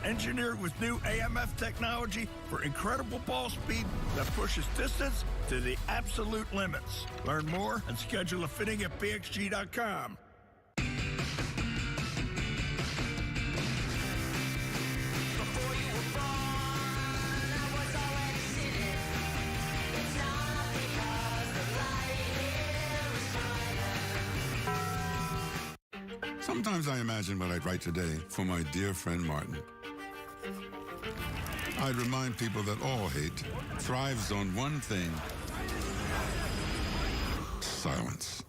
Engineered with new AMF technology for incredible ball speed that pushes distance to the absolute limits. Learn more and schedule a fitting at bxg.com. Sometimes I imagine what I'd write today for my dear friend Martin. I'd remind people that all hate thrives on one thing: silence.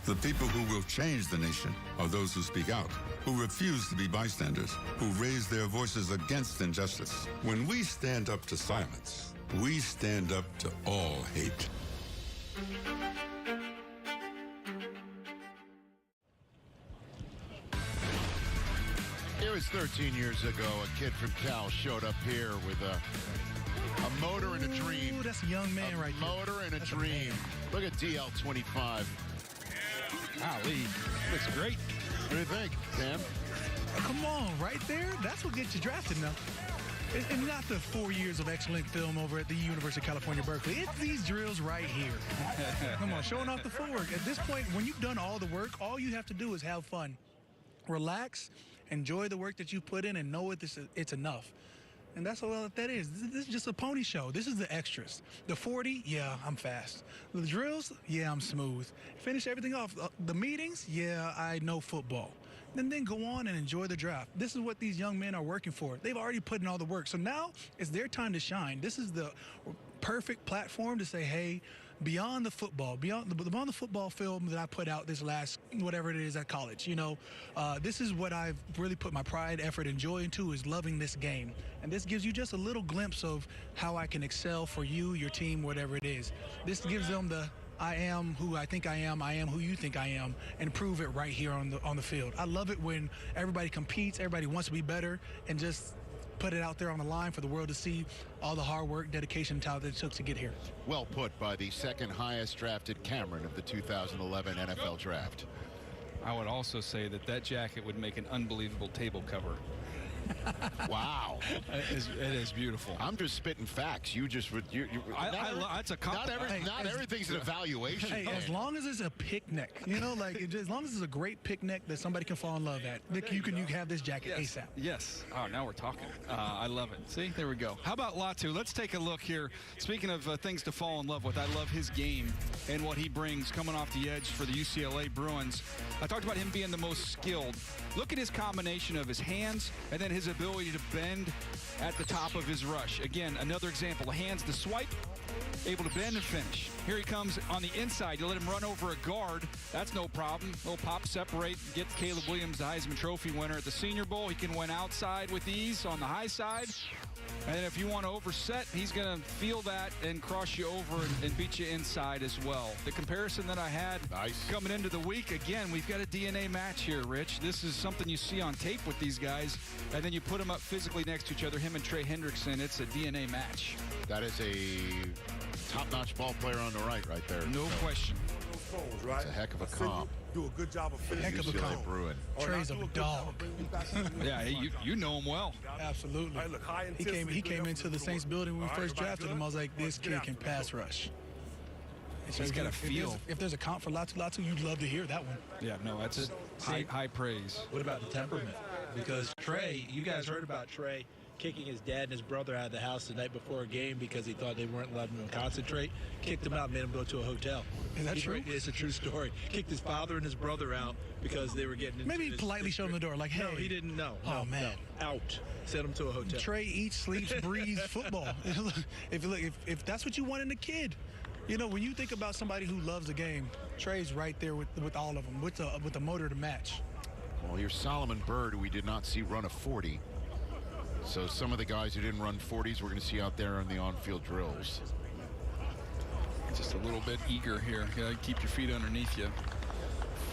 The people who will change the nation are those who speak out, who refuse to be bystanders, who raise their voices against injustice. When we stand up to silence, we stand up to all hate. It was 13 years ago. A kid from Cal showed up here with a motor and a dream. Ooh, that's a young man right there. Motor and a dream. Look at DL25. Golly, looks great. What do you think, Sam? Come on, right there. That's what gets you drafted now. And not the 4 years of excellent film over at the University of California, Berkeley. It's these drills right here. Come on, showing off the footwork. At this point, when you've done all the work, all you have to do is have fun. Relax, enjoy the work that you put in, and know it's enough. And that's all that is. This is just a pony show. This is the extras. The 40, yeah, I'm fast. The drills, yeah, I'm smooth. Finish everything off. The meetings, yeah, I know football. And then go on and enjoy the draft. This is what these young men are working for. They've already put in all the work. So now it's their time to shine. This is the perfect platform to say, hey, beyond the football film that I put out this last, whatever it is at college, this is what I've really put my pride, effort, and joy into, is loving this game. And this gives you just a little glimpse of how I can excel for you, your team, whatever it is. This gives them the I am who I think I am who you think I am, and prove it right here on the field. I love it when everybody competes, everybody wants to be better, and just put it out there on the line for the world to see all the hard work, dedication, and talent that it took to get here. Well put by the second highest drafted Cameron of the 2011 NFL Draft. I would also say that jacket would make an unbelievable table cover. Wow. It is beautiful. I'm just spitting facts. It's a compliment. Not everything's an evaluation. Hey, as long as it's a picnic, as long as it's a great picnic that somebody can fall in love at, you can have this jacket ASAP. Yes. Oh, now we're talking. I love it. See, there we go. How about Latu? Let's take a look here. Speaking of things to fall in love with, I love his game and what he brings coming off the edge for the UCLA Bruins. I talked about him being the most skilled. Look at his combination of his hands and then his ability to bend at the top of his rush. Again, another example. The hands, the swipe, able to bend and finish. Here he comes on the inside. You let him run over a guard. That's no problem. Little pop, separate, get Caleb Williams, the Heisman Trophy winner at the Senior Bowl. He can win outside with ease on the high side. And if you want to overset, he's going to feel that and cross you over and beat you inside as well. The comparison that I had coming into the week, again, we've got a DNA match here, Rich. This is something you see on tape with these guys, and then you put them up physically next to each other, him and Trey Hendrickson. It's a DNA match. That is a top-notch ball player on the right there. No question. It's a heck of a comp. Do a good job of finishing. Heck of a comp. Bruin. Trey's a dog. Yeah, you know him well. Absolutely. He came into the Saints building when we first drafted him. I was like, this kid can pass rush. He's got a feel. If there's a comp for Latu, you'd love to hear that one. Yeah, no, that's high praise. What about the temperament? Because Trey, you guys heard about Trey kicking his dad and his brother out of the house the night before a game because he thought they weren't letting him concentrate. Kicked them out, made them go to a hotel. Is that true? It's a true story. Kicked his father and his brother out because they were getting into Maybe politely showed him the door, like, hey. No, he didn't know. Oh, man. No. Out. Sent him to a hotel. Trey eats, sleeps, breathes football. If that's what you want in a kid. When you think about somebody who loves the game, Trey's right there with all of them, with the motor to match. Well, here's Solomon Byrd, who we did not see run a 40. So some of the guys who didn't run 40s we're going to see out there on the on-field drills. Just a little bit eager here. You gotta keep your feet underneath you.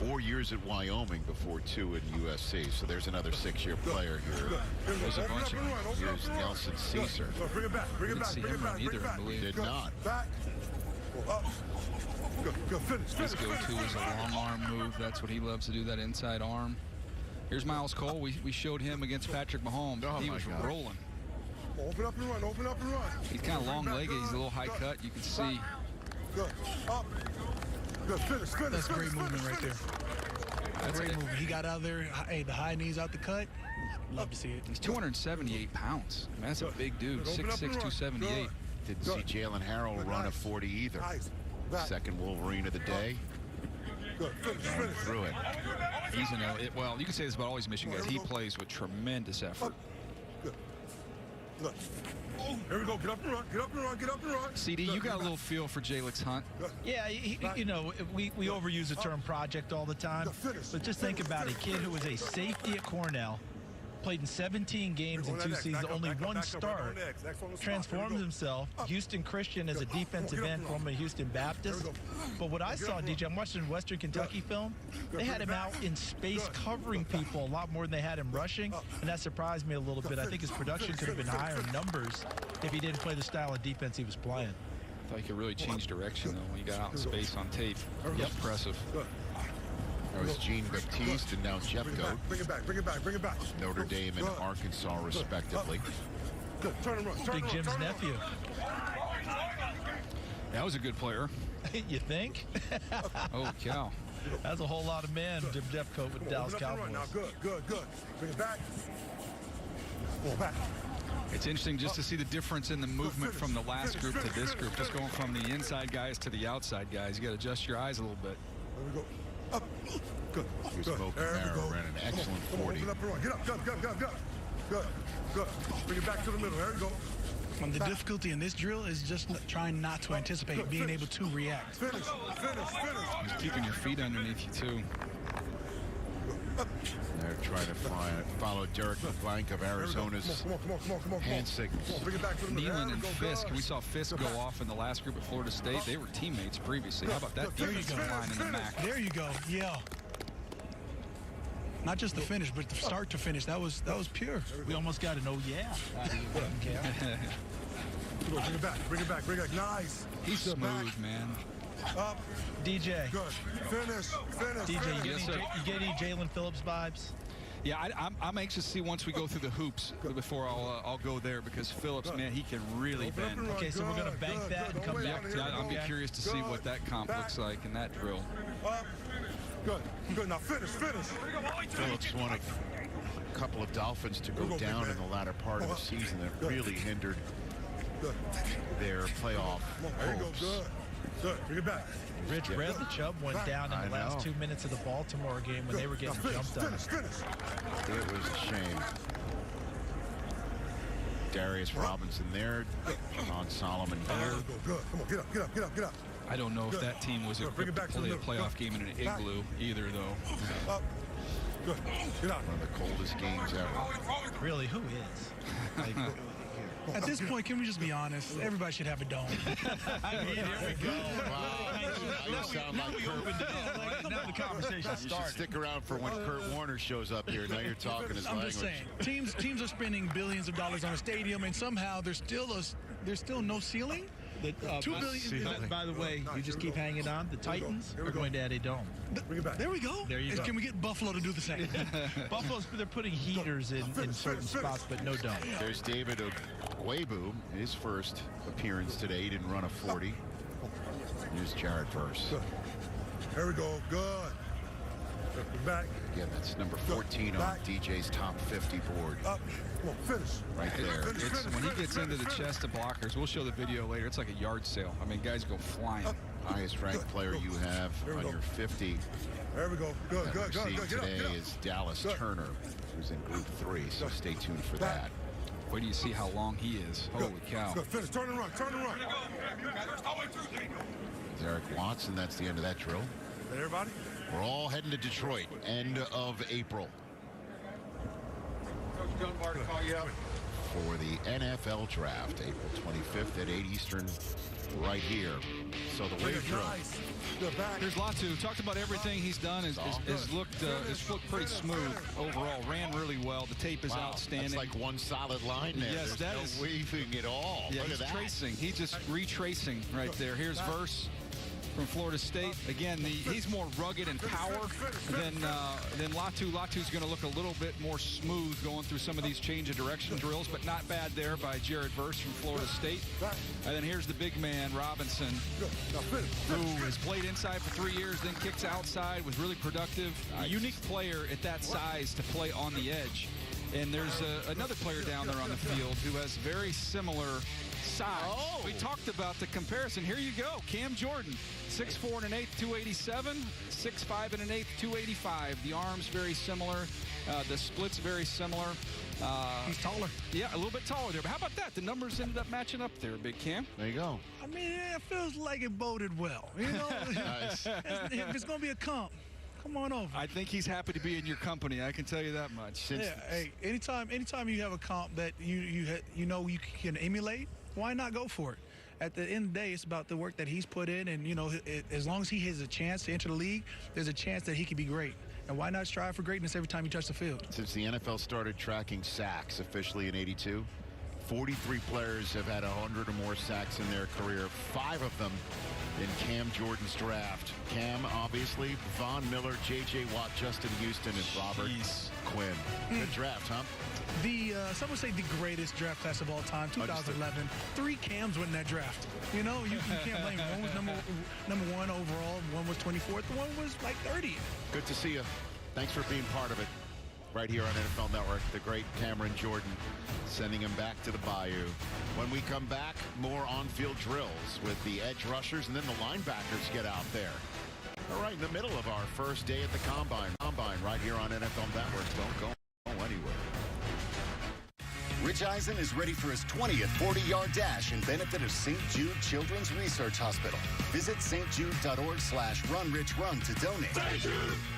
4 years at Wyoming before 2 at USC. So there's another 6-year player here. There's a bunch of them. Here's Nelson Caesar. Bring it back. Bring it back. Didn't see him run either, I believe. Did not. Back. Up. Go. Finish. His go-to is a long arm move. That's what he loves to do, that inside arm. Here's Miles Cole. We showed him against Patrick Mahomes. Oh, He my was God. rolling. Open up and run. Open up and run. He's kind of long-legged. He's a little high cut. You can see. Good. Up. Good. Finish. Finish. That's finish, great movement finish, right there. finish. That's great movement. He got out there. Hey, the high knees out the cut. Love to see it. He's 278 pounds. Man, that's a big dude. Open up 6'6", and run. 278. Didn't see Jalen Harrell Good, run a nice. 40 either. Nice. Back. Second Wolverine of the day. Good. Finish. Finish. Through it. He's well, you can say this about all these Michigan guys. He plays with tremendous effort. Good. Good. Here we go. Get up and run. Get up and run. Get up and run. CD, Good. you got a Back. little feel for Jalix Hunt. Yeah, you know, we overuse the term project all the time, but just think about a kid who was a safety at Cornell, played in 17 games in 2 seasons, only one start, transformed himself. Houston Christian as a defensive end, formerly Houston Baptist. But what I saw, DJ, I'm watching Western Kentucky film, they had him out in space covering people a lot more than they had him rushing, and that surprised me a little bit. I think his production could have been higher in numbers if he didn't play the style of defense he was playing. I thought he could really change direction, though, when he got out in space on tape. Yep. Impressive. That was Jean Baptiste and now Jeff Goat. Bring it back. Bring it back. Bring it back. Notre Dame and Arkansas, respectively. Good. Turn and run. Turn Big and run. Jim's turn and run. nephew. That was a good player. You think? Oh, cow. That's a whole lot of men, Jim Jeffcoat with the Dallas Open up and run Cowboys. now. Good. Good. Good. Bring it back. Pull back. It's interesting just to see the difference in the movement from the last group to this group. Just going from the inside guys to the outside guys. You got to adjust your eyes a little bit. There we go. Up. Good. Here's Good. Mo There we Camara go. ran an excellent Come on, 40. open up and run. Get up. Get up. Get up. Get up. Get up. Good. Good. Bring it back to the middle. There we go. And the difficulty in this drill is just trying not to anticipate, being able to react. Finish. Finish. Finish. Just keeping your feet underneath you, too. They're trying to follow Derek LeBlanc of Arizona's Come on. Come on. Come on. Come on. hand signals. Come on. Bring it back to the middle. Nealon There and we go. Fisk. Good. We saw Fisk go off in the last group at Florida State. They were teammates previously. How about that defensive line in the MAC? There you go. Yeah. Not just the finish, but the start to finish. That was pure. We almost got an oh yeah out of you, Cam. Come on, bring it back. Bring it back. Bring it back. Nice. He's Good. smooth, Back. man. Up. DJ, Good. Finish. Finish. DJ, you Yes, get, sir. you get any Jalen Phillips vibes? Yeah, I'm anxious to see once we go through the hoops before I'll go there, because Phillips, man, he can really Open up bend. and run. Okay, so we're gonna Good, bank good, that good. and come Don't wait back on to it. that. I'm Okay. curious to see what that comp looks like in that drill. Up. Good. Good. Now finish. Finish. Phillips, one of a couple of Dolphins to go Go, down big in man. the latter part of the season that Good. really hindered Good. their playoff Come on. There you go. hopes. Good. Good. Bring it back. Rich read the Chubb went down in I the last know. 2 minutes of the Baltimore game when they were getting Now finish. jumped on. Finish. Finish. It was a shame. Darius Robinson there, John Solomon There here. we go. Good. Come on. Get up. Get up. Get up. Get up. I don't know if Good. that team was Good. Bring it equipped back to to the play a middle. playoff Good. game in an Back. igloo either, though. Up. Good. Get out. One of the coldest games ever. Really, who is? Like, At this point, can we just be honest? Everybody should have a dome. I mean, here we go. Wow. Now you sound like Kurt. Now the conversation You should started. stick around for when Kurt Warner shows up here. Now you're talking his I'm language. just saying, teams are spending billions of dollars on a stadium, and somehow there's still no ceiling. $2 billion. By the way, you just keep hanging on. The Titans are going to add a dome. Bring it back. There we go. There you go. Can we get Buffalo to do the same? Buffalo's they're putting heaters in certain spots, but no dome. There's David Ogwebu, his first appearance today. He didn't run a 40. Here's Jared Verse. Good. There we go. Good. Good. Back. Again, that's number 14 on Back. DJ's top 50 board. Up. Come on. Finish. Right there. Finish, It's, finish, when he finish, gets into the finish, chest of blockers, we'll show the video later. It's like a yard sale. I mean, guys go flying. Highest ranked player you have There we on go. your 50 There we go. Good. that Good. we're Good. seeing Good. Get up. today Get up. is Dallas Good. Turner, who's in Group 3. So stay tuned for that. Wait till you see how long he is. Good. Holy cow. Good. Finish. Turn and run. Turn and run. Derek Watson, that's the end of that drill. Hey, everybody. We're all heading to Detroit, end of April, for the NFL Draft, April 25th at 8 Eastern, right here. So the wave drill. Nice. Good. Back. Here's Latu. Talked about everything he's done. Has looked pretty smooth overall. Ran really well. The tape is Wow, outstanding. that's like one solid line there. Yes, There's that no is- weaving at all. Yeah, Look he's at that. tracing. He's just retracing right there. Here's Verse. from Florida State. Again, he's more rugged and power than Latu. Latu's going to look a little bit more smooth going through some of these change of direction drills, but not bad there by Jared Verse from Florida State. And then here's the big man, Robinson, who has played inside for 3 years, then kicks outside, was really productive. A unique player at that size to play on the edge. And there's another player down there on the field who has very similar size. Oh. We talked about the comparison. Here you go. Cam Jordan, 6'4 and an eighth, 287, 6'5 and an eighth, 285. The arms very similar. The splits very similar. He's taller. Yeah, a little bit taller there. But how about that? The numbers ended up matching up there, Big Cam. There you go. I mean, it feels like it boded well. You know, Nice. If it's going to be a comp, come on over. I think he's happy to be in your company. I can tell you that much. Hey, anytime you have a comp that you know you can emulate, why not go for it? At the end of the day, it's about the work that he's put in, and you know, as long as he has a chance to enter the league, there's a chance that he can be great. And why not strive for greatness every time you touch the field? Since the NFL started tracking sacks officially in '82, 43 players have had 100 or more sacks in their career. 5 of them in Cam Jordan's draft. Cam, obviously, Von Miller, J.J. Watt, Justin Houston, and Robert Quinn. Good draft, huh? Some would say the greatest draft class of all time, 2011. 3 Cams win that draft. You know, you can't blame him. One was number 1 overall, one was 24th, one was like 30th. Good to see you. Thanks for being part of it. Right here on NFL Network, the great Cameron Jordan sending him back to the Bayou. When we come back, more on-field drills with the edge rushers, and then the linebackers get out there. All right, in the middle of our first day at the Combine right here on NFL Network. Don't go anywhere. Rich Eisen is ready for his 20th 40-yard dash in benefit of St. Jude Children's Research Hospital. Visit stjude.org/runrichrun to donate.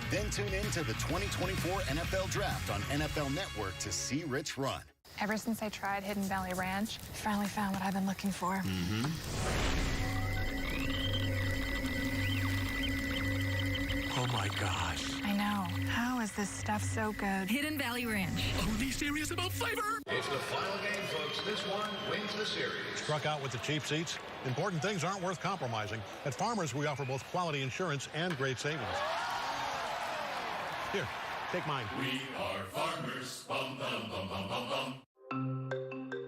Then tune in to the 2024 NFL Draft on NFL Network to see Rich run. Ever since I tried Hidden Valley Ranch, I finally found what I've been looking for. Oh my gosh. I know. How is this stuff so good? Hidden Valley Ranch. Only serious about flavor. It's the final game, folks. This one wins the series. Struck out with the cheap seats? Important things aren't worth compromising. At Farmers, we offer both quality insurance and great savings. Here, take mine. We are farmers. Bum, bum, bum, bum, bum, bum.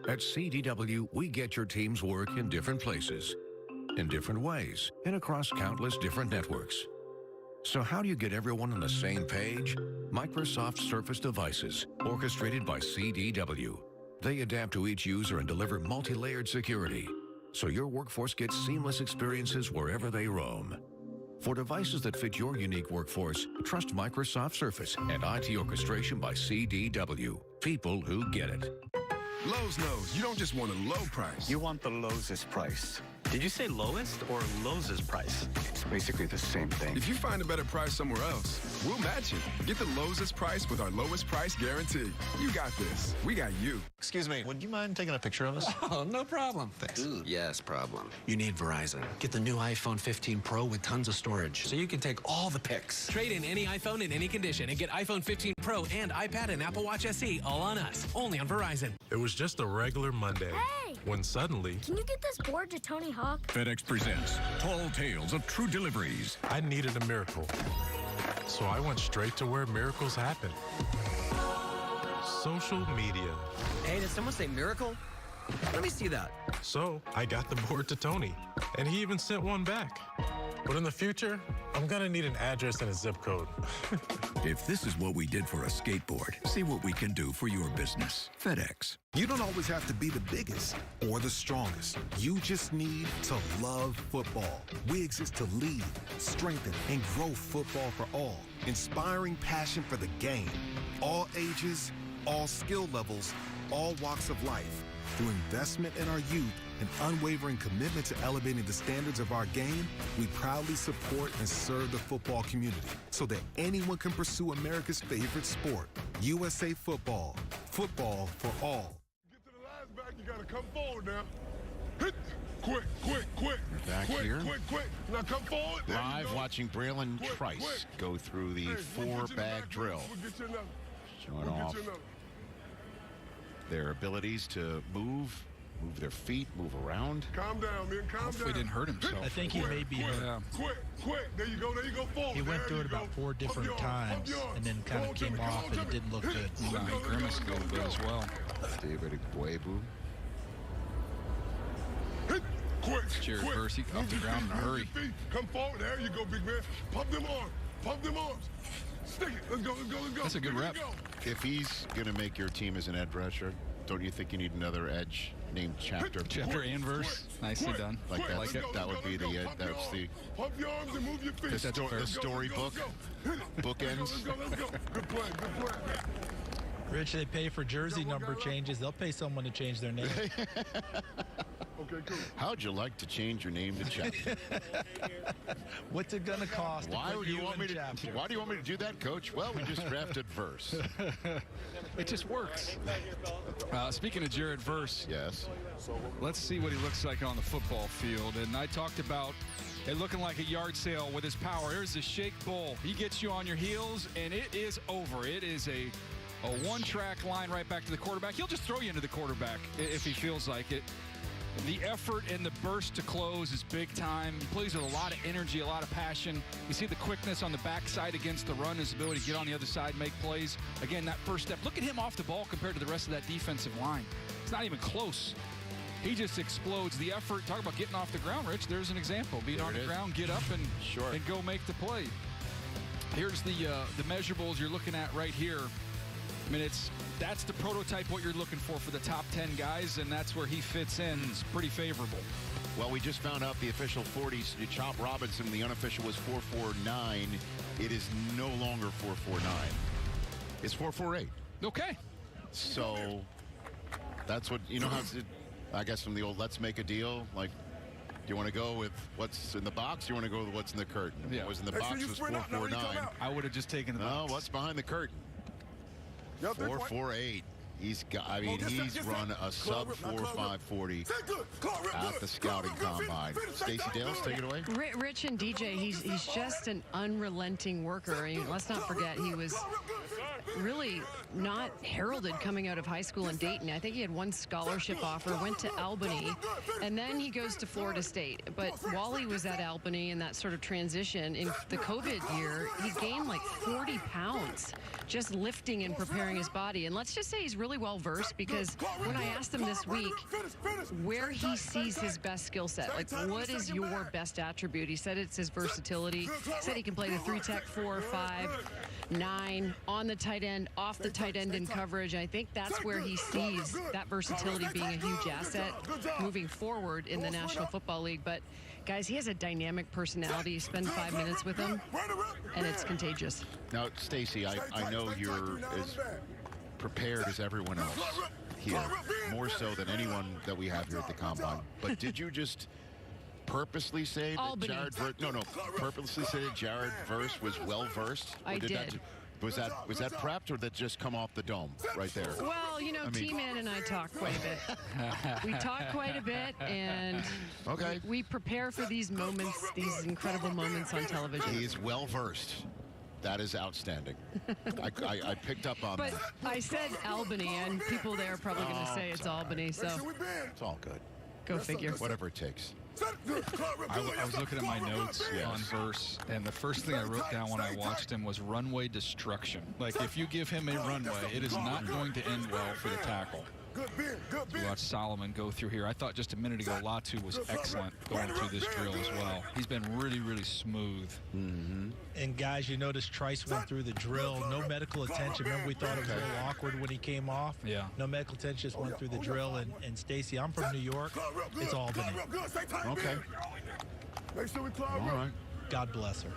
At CDW, we get your team's work in different places, in different ways, and across countless different networks. So how do you get everyone on the same page? Microsoft Surface devices, orchestrated by CDW. They adapt to each user and deliver multi-layered security, so your workforce gets seamless experiences wherever they roam. For devices that fit your unique workforce, trust Microsoft Surface and IT orchestration by CDW. People who get it. Lowe's knows you don't just want a low price. You want the lowest price. Did you say lowest or lowest price? It's basically the same thing. If you find a better price somewhere else, we'll match it. Get the lowest price with our lowest price guarantee. You got this. We got you. Excuse me, would you mind taking a picture of us? Oh, no problem. Thanks. Ooh, yes, problem. You need Verizon. Get the new iPhone 15 Pro with tons of storage, so you can take all the pics. Trade in any iPhone in any condition and get iPhone 15 Pro and iPad and Apple Watch SE all on us. Only on Verizon. It was just a regular Monday. Hey! When suddenly... Can you get this board to Tony Hawk? FedEx presents Tall Tales of True Deliveries. I needed a miracle. So I went straight to where miracles happen. Social media. Hey, did someone say miracle? Let me see that. So I got the board to Tony, and he even sent one back. But in the future, I'm gonna need an address and a zip code. If this is what we did for a skateboard, see what we can do for your business. FedEx. You don't always have to be the biggest or the strongest. You just need to love football. We exist to lead, strengthen, and grow football for all. Inspiring passion for the game. All ages, all skill levels, all walks of life. Through investment in our youth and unwavering commitment to elevating the standards of our game, we proudly support and serve the football community so that anyone can pursue America's favorite sport, USA Football. Football for all. Get to the last back, you gotta come forward now. Hit! Quick. We're back here. Quick. Now come forward. Live watching Braylon Trice go through the 4-bag drill. Showing off their abilities to move move their feet, move around. Calm down, man. Calm Hopefully down. didn't hurt himself. I think he may be hurt. Yeah. Quick. There you go. Forward. He went There through you it about go. 4 different Pump your arms, times pump your and then kind of arms. came off and it didn't look good. He grimaced a little bit as well. David Igwebu. Quick. Jared Verse, he off the ground in a hurry. Come forward. There you go, big man. Pump them arms. Stick it. Let's go. That's a good rep. If he's going to make your team as an edge rusher, don't you think you need another edge named Chapter? Chapter and Verse. Nicely done. Like that. Like it. That would be the that's the Pump your arms and move your feet. the storybook bookends. Let's go. Good play. Rich, they pay for jersey number changes. They'll pay someone to change their name. Okay, cool. How'd you like to change your name to Chapter? What's it gonna cost? Why do you want me to do that, Coach? Well, we just drafted Verse. It just works. Speaking of Jared Verse, yes. Let's see what he looks like on the football field. And I talked about it looking like a yard sale with his power. Here's the Shake Bull. He gets you on your heels, and it is over. It is a one-track line right back to the quarterback. He'll just throw you into the quarterback if he feels like it. The effort and the burst to close is big time. He plays with a lot of energy, a lot of passion. You see the quickness on the backside against the run, his ability to get on the other side, make plays. Again, that first step. Look at him off the ball compared to the rest of that defensive line. It's not even close. He just explodes. The effort, talk about getting off the ground, Rich. There's an example. Being on the ground, get up and go make the play. Here's the measurables you're looking at right here. I mean, that's the prototype what you're looking for the top 10 guys, and that's where he fits in. It's pretty favorable. Well, we just found out the official 40s. Chop Robinson, the unofficial was 4.49. It is no longer 4.49. It's 4.48. Okay. So that's what, how I guess from the old let's make a deal, like, do you want to go with what's in the box? Or you want to go with what's in the curtain? Yeah. What was in the box was 4.49. I would have just taken the box. No, what's behind the curtain? 4.48. He's run a sub 4.540 at the scouting combine. Stacey Dales, take it away. Rich and DJ, he's just an unrelenting worker. I mean, let's not forget he was really not heralded coming out of high school in Dayton. I think he had one scholarship offer, went to Albany, and then he goes to Florida State. But while he was at Albany in that sort of transition in the COVID year, he gained like 40 pounds just lifting and preparing his body. And let's just say he's really well versed, because when I asked him this week where he sees his best skill set, like what is your best attribute, he said it's his versatility. He said he can play the 3-tech, 4, 5, 9 on the tight end, off the tight end in coverage. I think that's where he sees that versatility being a huge asset moving forward in the National Football League. But guys, he has a dynamic personality. You spend 5 minutes with him and it's contagious. Now, Stacey, I know you're as prepared as everyone else here, more so than anyone that we have here at the combine. But did you just purposely say that Jared Verse? No, purposely say that Jared Verse was well versed? I did. Was that prepped, or did that just come off the dome right there? Well, T-Man and I talk quite a bit. We talk quite a bit, and we prepare for these moments, these incredible moments on television. He is well versed. That is outstanding. I picked up on that. But I said Albany, and people there are probably going to say it's Albany, so it's all good. Go figure. Whatever it takes. I was looking at my notes on Verse, and the first thing I wrote down when I watched him was runway destruction. Like, if you give him a runway, it is not going to end well for the tackle. We watched Solomon go through here. I thought just a minute ago Latu was excellent going through this drill as well. He's been really, really smooth. Mm-hmm. And guys, you notice Trice went through the drill. No medical attention. Remember, we thought it was a little awkward when he came off. Yeah. No medical attention, just went through the drill. And Stacey, I'm from New York. It's Albany. Okay. All right. God bless her.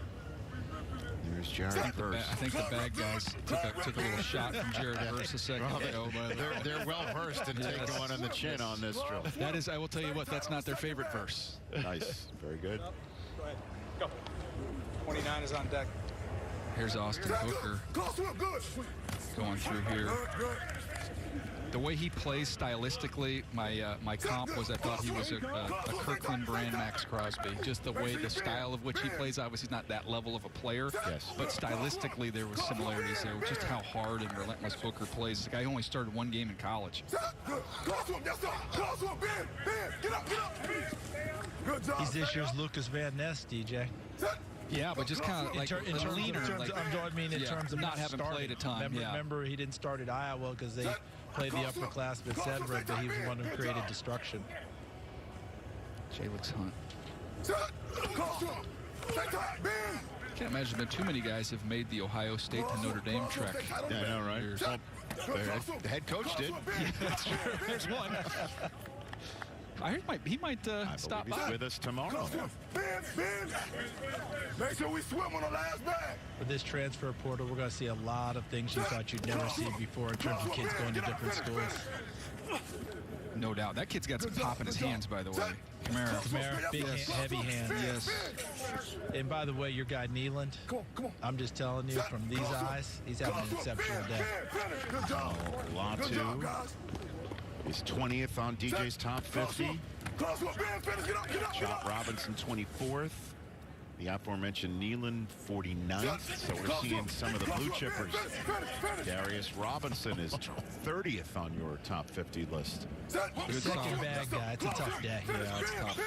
There's Jared Verse. I think the bad guys took a little shot from Jared Verse a second ago. They're well versed in taking one on the chin on this drill. That is, I will tell you what, that's not their favorite verse. Nice. Very good. Go. 29 is on deck. Here's Austin Hooker going through here. The way he plays stylistically, my comp was I thought he was a Kirkland brand Max Crosby. Just the way, the style of which he plays. Obviously, he's not that level of a player. Yes. But stylistically, there were similarities there. Just how hard and relentless Booker plays. This guy only started one game in college. He's this year's Lucas Van Ness, DJ. Yeah, but just kind of like in terms leaner. In terms of not having played a ton. Remember, he didn't start at Iowa because they played the upperclassmen at Sedgwick, but he was the one who created destruction. Jalix Hunt. Can't imagine that too many guys have made the Ohio State to Notre Dame trek. Yeah, I know, right? The head coach did. Yeah, that's true. There's one. I heard he might stop by. He's with us tomorrow. Make sure we swim on the last bag. With this transfer portal, we're going to see a lot of things you thought you'd never see before in terms of kids going to different schools. No doubt. That kid's got some pop in his hands, by the way. Kamara, big, heavy hands. Yes. And by the way, your guy Nealand, I'm just telling you, from these eyes, he's having an exceptional day. Latu is 20th on DJ's top 50. Chop Robinson 24th. The aforementioned Nealand 49th. So we're seeing some of the blue chippers. Darius Robinson is 30th on your top 50 list. Second bag guy. It's a tough day. Yeah, it's tough.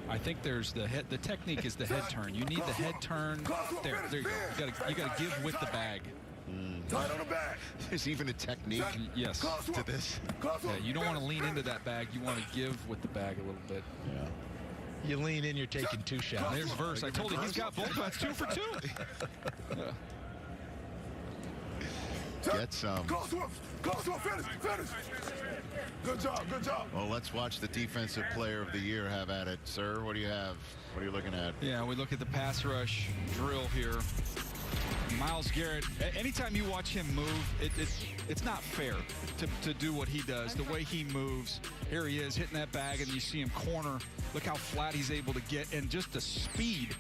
I think there's the technique is the head turn. You need the head turn. There you go. You gotta give with the bag. There's even a technique yes to this. Yeah, you don't want to lean into that bag. You want to give with the bag a little bit. Yeah. You lean in, you're taking two shots. There's Verse. I told you he's got both. That's 2 for 2. Yeah. Get some. Finish. Good job. Well, let's watch the defensive player of the year have at it. Sir, what do you have? What are you looking at? Yeah, we look at the pass rush drill here. Myles Garrett, anytime you watch him move, it's not fair to do what he does, the way he moves. Here he is hitting that bag, and you see him corner. Look how flat he's able to get, and just the speed.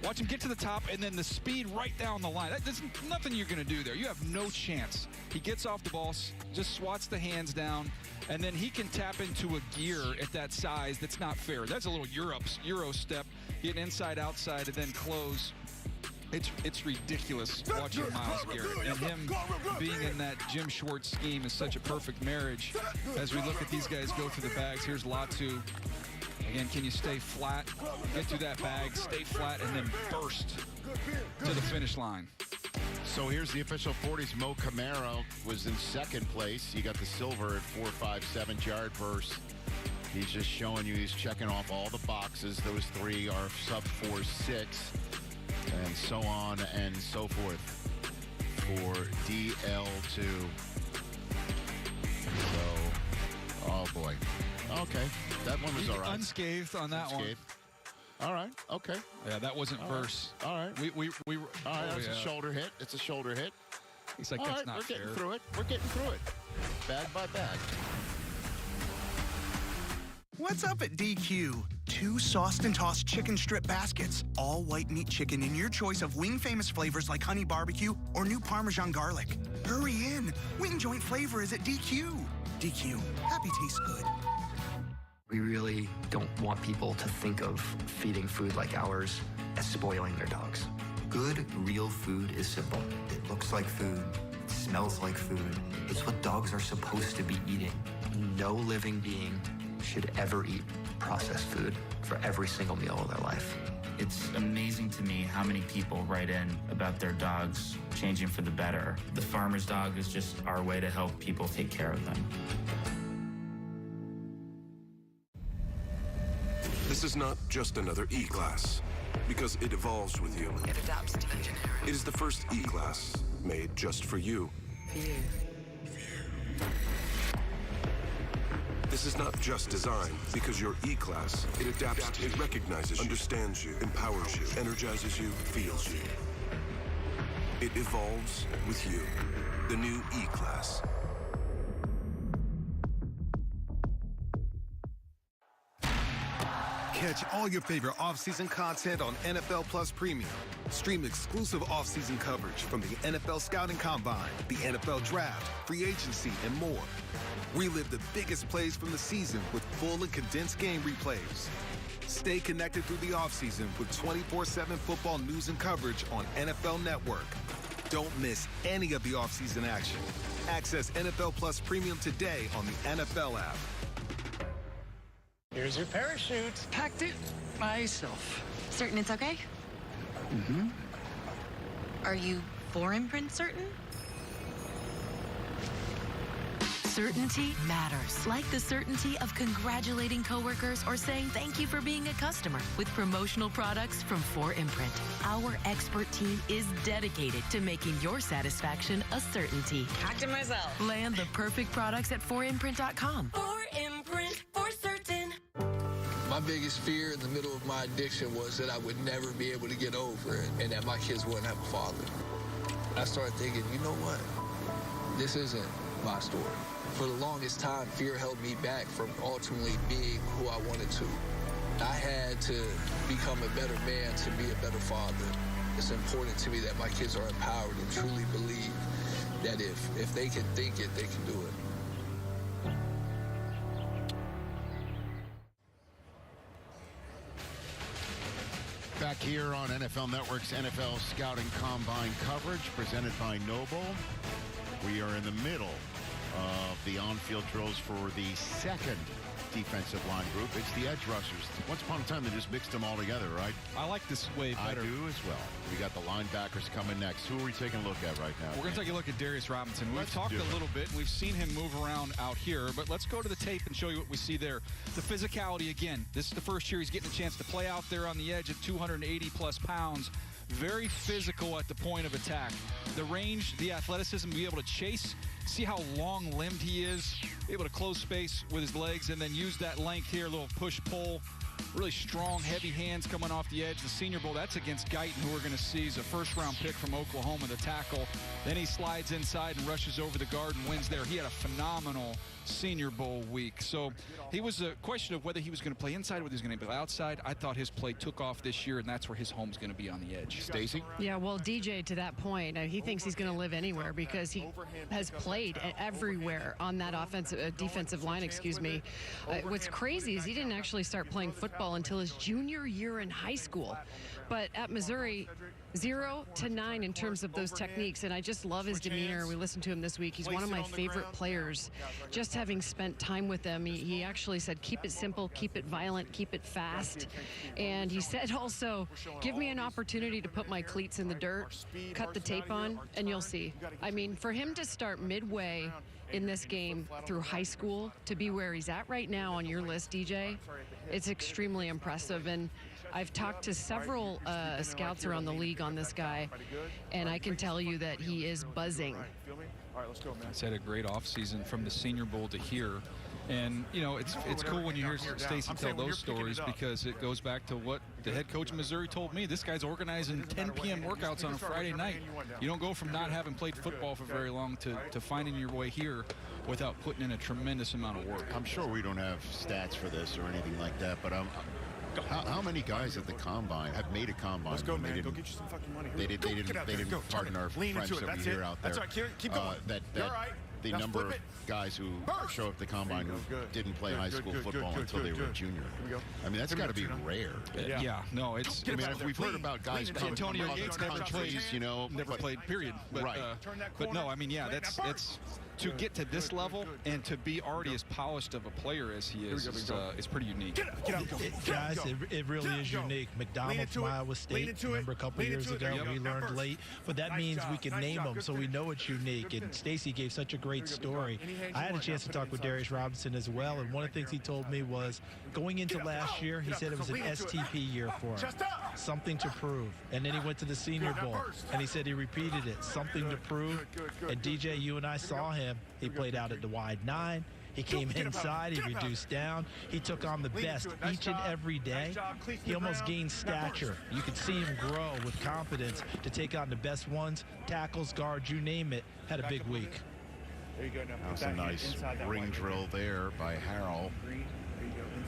Watch him get to the top, and then the speed right down the line. There's nothing you're going to do there. You have no chance. He gets off the ball, just swats the hands down, and then he can tap into a gear at that size that's not fair. That's a little Euro step, get inside, outside, and then close. It's ridiculous watching Myles Garrett, and him being in that Jim Schwartz scheme is such a perfect marriage. As we look at these guys go through the bags, here's Latu. Again, can you stay flat, get through that bag, stay flat, and then burst to the finish line? So here's the official 40s. Mo Camaro was in second place. He got the silver at 4.57 Jared Verse. He's just showing you he's checking off all the boxes. Those three are sub 4.6. And so on and so forth for DL2. So, oh boy. Okay, that one was all right. Unscathed on that one. All right, okay. Yeah, that wasn't Verse. All right. We all right, that's a shoulder hit. It's a shoulder hit. He's like, all that's right, not we're fair. Getting through it. We're getting through it. Bag by bag. What's up at DQ? 2 sauced and tossed chicken strip baskets. All white meat chicken in your choice of wing famous flavors like honey barbecue or new Parmesan garlic. Hurry in. Wing joint flavor is at DQ. DQ. Happy tastes good. We really don't want people to think of feeding food like ours as spoiling their dogs. Good, real food is simple. It looks like food. It smells like food. It's what dogs are supposed to be eating. No living being should ever eat processed food for every single meal of their life. It's amazing to me how many people write in about their dogs changing for the better. The farmer's dog is just our way to help people take care of them. This is not just another E-Class, because it evolves with you. It adapts to engineering. It is the first E-Class made just for you. For you. This is not just design, because your E-Class, it adapts, it recognizes you, understands you, empowers you, energizes you, feels you. It evolves with you. The new E-Class. Catch all your favorite off-season content on NFL Plus Premium. Stream exclusive off-season coverage from the NFL Scouting Combine, the NFL Draft, free agency, and more. Relive the biggest plays from the season with full and condensed game replays. Stay connected through the offseason with 24/7 football news and coverage on NFL Network. Don't miss any of the offseason action. Access NFL Plus Premium today on the NFL app. Here's your parachute. Packed it myself. Certain it's okay? Mm-hmm. Are you 4imprint certain? Certainty matters. Like the certainty of congratulating coworkers or saying thank you for being a customer with promotional products from 4imprint. Our expert team is dedicated to making your satisfaction a certainty. Packed it myself. Land the perfect products at 4imprint.com. 4imprint for certain. My biggest fear in the middle of my addiction was that I would never be able to get over it and that my kids wouldn't have a father. I started thinking, you know what? This isn't my story. For the longest time, fear held me back from ultimately being who I wanted to. I had to become a better man to be a better father. It's important to me that my kids are empowered and truly believe that if they can think it, they can do it. Back here on NFL Network's NFL Scouting Combine coverage presented by Noble. We are in the middle of the on-field drills for the second defensive line group. It's the edge rushers. Once upon a time, they just mixed them all together, right? I like this way better. I do as well. We got the linebackers coming next. Who are we taking a look at right now? We're going to take a look at Darius Robinson. We've talked a little bit. We've seen him move around out here, but let's go to the tape and show you what we see there. The physicality, again, this is the first year he's getting a chance to play out there on the edge at 280-plus pounds. Very physical at the point of attack. The range, the athleticism, be able to chase, see how long-limbed he is, be able to close space with his legs and then use that length here, a little push-pull. Really strong, heavy hands coming off the edge. The Senior Bowl, that's against Guyton, who we're going to see is a first-round pick from Oklahoma, the tackle. Then he slides inside and rushes over the guard and wins there. He had a phenomenal Senior Bowl week. So he was a question of whether he was going to play inside or whether he was going to play outside. I thought his play took off this year, and that's where his home's going to be on the edge. Stacy? Yeah, well, DJ, to that point, he thinks he's going to live anywhere because he has played everywhere on that defensive line, excuse me. What's crazy is he didn't actually start playing football until his junior year in high school. But at Missouri, 0 to 9 in terms of those techniques, and I just love his demeanor. We listened to him this week. He's one of my favorite players. Just having spent time with him, he actually said, keep it simple, keep it violent, keep it fast. And he said also, give me an opportunity to put my cleats in the dirt, cut the tape on, and you'll see. I mean, for him to start midway in this game through high school to be where he's at right now on your list, DJ, it's extremely impressive. And I've talked to several scouts around the league on this guy, and I can tell you that he is buzzing. He's had a great offseason from the Senior Bowl to here. And, you know, it's cool when you hear Stacy tell those stories because it goes back to what the head coach of Missouri told me. This guy's organizing 10 p.m. workouts on a Friday night. You don't go from not having played football for very long to finding your way here without putting in a tremendous amount of work. I'm sure we don't have stats for this or anything like that, but how many guys at the combine have made a combine? Let's go, man. Go get you some fucking money. They didn't pardon our French that we hear out there. That's right. Keep going. The number of guys who show up at the combine who didn't play high school football until they were a junior. I mean, that's got to be rare. Yeah, no, it's. I mean, we've heard about guys coming from Antonio other Gates countries, you know, never played. Period. But, right. But no, I mean, yeah, it's to get to this level and to be already as polished of a player as he is pretty unique. Guys, it really is unique. McDonald from Iowa State, remember a couple years ago, we learned late, but that means we can name them, so we know it's unique. And Stacy gave such a great story. I had a chance to talk with Darius Robinson as well, and one of the things he told me was going into last year, he said it was an STP year for him, something to prove. And then he went to the Senior Bowl, and he said he repeated it, something to prove. And DJ, you and I saw him. He played out at the wide 9. He came inside, he reduced down. He took on the best each and every day. He almost gained stature. You could see him grow with confidence to take on the best ones, tackles, guards, you name it. Had a big week. There you go. Now that was a nice ring drill there by Harrell.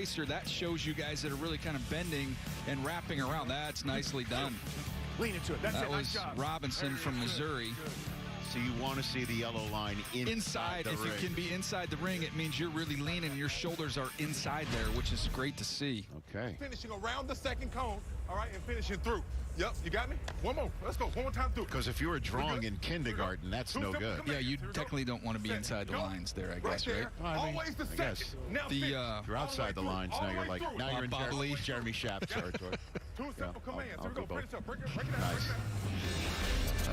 tracer, that shows you guys that are really kind of bending and wrapping around. That's nicely done. Lean into it. That's that it. was Nice job. Robinson from Missouri. So you want to see the yellow line inside the if ring. you can be inside the ring, it means you're really leaning and your shoulders are inside there, which is great to see. Okay. Finishing around the second cone, all right, and finishing through. Yep, you got me? One more. Let's go. One more time through. Because if you were drawing in kindergarten, that's no good. Yeah, you technically don't want to be inside the lines there, I guess, right? Well, I mean, I guess. If you're outside the lines, now you're like, now you're in Jeremy Schaap territory. I'll go both. Nice.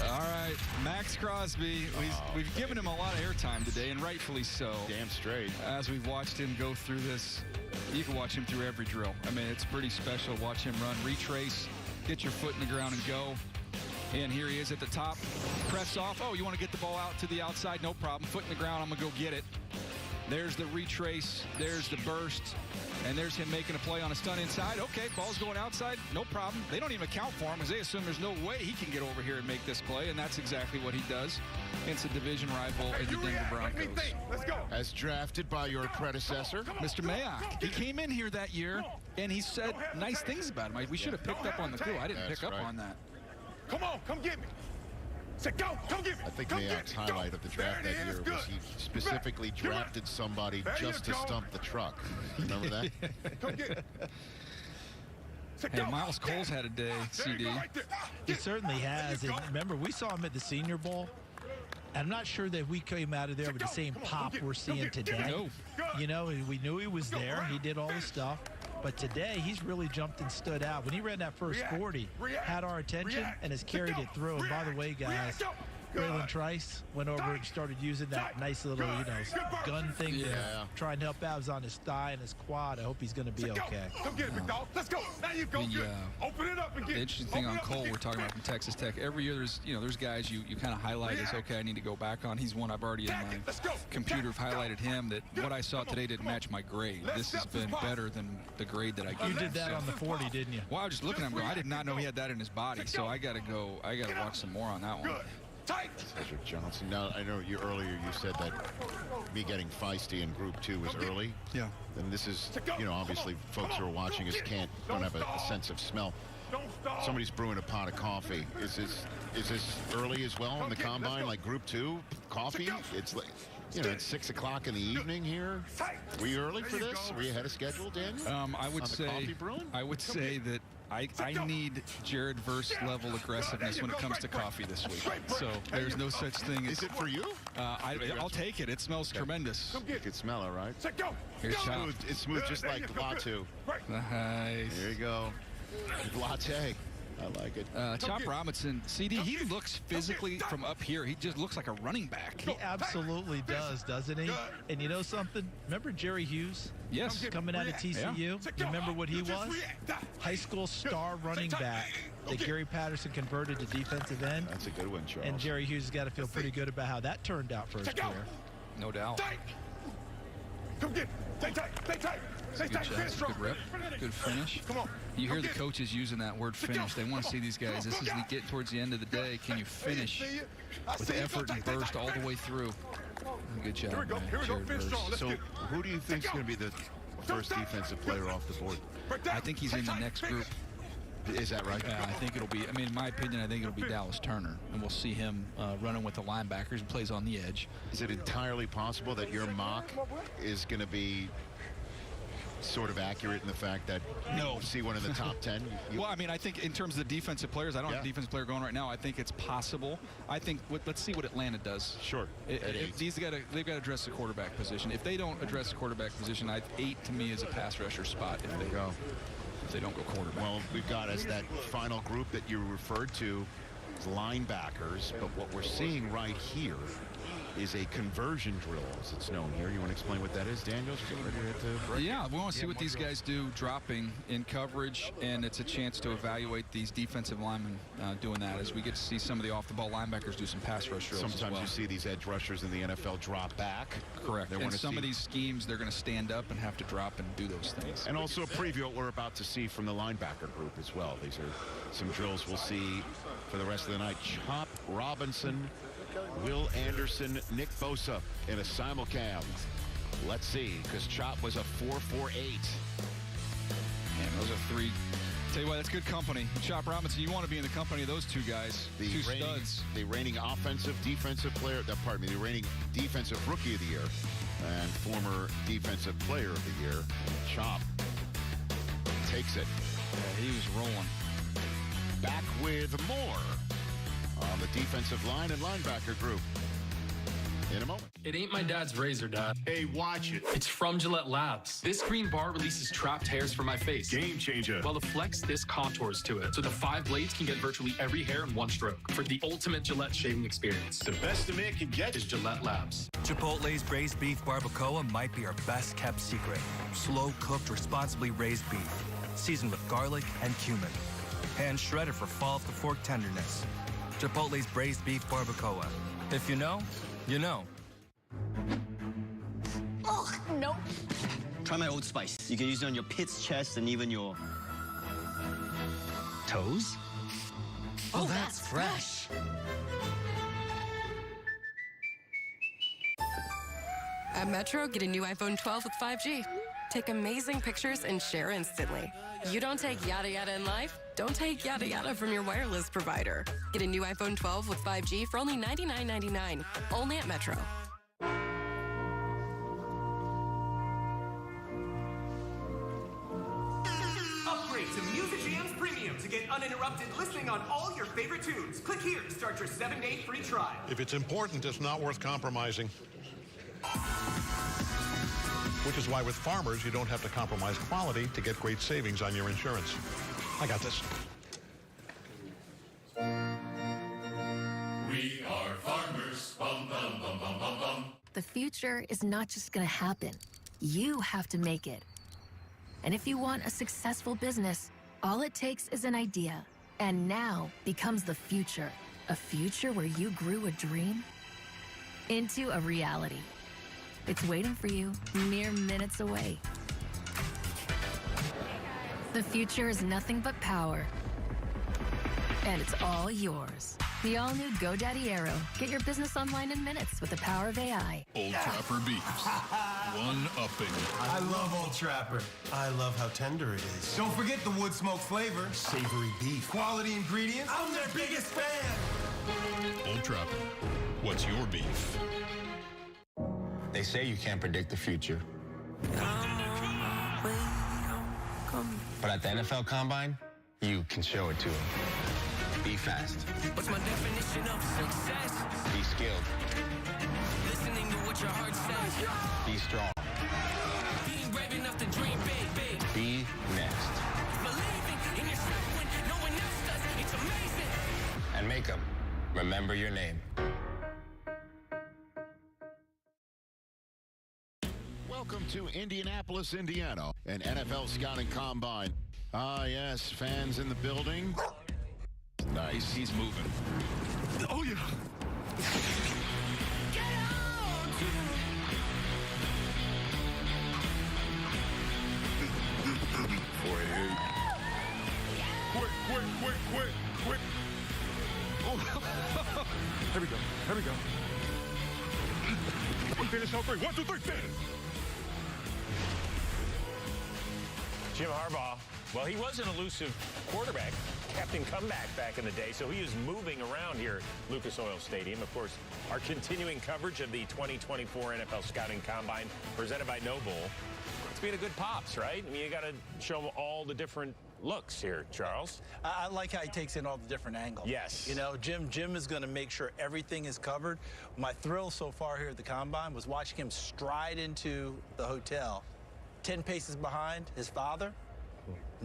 All right, Max Crosby. We've given him a lot of airtime today, and rightfully so. Damn straight. As we've watched him go through this, you can watch him through every drill. I mean, it's pretty special. Watch him run, retrace, get your foot in the ground and go. And here he is at the top. Press off. Oh, you want to get the ball out to the outside? No problem. Foot in the ground. I'm going to go get it. There's the retrace. There's the burst. And there's him making a play on a stunt inside. Okay, ball's going outside. No problem. They don't even account for him because they assume there's no way he can get over here and make this play. And that's exactly what he does against a division rival in the Denver Broncos. Let's go. As drafted by your predecessor, Mr. Mayock. He came in here that year, and he said nice things about him. We should have picked up on the clue. I didn't pick up on that. Come on, come get me. Say go, come get me. I think Mayock's highlight of the draft that year was he specifically drafted somebody just to stump the truck. Remember that? Come get it. Hey, Miles Cole's had a day, CD. He certainly has. And remember, we saw him at the Senior Bowl. And I'm not sure that we came out of there with the same pop we're seeing today. No. You know, we knew he was there. He did all the stuff. But today, he's really jumped and stood out. When he ran that first 40, had our attention and has carried it through. And by the way, guys, Braylon Trice went over and started using that nice little, gun thing to try and help out. It was on his thigh and his quad. I hope he's going to be okay. Come get it, McDowell. Let's go. Now you go. Open it up and get it. The interesting thing on Cole, we're talking about from Texas Tech. Every year, there's guys you kind of highlight as, okay, I need to go back on. He's one I've already in my computer have highlighted him. That what I saw today didn't match my grade. This has been better than the grade that I gave. You did that on the 40, didn't you? Well, I was just looking at him going, I did not know he had that in his body. So I got to watch some more on that one. Cedric Johnson. Now, I know earlier you said that me getting feisty in Group 2 was early. Yeah. And this is, obviously folks who are watching us don't have a sense of smell. Somebody's brewing a pot of coffee. Is this early as well in the combine, like Group 2 coffee? It's like, it's 6 o'clock in the evening here. Were you early for this? Were you ahead of schedule, Daniel? I would say that I need Jared Verse level aggressiveness when it comes to coffee this week. So there's no such thing as... Is it for you? I'll take it. It smells tremendous. You can smell it, right? Here's Chop. It's smooth just like Latu. Nice. There you go. Latte. I like it. Chop Robinson, CD, he looks physically from up here. He just looks like a running back. He absolutely does, doesn't he? And you know something? Remember Jerry Hughes? Yes. Coming out of TCU? Yeah. You remember what he was? High school star running back that Gary Patterson converted to defensive end. That's a good one, Charles. And Jerry Hughes has got to feel pretty good about how that turned out for his career. No doubt. Come get it. Stay tight. Good job, good rep, good finish. Come on. You hear the coaches using that word finish. They want to see these guys. This is get towards the end of the day. Can you finish with effort and burst all the way through? Good job, man. Jared Verse. So who do you think is going to be the first defensive player off the board? I think he's in the next group. Is that right? I think it'll be, in my opinion, I think it'll be Dallas Turner. And we'll see him running with the linebackers and plays on the edge. Is it entirely possible that your mock is going to be sort of accurate in the fact that you'll see one in the top 10? Well, I think in terms of the defensive players, I don't have a defensive player going right now. I think it's possible. I think let's see what Atlanta does. Sure. They've got to address the quarterback position. If they don't address the quarterback position, 8 to me is a pass rusher spot. If they don't go quarterback. Well, we've got as that final group that you referred to as linebackers, but what we're seeing right here is a conversion drill, as it's known here. You want to explain what that is, Daniel? Yeah, we want to see what these guys do dropping in coverage, and it's a chance to evaluate these defensive linemen doing that as we get to see some of the off-the-ball linebackers do some pass rush drills. Sometimes you see these edge rushers in the NFL drop back. Correct. And some of these schemes, they're going to stand up and have to drop and do those things. And also a preview of what we're about to see from the linebacker group as well. These are some drills we'll see for the rest of the night. Chop Robinson, Will Anderson, Nick Bosa in a simulcam. Let's see, because Chop was a 4.48. Man, those are 3. Tell you what, that's good company. Chop Robinson, you want to be in the company of those 2 guys. Two studs. The reigning offensive defensive player, the reigning defensive rookie of the year and former defensive player of the year. Chop takes it. Yeah, he was rolling. Back with more on the defensive line and linebacker group in a moment. It ain't my dad's razor, Dad. Hey, watch it. It's from Gillette Labs. This green bar releases trapped hairs from my face. Game changer. While the Flex Disc contours to it, so the 5 blades can get virtually every hair in one stroke for the ultimate Gillette shaving experience. The best a man can get is Gillette Labs. Chipotle's braised beef barbacoa might be our best kept secret. Slow cooked, responsibly raised beef, seasoned with garlic and cumin. Hand shredded for fall off the fork tenderness. Chipotle's braised beef barbacoa. If you know, you know. Oh, no. Try my Old Spice. You can use it on your pits, chest, and even your toes. Oh, that's fresh. At Metro, get a new iPhone 12 with 5G. Take amazing pictures and share instantly. You don't take yada yada in life? Don't take yada yada from your wireless provider. Get a new iPhone 12 with 5G for only $99.99. Only at Metro. Upgrade to Music Jams Premium to get uninterrupted listening on all your favorite tunes. Click here to start your 7-day free trial. If it's important, it's not worth compromising. Which is why with Farmers, you don't have to compromise quality to get great savings on your insurance. I got this. We are farmers. Bum, bum, bum, bum, bum, bum. The future is not just going to happen. You have to make it. And if you want a successful business, all it takes is an idea. And now becomes the future. A future where you grew a dream into a reality. It's waiting for you, mere minutes away. The future is nothing but power. And it's all yours. The all-new GoDaddy Aero. Get your business online in minutes with the power of AI. Old Trapper beefs. One-upping. I love Old Trapper. I love how tender it is. Don't forget the wood smoke flavor. Savory beef. Quality ingredients. I'm their biggest fan. Old Trapper. What's your beef? They say you can't predict the future. But at the NFL Combine, you can show it to them. Be fast. What's my definition of success? Be skilled. Listening to what your heart says. Be strong. Being brave enough to dream big, big. Be next. Believing in yourself when no one else does. It's amazing. And make them remember your name. Welcome to Indianapolis, Indiana, an NFL Scouting Combine. Ah, yes, fans in the building. Nice. He's moving. Oh, yeah. Get out! Quick. Oh. Here we go. Finish out 3. 1, 2, 3, finish. Jim Harbaugh, well, he was an elusive quarterback, Captain Comeback back in the day, so he is moving around here at Lucas Oil Stadium. Of course, our continuing coverage of the 2024 NFL Scouting Combine presented by Noble. It's being a good pops, right? I mean, you got to show them all the different looks here, Charles. I like how he takes in all the different angles. Yes. You know, Jim is going to make sure everything is covered. My thrill so far here at the Combine was watching him stride into the hotel, 10 paces behind his father.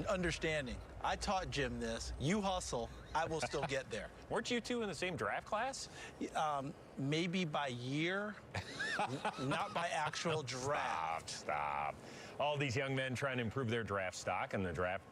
Understanding. I taught Jim this. You hustle, I will still get there. Weren't you two in the same draft class? Maybe by year, not by actual draft. Stop. All these young men trying to improve their draft stock, and the draft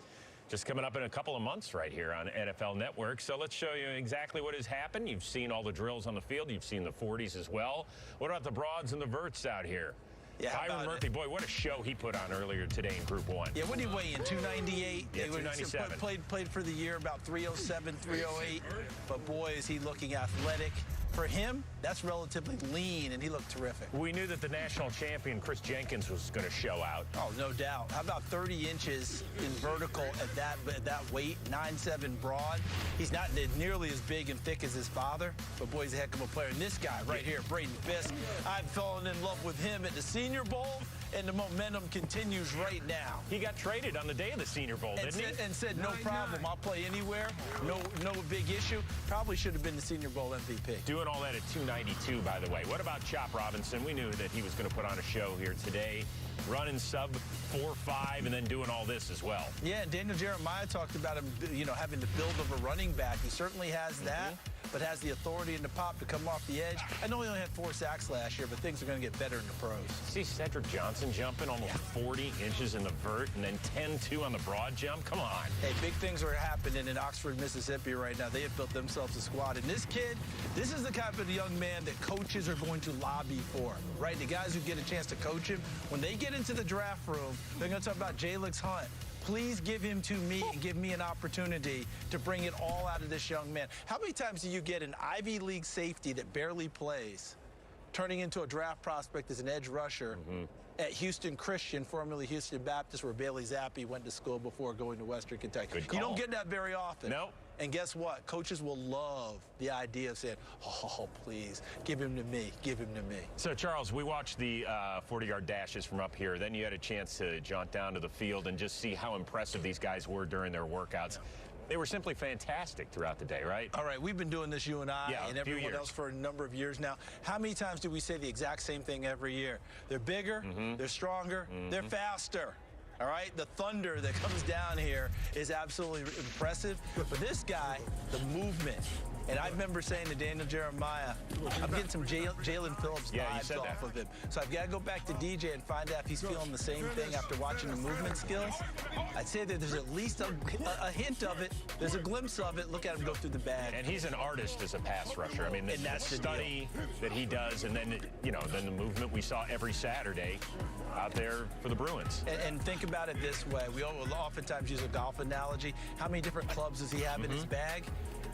just coming up in a couple of months right here on NFL Network. So let's show you exactly what has happened. You've seen all the drills on the field. You've seen the 40s as well. What about the broads and the verts out here? Yeah, Byron Murphy, boy, what a show he put on earlier today in Group 1. Yeah, what did he weigh in? 298? Yeah, 297. Played for the year about 307, 308. But boy, is he looking athletic. for him, that's relatively lean, and he looked terrific. We knew that the national champion, Chris Jenkins, was going to show out. Oh, no doubt. How about 30 inches in vertical at that weight, 9'7" broad? He's not nearly as big and thick as his father, but boy, he's a heck of a player. And this guy right here, Braden Fisk, I've fallen in love with him at the Senior Bowl, and the momentum continues right now. He got traded on the day of the Senior Bowl, didn't he? And said, no problem, I'll play anywhere, no big issue. Probably should have been the Senior Bowl MVP. Doing all that at 292, by the way. What about Chop Robinson? We knew that he was going to put on a show here today, running sub 4.5 and then doing all this as well. Yeah, and Daniel Jeremiah talked about him, having the build of a running back. He certainly has that, but has the authority and the pop to come off the edge. I know he only had 4 sacks last year, but things are going to get better in the pros. See Cedric Johnson jumping almost 40 inches in the vert and then 10-2 on the broad jump? Come on. Hey, big things are happening in Oxford, Mississippi right now. They have built themselves a squad. And this kid, this is the type of young man that coaches are going to lobby for, right? The guys who get a chance to coach him, when they get into the draft room, they're going to talk about Jalix Hunt. Please give him to me and give me an opportunity to bring it all out of this young man. How many times do you get an Ivy League safety that barely plays turning into a draft prospect as an edge rusher at Houston Christian, formerly Houston Baptist, where Bailey Zappi went to school before going to Western Kentucky? Good call. You don't get that very often. No. And guess what? Coaches will love the idea of saying, oh, please, give him to me, give him to me. So, Charles, we watched the 40-yard dashes from up here. Then you had a chance to jaunt down to the field and just see how impressive these guys were during their workouts. They were simply fantastic throughout the day, right? All right, we've been doing this, you and I, and everyone else, for a number of years now. How many times do we say the exact same thing every year? They're bigger, they're stronger, they're faster. All right, the thunder that comes down here is absolutely impressive. But this guy, the movement, and I remember saying to Daniel Jeremiah, I'm getting some Jalen Phillips vibes off of him. So I've got to go back to DJ and find out if he's feeling the same thing after watching the movement skills. I'd say that there's at least a hint of it. There's a glimpse of it. Look at him go through the bag. And he's an artist as a pass rusher. I mean, the study that he does, and then, then the movement we saw every Saturday out there for the Bruins. And think about it this way. We oftentimes use a golf analogy. How many different clubs does he have in his bag?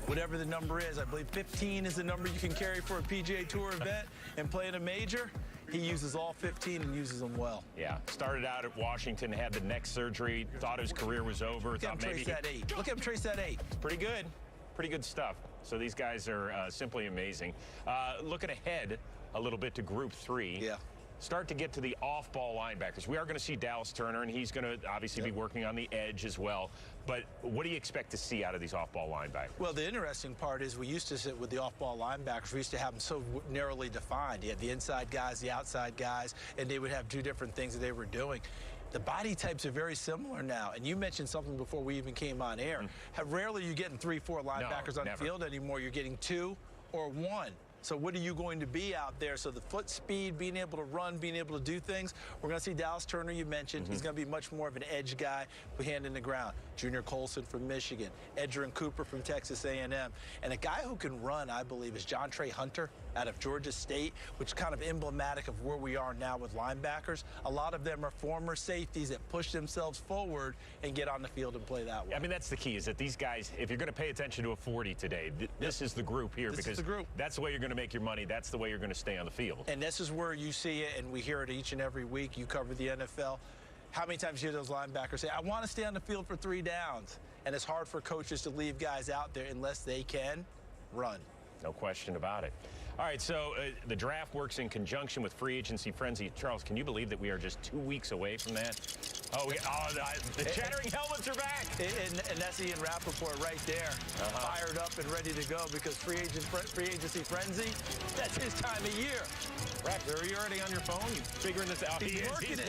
Whatever the number is, I believe 15 is the number you can carry for a PGA Tour event and play in a major. He uses all 15 and uses them well. Yeah, started out at Washington, had the neck surgery, thought his career was over. Look at him trace that 8. Look at him trace that 8. It's pretty good. Pretty good stuff. So these guys are simply amazing. Looking ahead a little bit to Group 3. Yeah. Start to get to the off-ball linebackers. We are going to see Dallas Turner, and he's going to obviously be working on the edge as well. But what do you expect to see out of these off-ball linebackers? Well, the interesting part is we used to sit with the off-ball linebackers. We used to have them so narrowly defined. You had the inside guys, the outside guys, and they would have 2 different things that they were doing. The body types are very similar now. And you mentioned something before we even came on air. Rarely are you getting 3, 4 linebackers on the field anymore. You're getting 2 or 1. So what are you going to be out there? So the foot speed, being able to run, being able to do things. We're going to see Dallas Turner, you mentioned. He's going to be much more of an edge guy with hand in the ground. Junior Colson from Michigan. Edgerrin Cooper from Texas A&M. And a guy who can run, I believe, is John Trey Hunter out of Georgia State, which is kind of emblematic of where we are now with linebackers. A lot of them are former safeties that push themselves forward and get on the field and play that way. I mean, that's the key, is that these guys, if you're going to pay attention to a 40 today, this is the group here. This because is the group. That's the way you're going to make your money. That's the way you're going to stay on the field. And this is where you see it, and we hear it each and every week. You cover the NFL. How many times do you hear those linebackers say, I want to stay on the field for 3 downs? And it's hard for coaches to leave guys out there unless they can run. No question about it. All right, so the draft works in conjunction with free agency frenzy. Charles, can you believe that we are just 2 weeks away from that? The chattering helmets are back. And that's Ian Rappaport right there, fired up and ready to go, because free agency frenzy, that's his time of year. Rapp, are you already on your phone? You figuring this out? He's working it.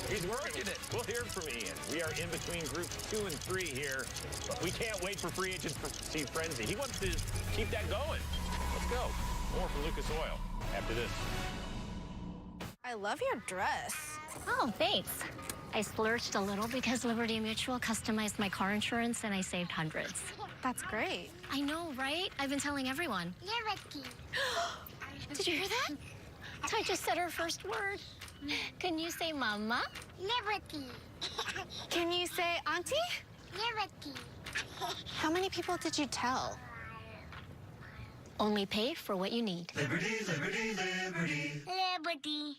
He's working it. We'll hear from Ian. We are in between groups 2 and 3 here. We can't wait for free agency frenzy. He wants to keep that going. Let's go. More from Lucas Oil after this. I love your dress. Oh, thanks. I splurged a little because Liberty Mutual customized my car insurance and I saved hundreds. That's great. I know, right? I've been telling everyone. Liberty. Did you hear that? I just said her first word. Can you say mama? Liberty. Can you say auntie? Liberty. How many people did you tell? Only pay for what you need. Liberty, liberty, liberty. Liberty.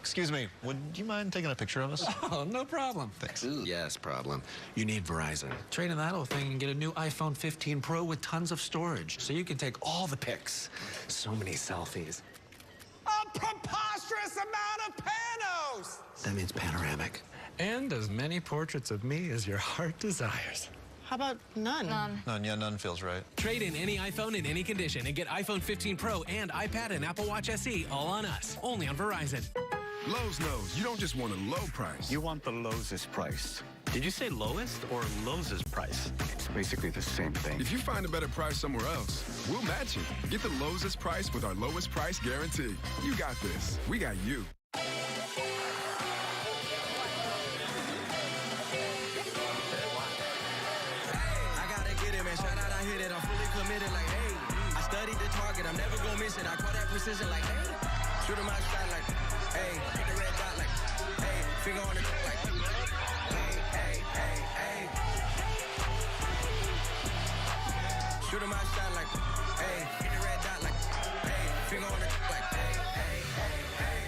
Excuse me, would you mind taking a picture of us? Oh, no problem. Thanks. Yes, problem. You need Verizon. Trade in that old thing and get a new iPhone 15 Pro with tons of storage, so you can take all the pics. So many selfies. A preposterous amount of panos! That means panoramic. And as many portraits of me as your heart desires. How about none? None feels right. Trade in any iPhone in any condition and get iPhone 15 Pro and iPad and Apple Watch SE all on us. Only on Verizon. Lowe's knows you don't just want a low price. You want the lowest price. Did you say lowest or lowest price? It's basically the same thing. If you find a better price somewhere else, we'll match it. Get the lowest price with our lowest price guarantee. You got this. We got you. Studied the target, I'm never gonna miss it. I call that precision like, hey. Shoot him outside like, hey. Hit the red dot like, hey. Finger on the like, hey, hey, hey, hey. Shoot him outside like, hey. Hit the red dot like, hey. Finger on the like, hey, hey, hey,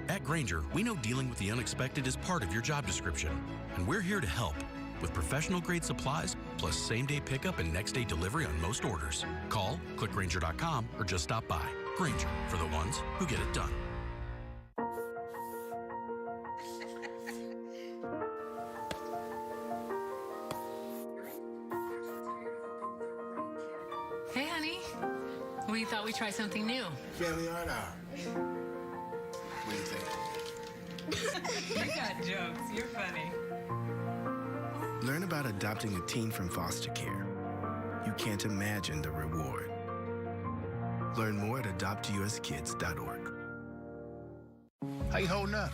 hey. At Grainger, we know dealing with the unexpected is part of your job description, and we're here to help with professional-grade supplies, plus same-day pickup and next-day delivery on most orders. Call, click Grainger.com, or just stop by. Grainger, for the ones who get it done. Hey, honey. We thought we'd try something new. Family art hour. What do you think? You got jokes. You're funny. Learn about adopting a teen from foster care. You can't imagine the reward. Learn more at adoptuskids.org. How you holding up?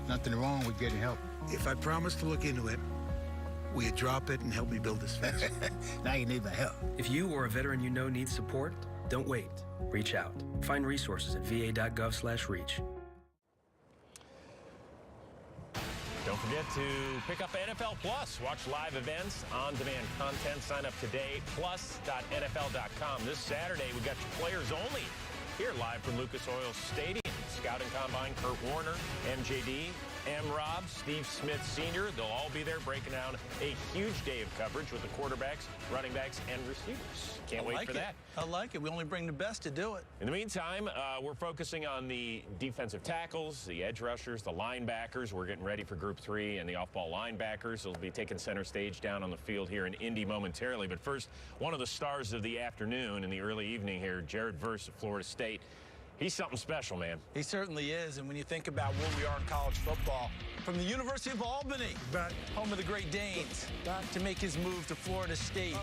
Nothing wrong with getting help. If I promise to look into it, will you drop it and help me build this fence? Now you need my help. If you or a veteran you know needs support, don't wait. Reach out. Find resources at va.gov/reach. Don't forget to pick up NFL Plus. Watch live events, on-demand content. Sign up today, plus.nfl.com. This Saturday, we got your players only here live from Lucas Oil Stadium. Scouting Combine, Kurt Warner, MJD, M-Rob, Steve Smith Sr. They'll all be there breaking down a huge day of coverage with the quarterbacks, running backs, and receivers. Can't wait for that. I like it. We only bring the best to do it. In the meantime, we're focusing on the defensive tackles, the edge rushers, the linebackers. We're getting ready for Group 3 and the off-ball linebackers. They'll be taking center stage down on the field here in Indy momentarily. But first, one of the stars of the afternoon in the early evening here, Jared Verse of Florida State. He's something special, man. He certainly is. And when you think about where we are in college football, from the University of Albany, home of the Great Danes, to make his move to Florida State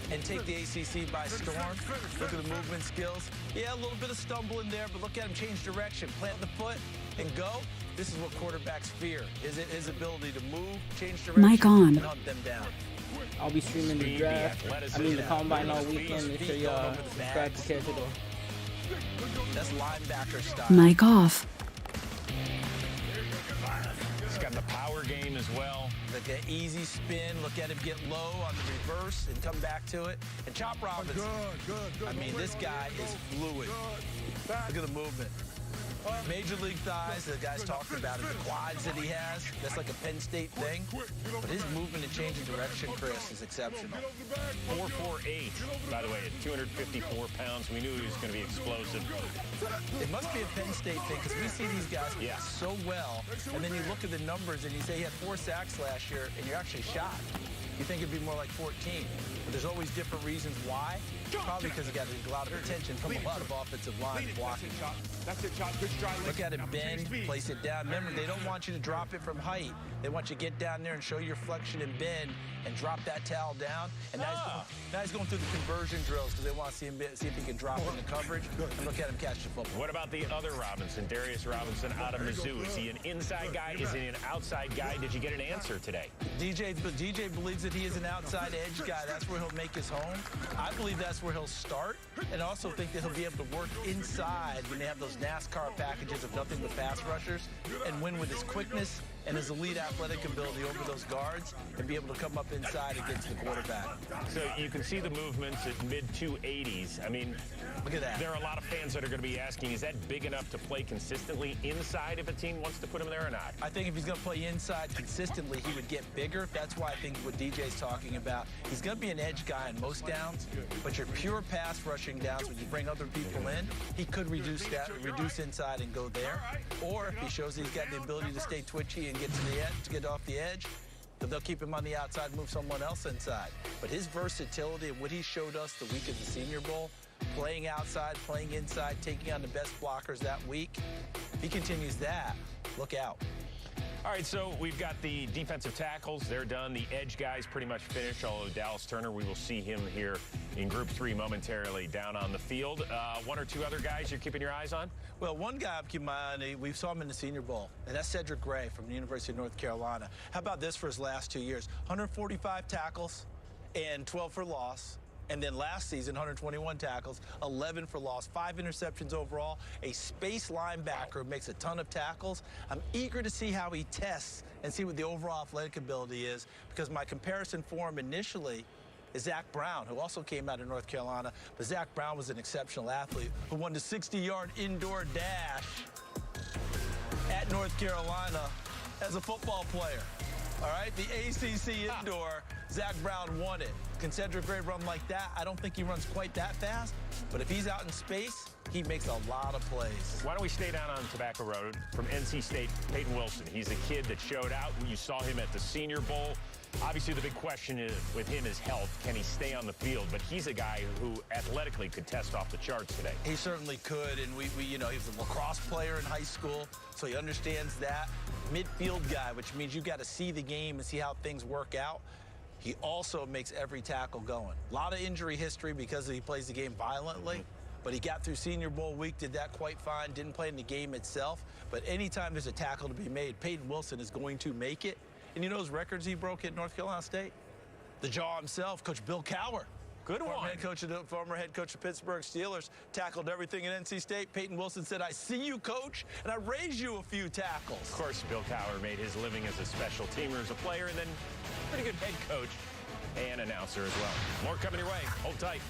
and take the ACC by storm. Look at the movement skills. Yeah, a little bit of stumble in there, but look at him change direction, plant the foot, and go. This is what quarterbacks fear, is it his ability to move, change direction, Mic on. and hunt them down. I'll be streaming the draft. The combine all weekend. Make sure y'all subscribe to Care to the. That's linebacker style. Mic off. He's got the power game as well. Look at easy spin. Look at him get low on the reverse and come back to it. And Chop Robinson. Good. I mean, this guy is fluid. Look at the movement. Major league thighs, the guys talking about it, the quads that he has, that's like a Penn State thing. But his movement and change of direction, Chris, is exceptional. 4'4", by the way, at 254 pounds. We knew he was going to be explosive. It must be a Penn State thing, because we see these guys so well, and then you look at the numbers and you say he had 4 sacks last year, and you're actually shocked. You think it'd be more like 14. But there's always different reasons why. Probably because he got a lot of attention from a lot of offensive line blocking. That's it, Chop. Good stride. Look at him bend, place it down. Remember, they don't want you to drop it from height. They want you to get down there and show your flexion and bend and drop that towel down. And now he's going through the conversion drills because they want to see if he can drop it in the coverage. And look at him catch the football. What about the other Robinson, Darius Robinson out of Mizzou? Is he an inside guy? Is he an outside guy? Did you get an answer today? DJ believes that he is an outside edge guy. That's where he'll make his home. I believe that's where he'll start, and also think that he'll be able to work inside when they have those NASCAR packages of nothing but pass rushers and win with his quickness and his elite athletic ability over those guards and be able to come up inside and get to the quarterback. So you can see the movements at mid-280s. I mean, look at that. There are a lot of fans that are going to be asking, is that big enough to play consistently inside if a team wants to put him there or not? I think if he's going to play inside consistently, he would get bigger. That's why I think what DJ's talking about, he's going to be an edge guy in most downs, but your pure pass rushing downs, when you bring other people in, he could reduce inside and go there. Or if he shows he's got the ability to stay twitchy and get to the edge, to get off the edge, then they'll keep him on the outside, move someone else inside. But his versatility and what he showed us the week of the Senior Bowl, playing outside, playing inside, taking on the best blockers that week, if he continues that, look out. All right, so we've got the defensive tackles. They're done. The edge guys pretty much finished, although Dallas Turner, we will see him here in Group 3 momentarily down on the field. One or two other guys you're keeping your eyes on? Well, one guy I'm keeping my eye on, we saw him in the Senior Bowl, and that's Cedric Gray from the University of North Carolina. How about this for his last 2 years? 145 tackles and 12 for loss. And then last season, 121 tackles, 11 for loss, 5 interceptions overall, a space linebacker, makes a ton of tackles. I'm eager to see how he tests and see what the overall athletic ability is, because my comparison for him initially is Zach Brown, who also came out of North Carolina. But Zach Brown was an exceptional athlete who won the 60-yard indoor dash at North Carolina as a football player. All right, the ACC indoor, Zach Brown won it. Can Cedric Gray run like that? I don't think he runs quite that fast, but if he's out in space, he makes a lot of plays. Why don't we stay down on Tobacco Road from NC State, Peyton Wilson. He's a kid that showed out. You saw him at the Senior Bowl. Obviously, the big question with him is health. Can he stay on the field? But he's a guy who athletically could test off the charts today. He certainly could, and we he was a lacrosse player in high school, so he understands that. Midfield guy, which means you got to see the game and see how things work out. He also makes every tackle going. A lot of injury history because he plays the game violently, but he got through Senior Bowl week, did that quite fine, didn't play in the game itself. But anytime there's a tackle to be made, Peyton Wilson is going to make it. And you know those records he broke at North Carolina State? The Jaw himself, Coach Bill Cowher. Good one. Former head coach of Pittsburgh Steelers, tackled everything at NC State. Peyton Wilson said, I see you, coach, and I raised you a few tackles. Of course, Bill Cowher made his living as a special teamer, as a player, and then pretty good head coach and announcer as well. More coming your way. Hold tight.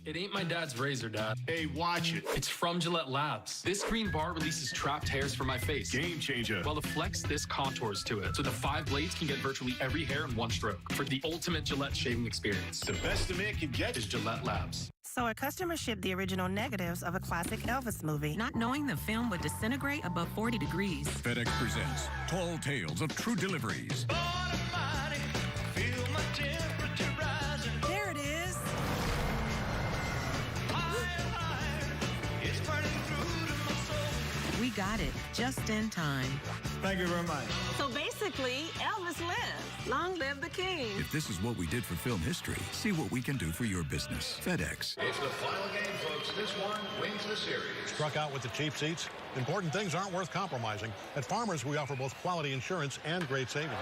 It ain't my dad's razor, Dad. Hey, watch it. It's from Gillette Labs. This green bar releases trapped hairs from my face. Game changer. While the Flex, this contours to it. So the 5 blades can get virtually every hair in one stroke. For the ultimate Gillette shaving experience. The best a man can get is Gillette Labs. So a customer shipped the original negatives of a classic Elvis movie, not knowing the film would disintegrate above 40 degrees. FedEx presents Tall Tales of True Deliveries. There it is. We got it just in time. Thank you very much. So basically, Elvis lives. Long live the king. If this is what we did for film history, see what we can do for your business. FedEx. It's the final game, folks. This one wins the series. Struck out with the cheap seats? Important things aren't worth compromising. At Farmers, we offer both quality insurance and great savings.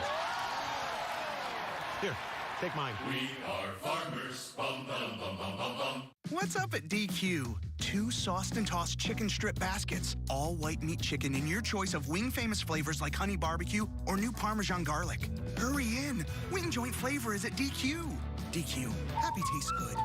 Here, take mine. We are Farmers. Bum, bum, bum, bum, bum, bum. What's up at DQ? 2 sauced and tossed chicken strip baskets. All white meat chicken in your choice of wing famous flavors like honey barbecue or new Parmesan garlic. Hurry in. Wing joint flavor is at DQ. DQ. Happy tastes good.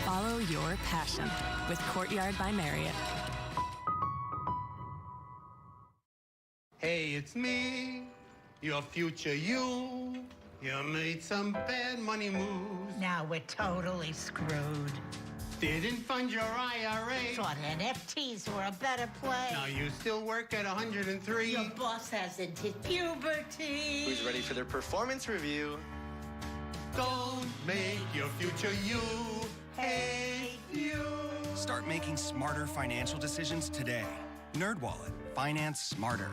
Follow your passion with Courtyard by Marriott. Hey, it's me, your future you. You made some bad money moves. Now we're totally screwed. Didn't fund your IRA. Thought NFTs were a better play. Now you still work at 103. Your boss hasn't hit puberty. Who's ready for their performance review? Don't make your future you hate you. Start making smarter financial decisions today. NerdWallet. Finance smarter.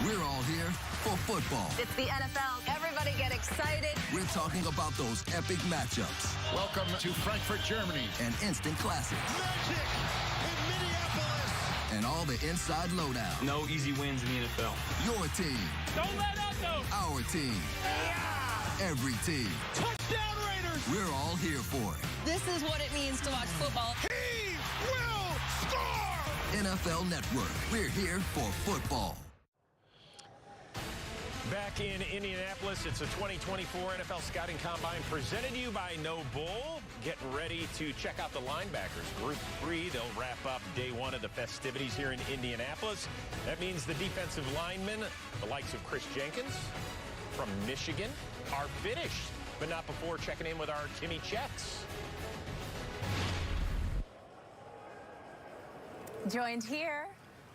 We're all here for football. It's the NFL. Everybody Everybody get excited. We're talking about those epic matchups. Welcome to Frankfurt, Germany. And instant classics. Magic in Minneapolis. And all the inside lowdown. No easy wins in the NFL. Your team. Don't let up, though. Our team. Yeah. Every team. Touchdown Raiders. We're all here for it. This is what it means to watch football. He will score. NFL Network. We're here for football. Back in Indianapolis, it's a 2024 NFL Scouting Combine presented to you by No Bull. Getting ready to check out the linebackers. Group 3, they'll wrap up day 1 of the festivities here in Indianapolis. That means the defensive linemen, the likes of Chris Jenkins from Michigan, are finished, but not before checking in with our Timmy Checks. Joined here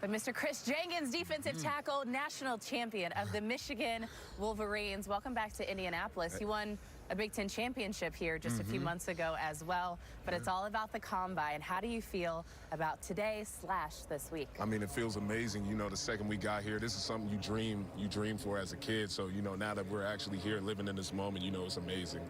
by Mr. Chris Jenkins, defensive tackle, national champion of the Michigan Wolverines. Welcome back to Indianapolis. You won a Big Ten championship here just a few months ago as well, but it's all about the Combine. How do you feel about today / this week? I mean, it feels amazing. You know, the second we got here, this is something you dream for as a kid. So, you know, now that we're actually here living in this moment, you know, it's amazing.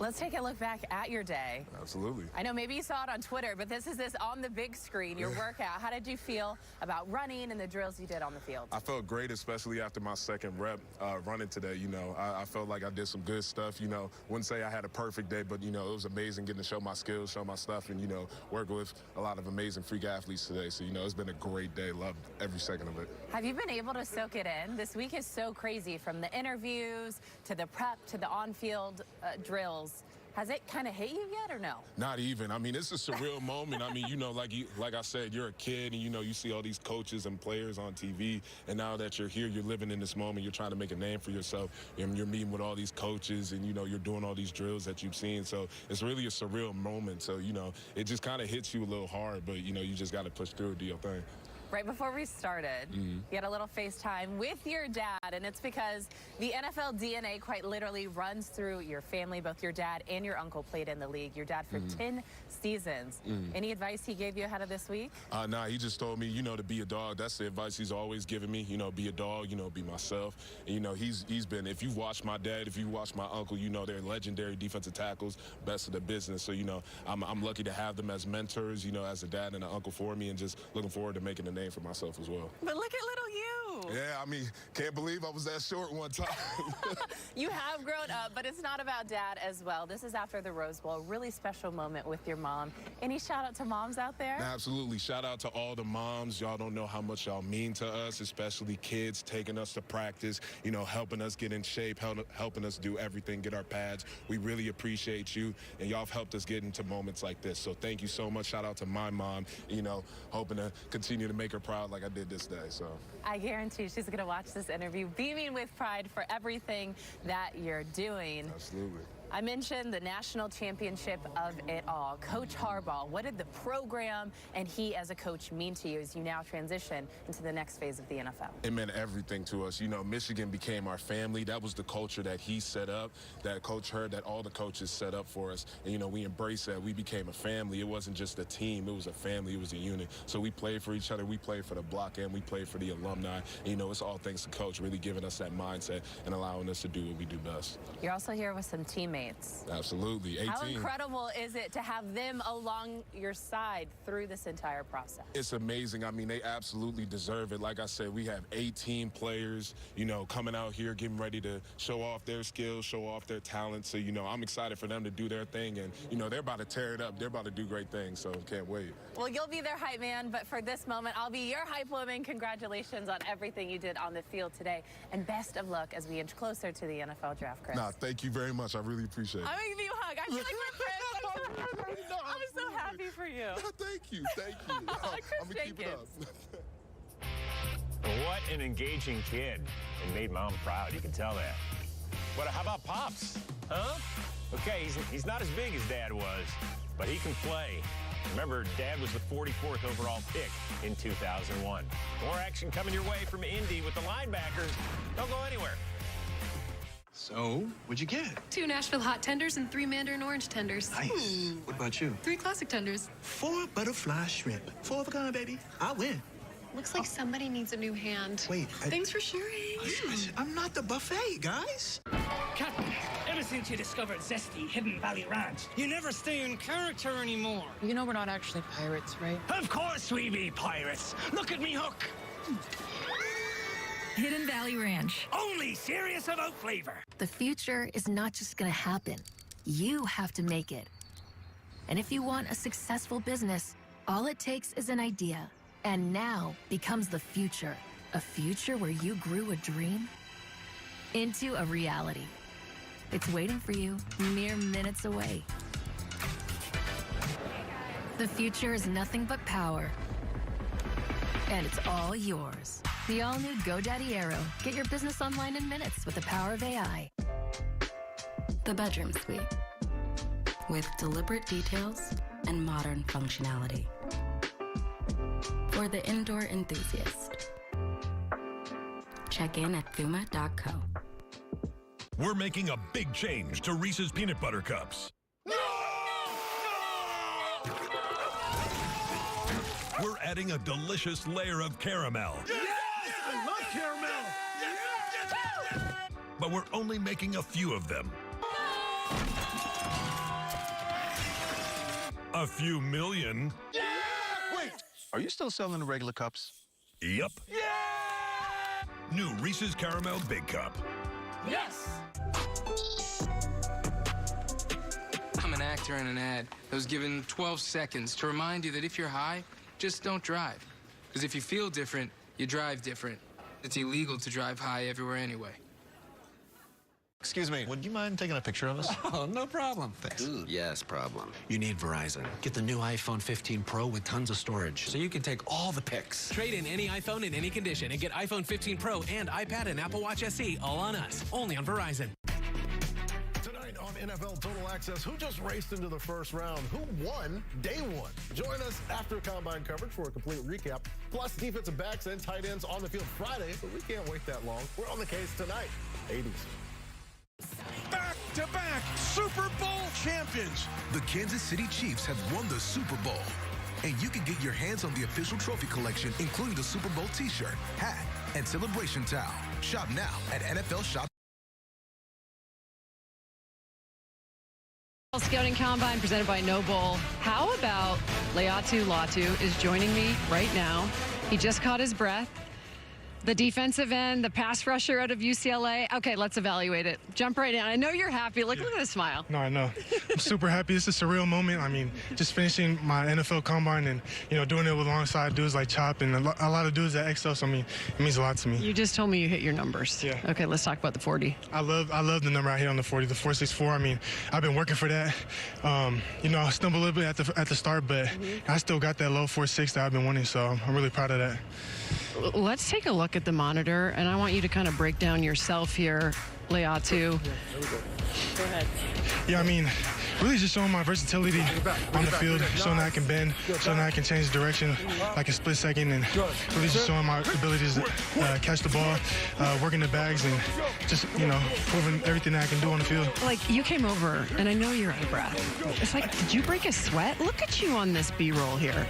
Let's take a look back at your day. Absolutely. I know maybe you saw it on Twitter, but this is on the big screen, your workout. How did you feel about running and the drills you did on the field? I felt great, especially after my second rep running today. You know, I felt like I did some good stuff. You know, wouldn't say I had a perfect day, but, you know, it was amazing getting to show my skills, show my stuff, and, you know, work with a lot of amazing freak athletes today. So, you know, it's been a great day. Loved every second of it. Have you been able to soak it in? This week is so crazy, from the interviews to the prep to the on-field drills. Has it kind of hit you yet or no? Not even. I mean, it's a surreal moment. I mean, you know, like I said, you're a kid and, you know, you see all these coaches and players on TV. And now that you're here, you're living in this moment. You're trying to make a name for yourself. And you're meeting with all these coaches and, you know, you're doing all these drills that you've seen. So it's really a surreal moment. So, you know, it just kind of hits you a little hard. But, you know, you just got to push through and do your thing. Right before we started, you had a little FaceTime with your dad, and it's because the NFL DNA quite literally runs through your family. Both your dad and your uncle played in the league. Your dad for 10 seasons. Any advice he gave you ahead of this week? Nah, he just told me, you know, to be a dog. That's the advice he's always given me. You know, be a dog, you know, be myself. And, you know, he's been, if you watch my dad, if you watch my uncle, you know, they're legendary defensive tackles, best of the business. So, you know, I'm lucky to have them as mentors, you know, as a dad and an uncle for me, and just looking forward to making a name for myself as well. But look at little you. Yeah, I mean, can't believe I was that short one time. You have grown up, but it's not about dad as well. This is after the Rose Bowl, a really special moment with your mom. Any shout out to moms out there? Absolutely. Shout out to all the moms. Y'all don't know how much y'all mean to us, especially kids taking us to practice, you know, helping us get in shape, helping us do everything, get our pads. We really appreciate you, and y'all have helped us get into moments like this. So thank you so much. Shout out to my mom, you know, hoping to continue to make her proud like I did this day. So I guarantee she's going to watch this interview beaming with pride for everything that you're doing. Absolutely. I mentioned the national championship of it all. Coach Harbaugh, what did the program and he as a coach mean to you as you now transition into the next phase of the NFL? It meant everything to us. You know, Michigan became our family. That was the culture that he set up, that Coach Hurd, that all the coaches set up for us. And, you know, we embraced that. We became a family. It wasn't just a team. It was a family. It was a unit. So we played for each other. We played for the block and we played for the alumni. And, you know, it's all thanks to Coach really giving us that mindset and allowing us to do what we do best. You're also here with some teammates. Absolutely. 18. How incredible is it to have them along your side through this entire process? It's amazing. I mean, they absolutely deserve it. Like I said, we have 18 players, you know, coming out here, getting ready to show off their skills, show off their talent. So, you know, I'm excited for them to do their thing. And, you know, they're about to tear it up. They're about to do great things. So can't wait. Well, you'll be their hype man. But for this moment, I'll be your hype woman. Congratulations on everything you did on the field today. And best of luck as we inch closer to the NFL draft, Chris. Nah, thank you very much. I really appreciate it. I'm giving you a hug. I feel like we're friends. I'm so happy for you. Thank you. Thank you. I'm going to keep it up. What an engaging kid. And made Mom proud. You can tell that. But how about Pops? Huh? Okay, he's not as big as Dad was, but he can play. Remember, Dad was the 44th overall pick in 2001. More action coming your way from Indy with the linebackers. Don't go anywhere. So, what'd you get? 2 Nashville hot tenders and 3 Mandarin orange tenders. Nice. What about you? 3 classic tenders. 4 butterfly shrimp. 4 of a kind, baby. I win. Looks like somebody needs a new hand. Wait. Thanks for sharing. Listen, I'm not the buffet, guys. Captain, ever since you discovered zesty Hidden Valley Ranch, you never stay in character anymore. You know we're not actually pirates, right? Of course we be pirates. Look at me hook. Hidden Valley Ranch. Only serious about flavor. The future is not just gonna happen. You have to make it. And if you want a successful business, all it takes is an idea. And now becomes the future. A future where you grew a dream into a reality. It's waiting for you mere minutes away. The future is nothing but power. And it's all yours. The all-new GoDaddy Aero. Get your business online in minutes with the power of AI. The bedroom suite. With deliberate details and modern functionality. For the indoor enthusiast. Check in at Thuma.co. We're making a big change to Reese's Peanut Butter Cups. We're adding a delicious layer of caramel. Yes! I love caramel! Yes! But we're only making a few of them. A few million. Yeah! Wait, are you still selling the regular cups? Yep. Yeah! New Reese's Caramel Big Cup. Yes! I'm an actor in an ad that was given 12 seconds to remind you that if you're high, just don't drive. Because if you feel different, you drive different. It's illegal to drive high everywhere anyway. Excuse me, would you mind taking a picture of us? Oh, no problem. Thanks. Yes, problem. You need Verizon. Get the new iPhone 15 Pro with tons of storage, so you can take all the pics. Trade in any iPhone in any condition and get iPhone 15 Pro and iPad and Apple Watch SE all on us. Only on Verizon. Tonight on NFL Total Access, who just raced into the first round? Who won day one? Join us after Combine coverage for a complete recap, plus defensive backs and tight ends on the field Friday, but we can't wait that long. We're on the case tonight. 80s. Back-to-back Super Bowl champions. The Kansas City Chiefs have won the Super Bowl. And you can get your hands on the official trophy collection, including the Super Bowl t-shirt, hat, and celebration towel. Shop now at NFL Shop. Scouting Combine presented by No Bowl. How about Laiatu Latu is joining me right now. He just caught his breath. The defensive end, the pass rusher out of UCLA. Okay, let's evaluate it. Jump right in. I know you're happy. Look at the smile. No, I know. I'm super happy. It's a surreal moment. I mean, just finishing my NFL Combine and, doing it with alongside dudes like Chop and a lot of dudes at Excel. So, I mean, it means a lot to me. You just told me you hit your numbers. Yeah. Okay, let's talk about the 40. I love the number I hit on the 40, the 4.64. I mean, I've been working for that. I stumbled a little bit at the start, but I still got that low 4.6 that I've been wanting. So I'm really proud of that. Let's take a look at the monitor, and I want you to kind of break down yourself here, Laiatu. Go ahead. Yeah, I mean, really just showing my versatility on the field, showing that I can bend, showing that I can change direction like a split second, and really just showing my abilities to catch the ball, working the bags, and just, proving everything that I can do on the field. Like, you came over, and I know you're out of breath. It's like, did you break a sweat? Look at you on this B-roll here.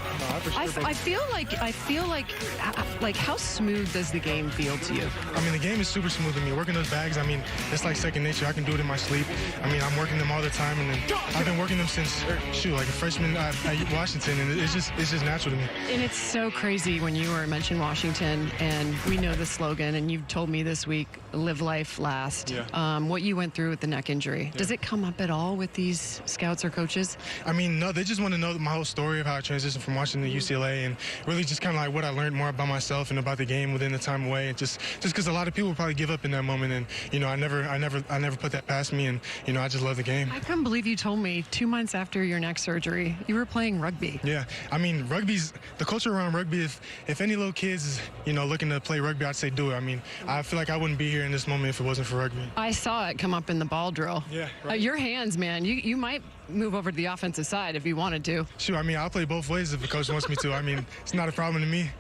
I feel like, how smooth does the game feel to you? I mean, the game is super smooth to me. Working those bags, I mean, it's like second nature. I can do it in my sleep. I mean, I'm working them all the time, and then I've been working them since, like a freshman at Washington, and it's just natural to me. And it's so crazy when you were mentioned Washington, and we know the slogan, and you've told me this week, live life last. Yeah. What you went through with the neck injury. Yeah. Does it come up at all with these scouts or coaches? I mean, no, they just want to know my whole story of how I transitioned from Washington to UCLA, and really just kind of like what I learned more about myself and about the game within the time away. And just because a lot of people probably give up in that moment, and I never put that past me, and I just love the game. I couldn't believe you told me 2 months after your neck surgery you were playing rugby. Yeah, I mean, rugby's the culture around rugby. If any little kids looking to play rugby, I'd say do it. I mean, I feel like I wouldn't be here in this moment if it wasn't for rugby. I saw it come up in the ball drill. Yeah, right. Your hands, man, you might move over to the offensive side if you wanted to. Sure, I mean, I'll play both ways if the coach wants me to. I mean, it's not a problem to me.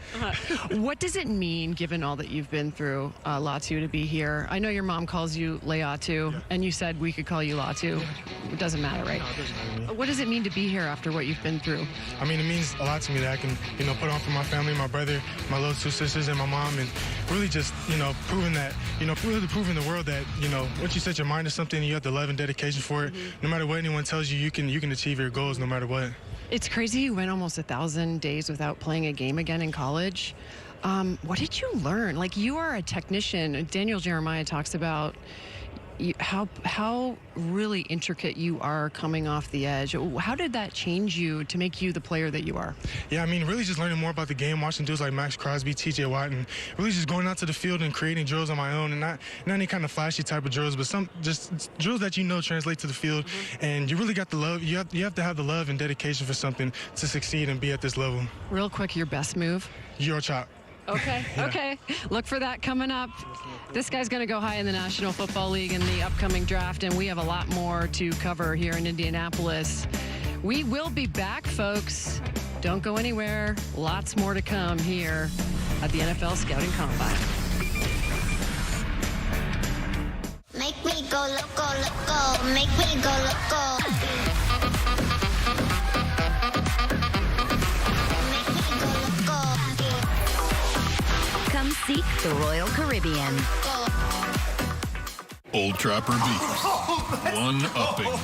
What does it mean, given all that you've been through, Latu, to be here? I know your mom calls you Leatu, and you said we could call you Latu. It doesn't matter, right? No, it doesn't matter to me. What does it mean to be here after what you've been through? I mean, it means a lot to me that I can, put on for my family, my brother, my little 2 sisters, and my mom, and really just, proving that, really proving the world that, once you set your mind to something, you have the love and dedication for it. No matter what anyone tells you, you can achieve your goals no matter what. It's crazy you went almost 1,000 days without playing a game again in college. What did you learn? Like, you are a technician. Daniel Jeremiah talks about how really intricate you are coming off the edge. How did that change you to make you the player that you are? Yeah, I mean, really just learning more about the game, watching dudes like Max Crosby, TJ Watt, and really just going out to the field and creating drills on my own, and not any kind of flashy type of drills, but some just drills that translate to the field. And you really got the love. You have to have the love and dedication for something to succeed and be at this level. Real quick, your best move? Euro chop. Okay, okay. Look for that coming up. This guy's going to go high in the National Football League in the upcoming draft, and we have a lot more to cover here in Indianapolis. We will be back, folks. Don't go anywhere. Lots more to come here at the NFL Scouting Combine. Make me go loco, loco. Make me go loco. Come seek the Royal Caribbean. Old Trapper beef. One-upping.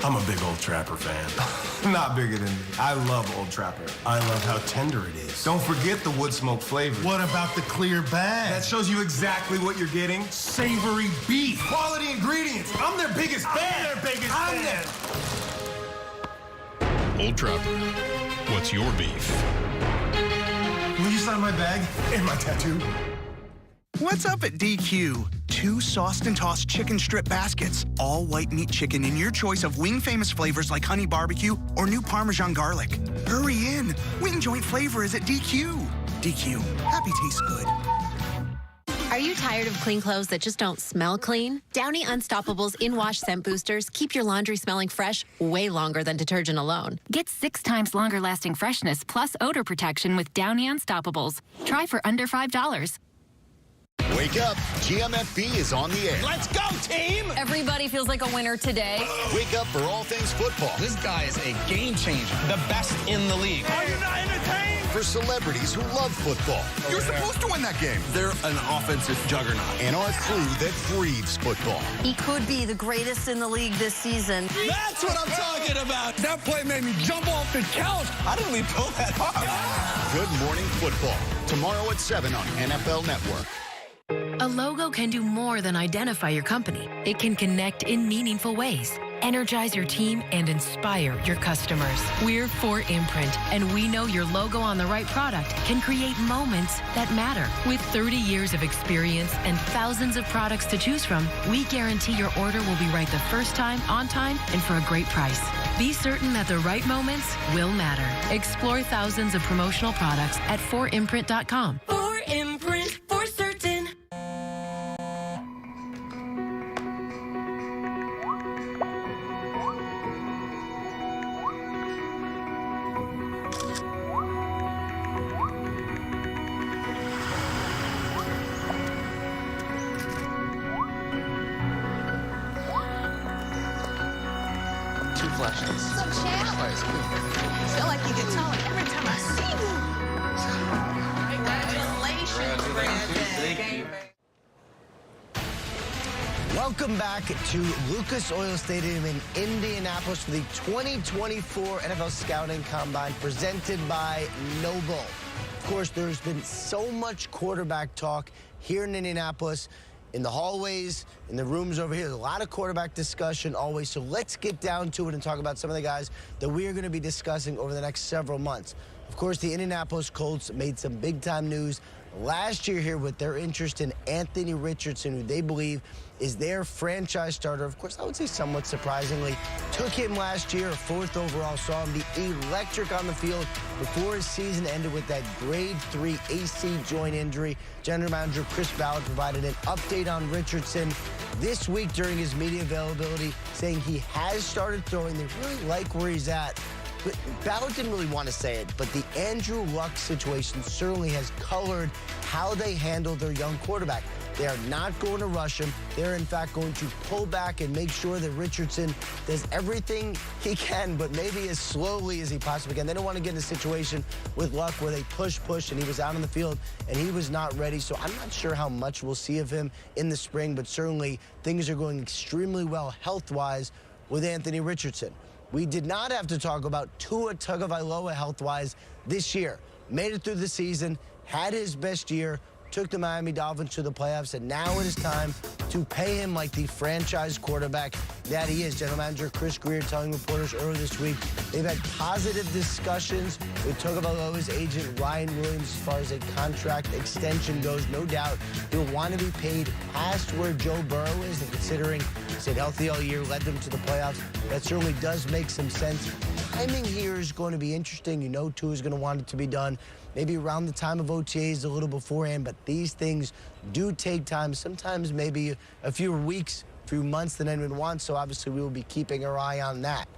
I'm a big Old Trapper fan. Not bigger than me. I love Old Trapper. I love how tender it is. Don't forget the wood smoke flavor. What about the clear bag? That shows you exactly what you're getting. Savory beef. Quality ingredients. I'm their biggest fan. I'm their Old Trapper. What's your beef? Will you sign my bag and my tattoo? What's up at DQ? 2 sauced and tossed chicken strip baskets. All white meat chicken in your choice of wing famous flavors like honey barbecue or new Parmesan garlic. Hurry in. Wing joint flavor is at DQ. DQ. Happy tastes good. Are you tired of clean clothes that just don't smell clean? Downy Unstoppable's in-wash scent boosters keep your laundry smelling fresh way longer than detergent alone. Get 6 times longer lasting freshness plus odor protection with Downy Unstoppables. Try for under $5. Wake up. GMFB is on the air. Let's go, team! Everybody feels like a winner today. Wake up for all things football. This guy is a game changer. The best in the league. Are you not entertained? For celebrities who love football. You're supposed to win that game. They're an offensive juggernaut. And our crew that breathes football. He could be the greatest in the league this season. That's what I'm talking about. That play made me jump off the couch. How did we pull that off? Good Morning Football. Tomorrow at 7 on NFL Network. A logo can do more than identify your company. It can connect in meaningful ways, energize your team, and inspire your customers. We're 4imprint, and we know your logo on the right product can create moments that matter. With 30 years of experience and thousands of products to choose from, we guarantee your order will be right the first time, on time, and for a great price. Be certain that the right moments will matter. Explore thousands of promotional products at 4imprint.com. 4imprint, for certain. So I feel like you get taller every time I see you. Congratulations, Brandon. Welcome back to Lucas Oil Stadium in Indianapolis for the 2024 NFL Scouting Combine presented by Noble. Of course, there's been so much quarterback talk here in Indianapolis. In the hallways, in the rooms over here, there's a lot of quarterback discussion always. So let's get down to it and talk about some of the guys that we are going to be discussing over the next several months. Of course, the Indianapolis Colts made some big-time news last year here with their interest in Anthony Richardson, who they believe is their franchise starter. Of course, I would say somewhat surprisingly. Took him last year, 4th overall, saw him be electric on the field before his season ended with that grade 3 AC joint injury. General Manager Chris Ballard provided an update on Richardson this week during his media availability, saying he has started throwing. They really like where he's at. But Ballard didn't really want to say it, but the Andrew Luck situation certainly has colored how they handle their young quarterback. They are not going to rush him. They're, in fact, going to pull back and make sure that Richardson does everything he can, but maybe as slowly as he possibly can. They don't want to get in a situation with Luck where they push, and he was out on the field, and he was not ready. So I'm not sure how much we'll see of him in the spring, but certainly things are going extremely well health-wise with Anthony Richardson. We did not have to talk about Tua Tagovailoa health-wise this year. Made it through the season, had his best year, took the Miami Dolphins to the playoffs, and now it is time to pay him like the franchise quarterback that he is. General Manager Chris Greer telling reporters earlier this week they've had positive discussions with Tagovailoa's agent Ryan Williams as far as a contract extension goes. No doubt he'll want to be paid past where Joe Burrow is, and considering he stayed healthy all year, led them to the playoffs, that certainly does make some sense. Timing here is going to be interesting. You know Tua is going to want it to be done maybe around the time of OTAs, a little beforehand, but these things do take time, sometimes maybe a few weeks, a few months than anyone wants, so obviously we will be keeping our eye on that.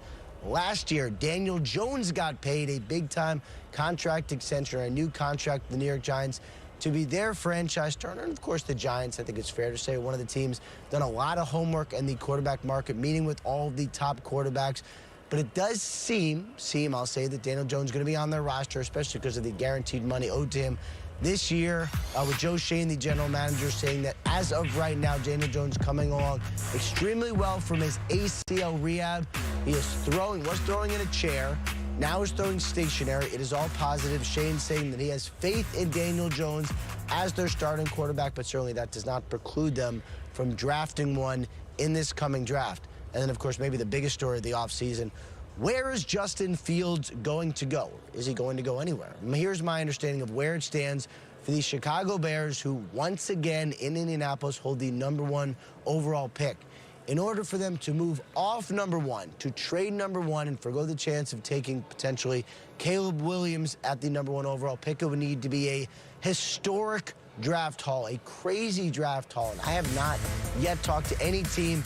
Last year, Daniel Jones got paid a big-time contract extension, or a new contract with the New York Giants, to be their franchise starter. And of course, the Giants, I think it's fair to say, one of the teams done a lot of homework in the quarterback market, meeting with all of the top quarterbacks. But it does seem, I'll say, that Daniel Jones is going to be on their roster, especially because of the guaranteed money owed to him this year, with Joe Schoen, the general manager, saying that as of right now, Daniel Jones coming along extremely well from his ACL rehab. He was throwing in a chair, now is throwing stationary. It is all positive. Schoen saying that he has faith in Daniel Jones as their starting quarterback, but certainly that does not preclude them from drafting one in this coming draft. And then, of course, maybe the biggest story of the offseason, where is Justin Fields going to go? Is he going to go anywhere? Here's my understanding of where it stands for the Chicago Bears, who once again in Indianapolis hold the #1 overall pick. In order for them to move off #1, to trade #1 and forgo the chance of taking potentially Caleb Williams at the #1 overall pick, it would need to be a historic draft haul, a crazy draft haul. And I have not yet talked to any team,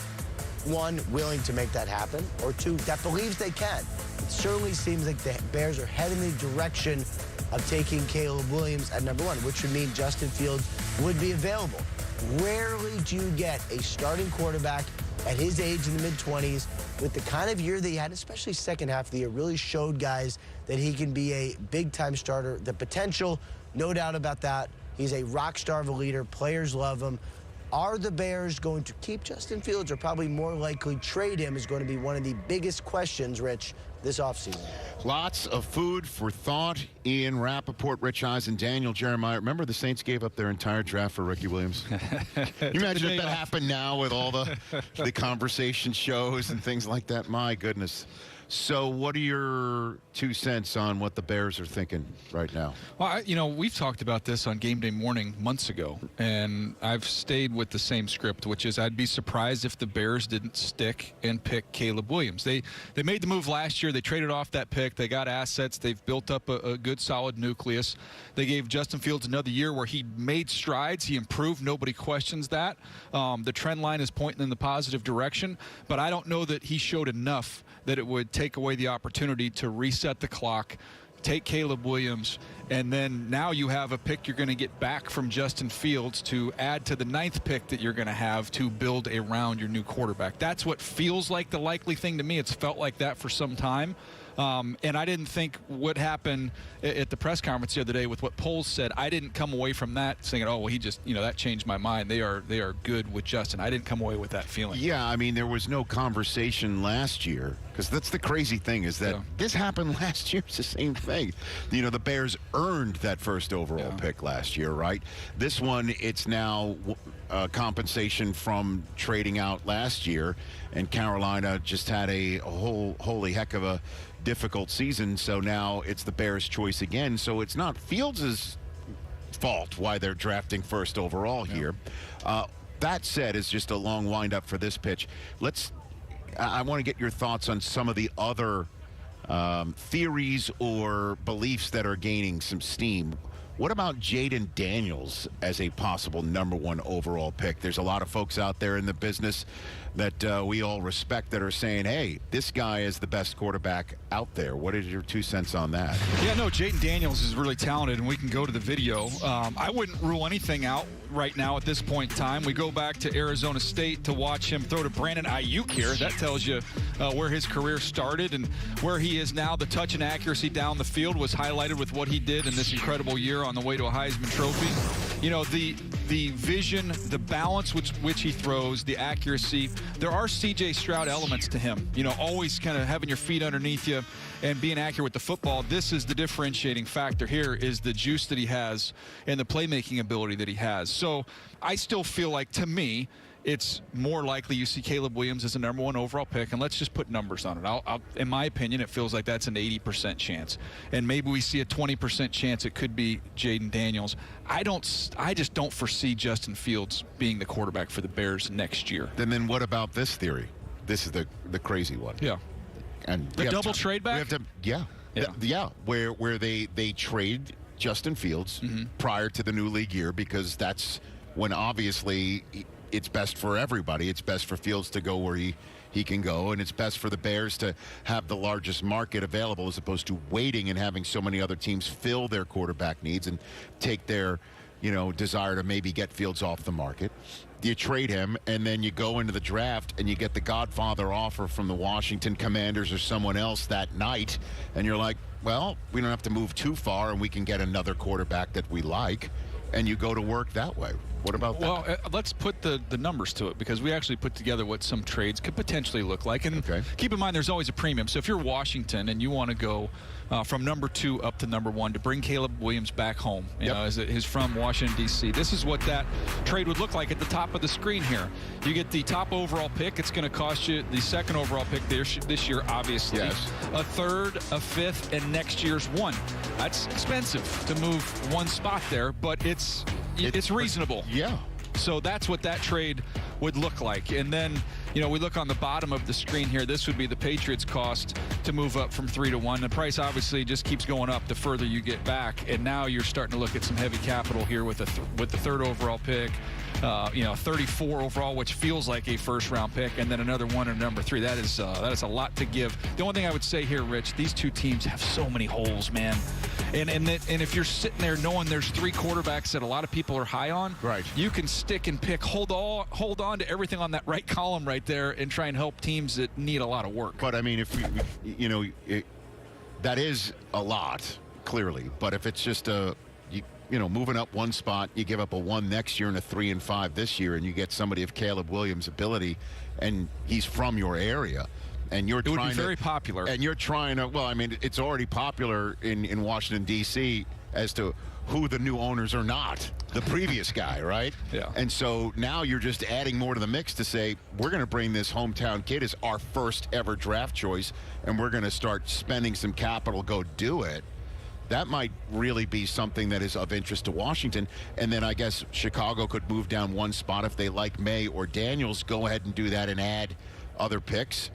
one, willing to make that happen, or two, that believes they can. It certainly seems like the Bears are heading in the direction of taking Caleb Williams at #1, which would mean Justin Fields would be available. Rarely do you get a starting quarterback at his age in the mid-20s with the kind of year that he had, especially second half of the year, really showed guys that he can be a big-time starter. The potential, no doubt about that. He's a rock star of a leader. Players love him. Are the Bears going to keep Justin Fields, or probably more likely trade him, is going to be one of the biggest questions, Rich, this offseason. Lots of food for thought. Ian Rappaport, Rich Eisen, Daniel Jeremiah. Remember the Saints gave up their entire draft for Ricky Williams? Can you imagine if that happened now with all the conversation shows and things like that? My goodness. So what are your 2 cents on what the Bears are thinking right now? Well, we've talked about this on Game Day Morning months ago, and I've stayed with the same script, which is I'd be surprised if the Bears didn't stick and pick Caleb Williams. They made the move last year. They traded off that pick. They got assets. They've built up a good, solid nucleus. They gave Justin Fields another year where he made strides. He improved. Nobody questions that. The trend line is pointing in the positive direction, but I don't know that he showed enough that it would take away the opportunity to reset the clock, take Caleb Williams, and then now you have a pick you're going to get back from Justin Fields to add to the 9th pick that you're going to have to build around your new quarterback. That's what feels like the likely thing to me. It's felt like that for some time. And I didn't think what happened at the press conference the other day with what Poles said, I didn't come away from that saying, oh, well, he just, that changed my mind. They are good with Justin. I didn't come away with that feeling. Yeah, I mean, there was no conversation last year Because that's the crazy thing is that this happened last year. It's the same thing. You know, the Bears earned that first overall pick last year, right? This one, it's now compensation from trading out last year, and Carolina just had a holy heck of a difficult season. So now it's the Bears' choice again. So it's not Fields' fault why they're drafting first overall here. That said, it's just a long windup for this pitch. I want to get your thoughts on some of the other theories or beliefs that are gaining some steam. What about Jayden Daniels as a possible #1 overall pick? There's a lot of folks out there in the business that we all respect that are saying, hey, this guy is the best quarterback out there. What is your 2 cents on that? Yeah, no, Jayden Daniels is really talented, and we can go to the video. I wouldn't rule anything out right now at this point in time. We go back to Arizona State to watch him throw to Brandon Ayuk here. That tells you where his career started and where he is now. The touch and accuracy down the field was highlighted with what he did in this incredible year on the way to a Heisman Trophy. You know, the vision, the balance which he throws, the accuracy. There are C.J. Stroud elements to him. You know, always kind of having your feet underneath you and being accurate with the football. This is the differentiating factor here, is the juice that he has and the playmaking ability that he has. So I still feel like, to me, it's more likely you see Caleb Williams as a #1 overall pick, and let's just put numbers on it. In my opinion, it feels like that's an 80% chance, and maybe we see a 20% chance it could be Jayden Daniels. I just don't foresee Justin Fields being the quarterback for the Bears next year. And then what about this theory? This is the crazy one. Yeah. And the double trade back? Where they trade Justin Fields prior to the new league year, because that's when obviously it's best for everybody. It's best for Fields to go where he can go, and it's best for the Bears to have the largest market available as opposed to waiting and having so many other teams fill their quarterback needs and take their, desire to maybe get Fields off the market. You trade him, and then you go into the draft and you get the Godfather offer from the Washington Commanders or someone else that night, and you're like, well, we don't have to move too far and we can get another quarterback that we like, and you go to work that way. What about that? Well, let's put the numbers to it, because we actually put together what some trades could potentially look like. And keep in mind, there's always a premium. So if you're Washington and you want to go from #2 up to #1 to bring Caleb Williams back home, you know, as he's from Washington, D.C., this is what that trade would look like at the top of the screen here. You get the top overall pick. It's going to cost you the second overall pick this year, obviously. Yes. A third, a fifth, and next year's one. That's expensive to move one spot there, but it's reasonable. Yeah. So that's what that trade would look like. And then, we look on the bottom of the screen here. This would be the Patriots' cost to move up from 3 to 1. The price obviously just keeps going up the further you get back. And now you're starting to look at some heavy capital here with the third overall pick. 34 overall, which feels like a first-round pick, and then another one at #3. That is a lot to give. The only thing I would say here, Rich, these two teams have so many holes, man. And if you're sitting there knowing there's 3 quarterbacks that a lot of people are high on, right, you can stick and pick, hold on to everything on that right column right there, and try and help teams that need a lot of work. But I mean, if that is a lot, clearly. But if it's just moving up one spot, you give up a 1 next year and a 3 and 5 this year, and you get somebody of Caleb Williams' ability, and he's from your area, and you're trying to... It would be very popular. And you're trying to... Well, I mean, it's already popular in Washington, D.C. as to who the new owners are not. The previous guy, right? Yeah. And so now you're just adding more to the mix to say, we're going to bring this hometown kid as our first ever draft choice, and we're going to start spending some capital, go do it. That might really be something that is of interest to Washington. And then I guess Chicago could move down one spot if they like May or Daniels. Go ahead and do that and add other picks.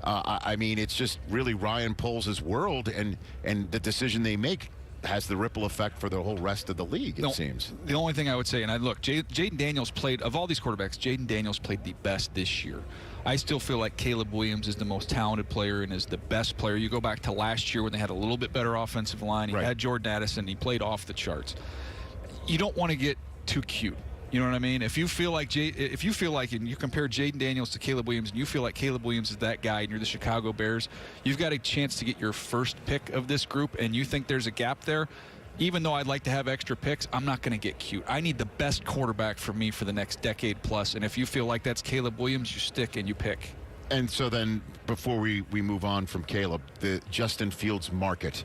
I mean, it's just really Ryan Poles' world, and the decision they make has the ripple effect for the whole rest of the league, it seems. The only thing I would say, and Jayden Daniels played, of all these quarterbacks, Jayden Daniels played the best this year. I still feel like Caleb Williams is the most talented player and is the best player. You go back to last year when they had a little bit better offensive line. He had Jordan Addison. He played off the charts. You don't want to get too cute. You know what I mean? If you feel like and you compare Jayden Daniels to Caleb Williams, and you feel like Caleb Williams is that guy, and you're the Chicago Bears, you've got a chance to get your first pick of this group, and you think there's a gap there. Even though I'd like to have extra picks, I'm not going to get cute. I need the best quarterback for me for the next decade plus. And if you feel like that's Caleb Williams, you stick and you pick. And so then, before we move on from Caleb, the Justin Fields market,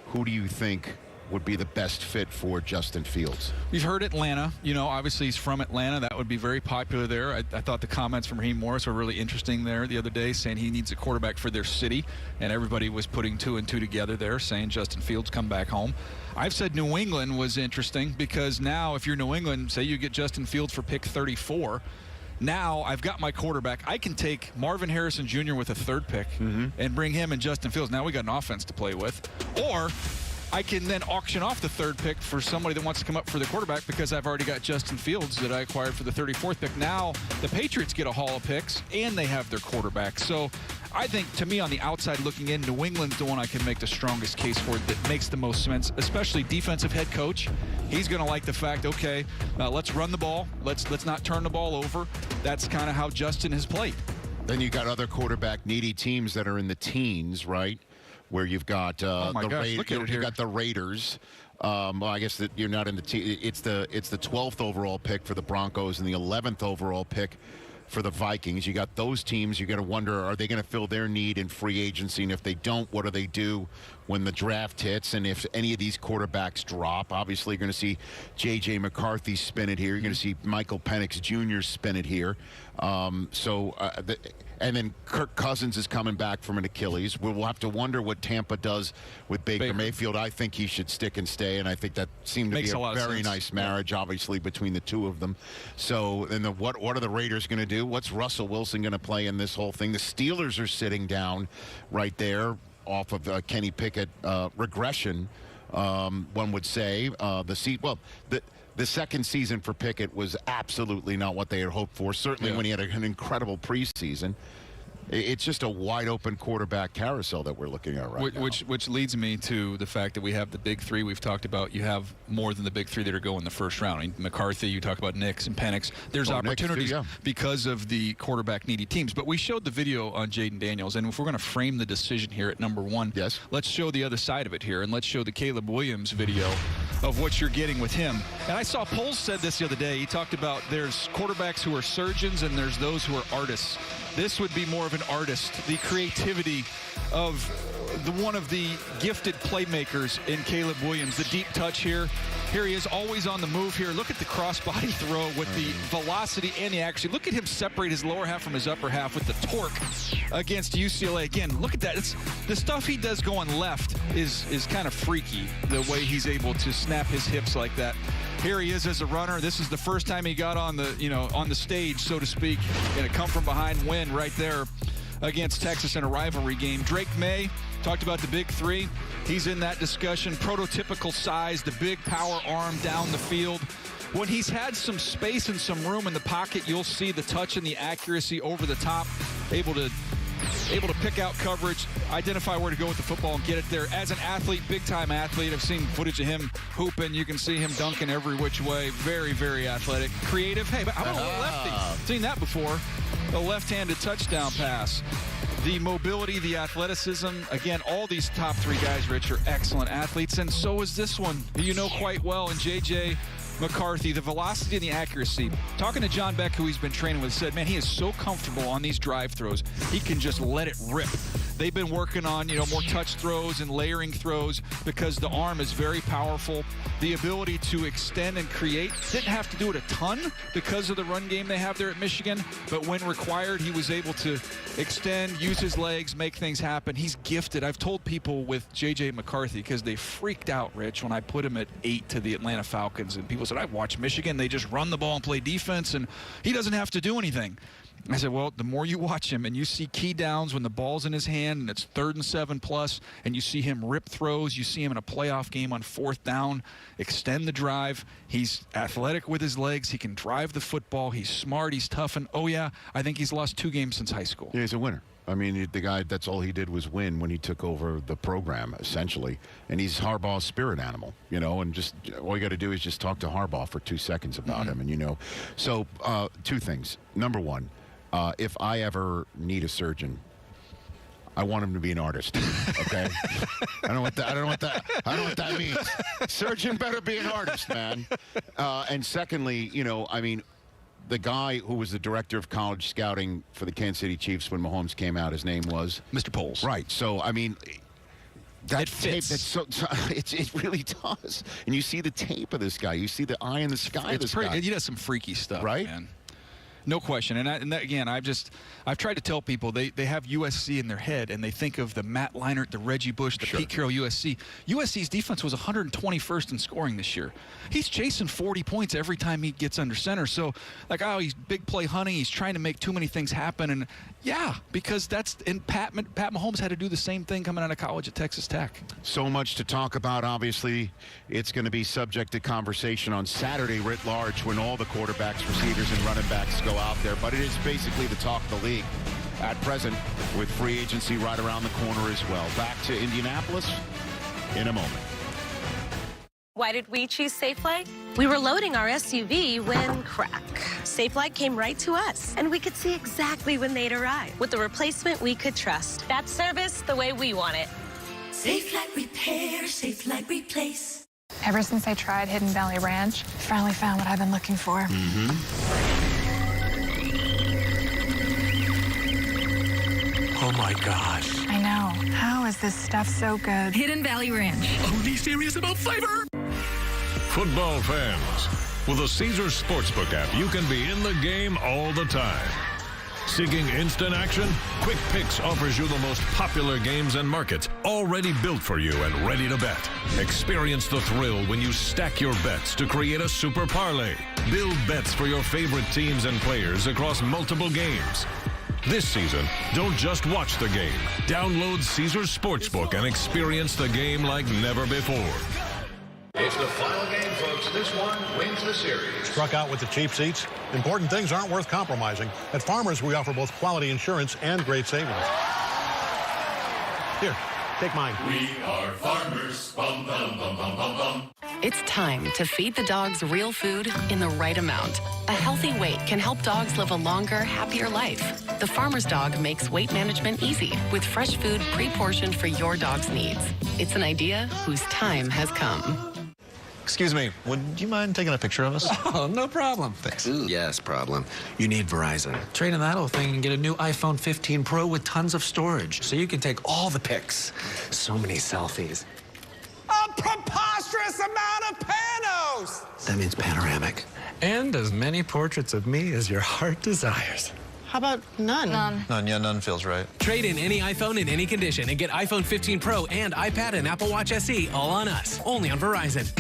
who do you think would be the best fit for Justin Fields? We've heard Atlanta. You know, obviously he's from Atlanta. That would be very popular there. I thought the comments from Raheem Morris were really interesting there the other day, saying he needs a quarterback for their city, and everybody was putting 2 and 2 together there, saying Justin Fields come back home. I've said New England was interesting because now if you're New England, say you get Justin Fields for pick 34, now I've got my quarterback. I can take Marvin Harrison Jr. with a 3rd pick and bring him and Justin Fields. Now we got an offense to play with. Or I can then auction off the 3rd pick for somebody that wants to come up for the quarterback because I've already got Justin Fields that I acquired for the 34th pick. Now the Patriots get a haul of picks and they have their quarterback. So I think, to me, on the outside looking in, New England's the one I can make the strongest case for that makes the most sense, especially defensive head coach. He's going to like the fact, okay, let's run the ball. Let's not turn the ball over. That's kind of how Justin has played. Then you got other quarterback needy teams that are in the teens, right? Where you've got you've got the Raiders. Well, I guess that you're not in the team. It's the 12th overall pick for the Broncos and the 11th overall pick for the Vikings. You got those teams. You're going to wonder, are they going to fill their need in free agency? And if they don't, what do they do when the draft hits? And if any of these quarterbacks drop, obviously you're going to see J.J. McCarthy spin it here. You're going to see Michael Penix Jr. spin it here. And then Kirk Cousins is coming back from an Achilles. We'll have to wonder what Tampa does with Baker Mayfield. I think he should stick and stay, and I think that seemed to be a very nice marriage, obviously, between the two of them. So, and what are the Raiders going to do? What's Russell Wilson going to play in this whole thing? The Steelers are sitting down right there off of Kenny Pickett regression, one would say. The second season for Pickett was absolutely not what they had hoped for, certainly when he had an incredible preseason. It's just a wide-open quarterback carousel that we're looking at right now. Which leads me to the fact that we have the big 3 we've talked about. You have more than the big 3 that are going the first round. I mean, McCarthy, you talk about Nix and Penix. There's opportunities because of the quarterback-needy teams. But we showed the video on Jaden Daniels, and if we're going to frame the decision here at number 1, let's show the other side of it here, and let's show the Caleb Williams video of what you're getting with him. And I saw Poles said this the other day. He talked about there's quarterbacks who are surgeons and there's those who are artists. This would be more of an artist, the creativity of one of the gifted playmakers in Caleb Williams. The deep touch here. Here he is, always on the move here. Look at the crossbody throw with the velocity and the accuracy. Look at him separate his lower half from his upper half with the torque against UCLA. Again, look at that. The stuff he does going left is kind of freaky, the way he's able to snap his hips like that. Here he is as a runner. This is the first time he got on the stage, so to speak, in a come-from-behind win right there against Texas in a rivalry game. Drake May talked about the big 3. He's in that discussion. Prototypical size, the big power arm down the field. When he's had some space and some room in the pocket, you'll see the touch and the accuracy over the top, able to pick out coverage, identify where to go with the football and get it there. As an athlete, big-time athlete, I've seen footage of him hooping. You can see him dunking every which way. Very, very athletic. Creative. Hey, but how about a little lefty? Seen that before. A left-handed touchdown pass. The mobility, the athleticism. Again, all these top 3 guys, Rich, are excellent athletes, and so is this one, who you know quite well, and J.J. McCarthy. The velocity and the accuracy. Talking to John Beck, who he's been training with, said, man, he is so comfortable on these drive throws. He can just let it rip. They've been working on, more touch throws and layering throws because the arm is very powerful. The ability to extend and create. Didn't have to do it a ton because of the run game they have there at Michigan, but when required, he was able to extend, use his legs, make things happen. He's gifted. I've told people with J.J. McCarthy, because they freaked out, Rich, when I put him at 8 to the Atlanta Falcons, and people said, I've watched Michigan. They just run the ball and play defense, and he doesn't have to do anything. I said, well, the more you watch him and you see key downs when the ball's in his hand and it's 3rd and 7+, and you see him rip throws, you see him in a playoff game on 4th down, extend the drive. He's athletic with his legs. He can drive the football. He's smart. He's tough. And, oh, yeah, I think he's lost 2 games since high school. Yeah, he's a winner. I mean, the guy, that's all he did was win when he took over the program, essentially. And he's Harbaugh's spirit animal, and just all you got to do is just talk to Harbaugh for 2 seconds about him. And, so 2 things. Number 1, if I ever need a surgeon, I want him to be an artist. Okay, I don't know what that means. Surgeon better be an artist, man. And secondly, the guy who was the director of college scouting for the Kansas City Chiefs when Mahomes came out, his name was Mr. Poles. Right. So I mean, that It tape, fits. it really does. And you see the tape of this guy. You see the eye in the sky of this guy. He does some freaky stuff, Right? man. No question. And again, I've tried to tell people they have USC in their head, and they think of the Matt Leinart, the Reggie Bush, the Pete Carroll USC. USC's defense was 121st in scoring this year. He's chasing 40 points every time he gets under center. So, like, he's big play hunting. He's trying to make too many things happen. And, yeah, because and Pat Mahomes had to do the same thing coming out of college at Texas Tech. So much to talk about. Obviously, it's going to be subject to conversation on Saturday writ large when all the quarterbacks, receivers, and running backs go out there. But it is basically the talk of the league at present, with free agency right around the corner as well. Back to Indianapolis in a moment. Why did we choose Safelight? We were loading our SUV when crack. Safelight came right to us, and we could see exactly when they'd arrive. With the replacement we could trust. That service the way we want it. Safelight Repair, Safelight Replace. Ever since I tried Hidden Valley Ranch, I finally found what I've been looking for. Oh my gosh. I know. How is this stuff so good? Hidden Valley Ranch. Only serious about flavor. Football fans, with the Caesars Sportsbook app, you can be in the game all the time. Seeking instant action? Quick Picks offers you the most popular games and markets, already built for you and ready to bet. Experience the thrill when you stack your bets to create a super parlay. Build bets for your favorite teams and players across multiple games. This season, don't just watch the game. Download Caesars Sportsbook and experience the game like never before. It's the final game, folks. This one wins the series. Struck out with the cheap seats? Important things aren't worth compromising. At Farmers, we offer both quality insurance and great savings. Here, take mine. We are farmers. Bum, bum, bum, bum, bum, bum. It's time to feed the dogs real food in the right amount. A healthy weight can help dogs live a longer, happier life. The Farmer's Dog makes weight management easy with fresh food pre-portioned for your dog's needs. It's an idea whose time has come. Excuse me, would you mind taking a picture of us? Oh, no problem. Thanks. Yes, problem. You need Verizon. Trade in that old thing and get a new iPhone 15 Pro with tons of storage, so you can take all the pics. So many selfies. A preposterous amount of panos! That means panoramic. And as many portraits of me as your heart desires. How about none? None, yeah, none feels right. Trade in any iPhone in any condition and get iPhone 15 Pro and iPad and Apple Watch SE all on us. Only on Verizon.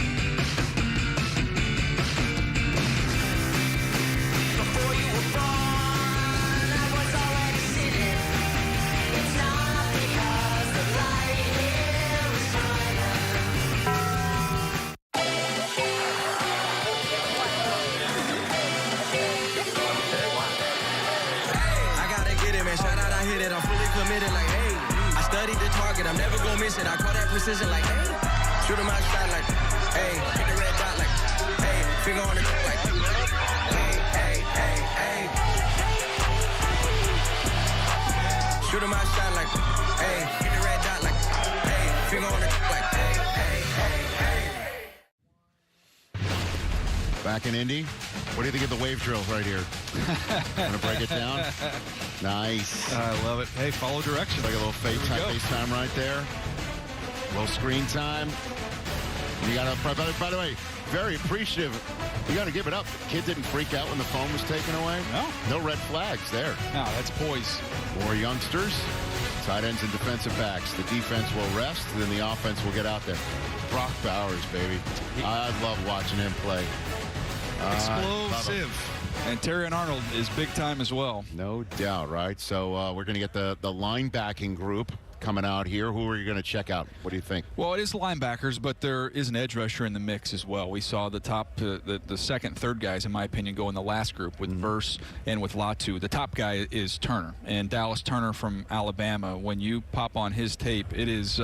I'm never gonna miss it. I call that precision like, hey. Shoot him out shot like, hey. Hit the red dot like, hey. Finger on the like, hey, hey, hey, hey. Shoot him out shot like, hey. Hit the red dot like, hey. Finger on the like, hey, hey, hey, hey. Back in Indy. What do you think of the wave drills right here? Want to break it down? Nice. I love it. Hey, follow directions. Like a little FaceTime right there. A little screen time. You got to, by the way, very appreciative. You got to give it up. The kid didn't freak out when the phone was taken away. No. No red flags there. No, that's poise. More youngsters, tight ends and defensive backs. The defense will rest, then the offense will get out there. Brock Bowers, baby. I love watching him play. Explosive. And Terrion Arnold is big time as well. No doubt, right? So we're going to get the linebacking group coming out here. Who are you going to check out? What do you think? Well, it is linebackers, but there is an edge rusher in the mix as well. We saw the top, the second, third guys, in my opinion, go in the last group with Verse and with Latu. The top guy is Turner, and Dallas Turner from Alabama. When you pop on his tape, it is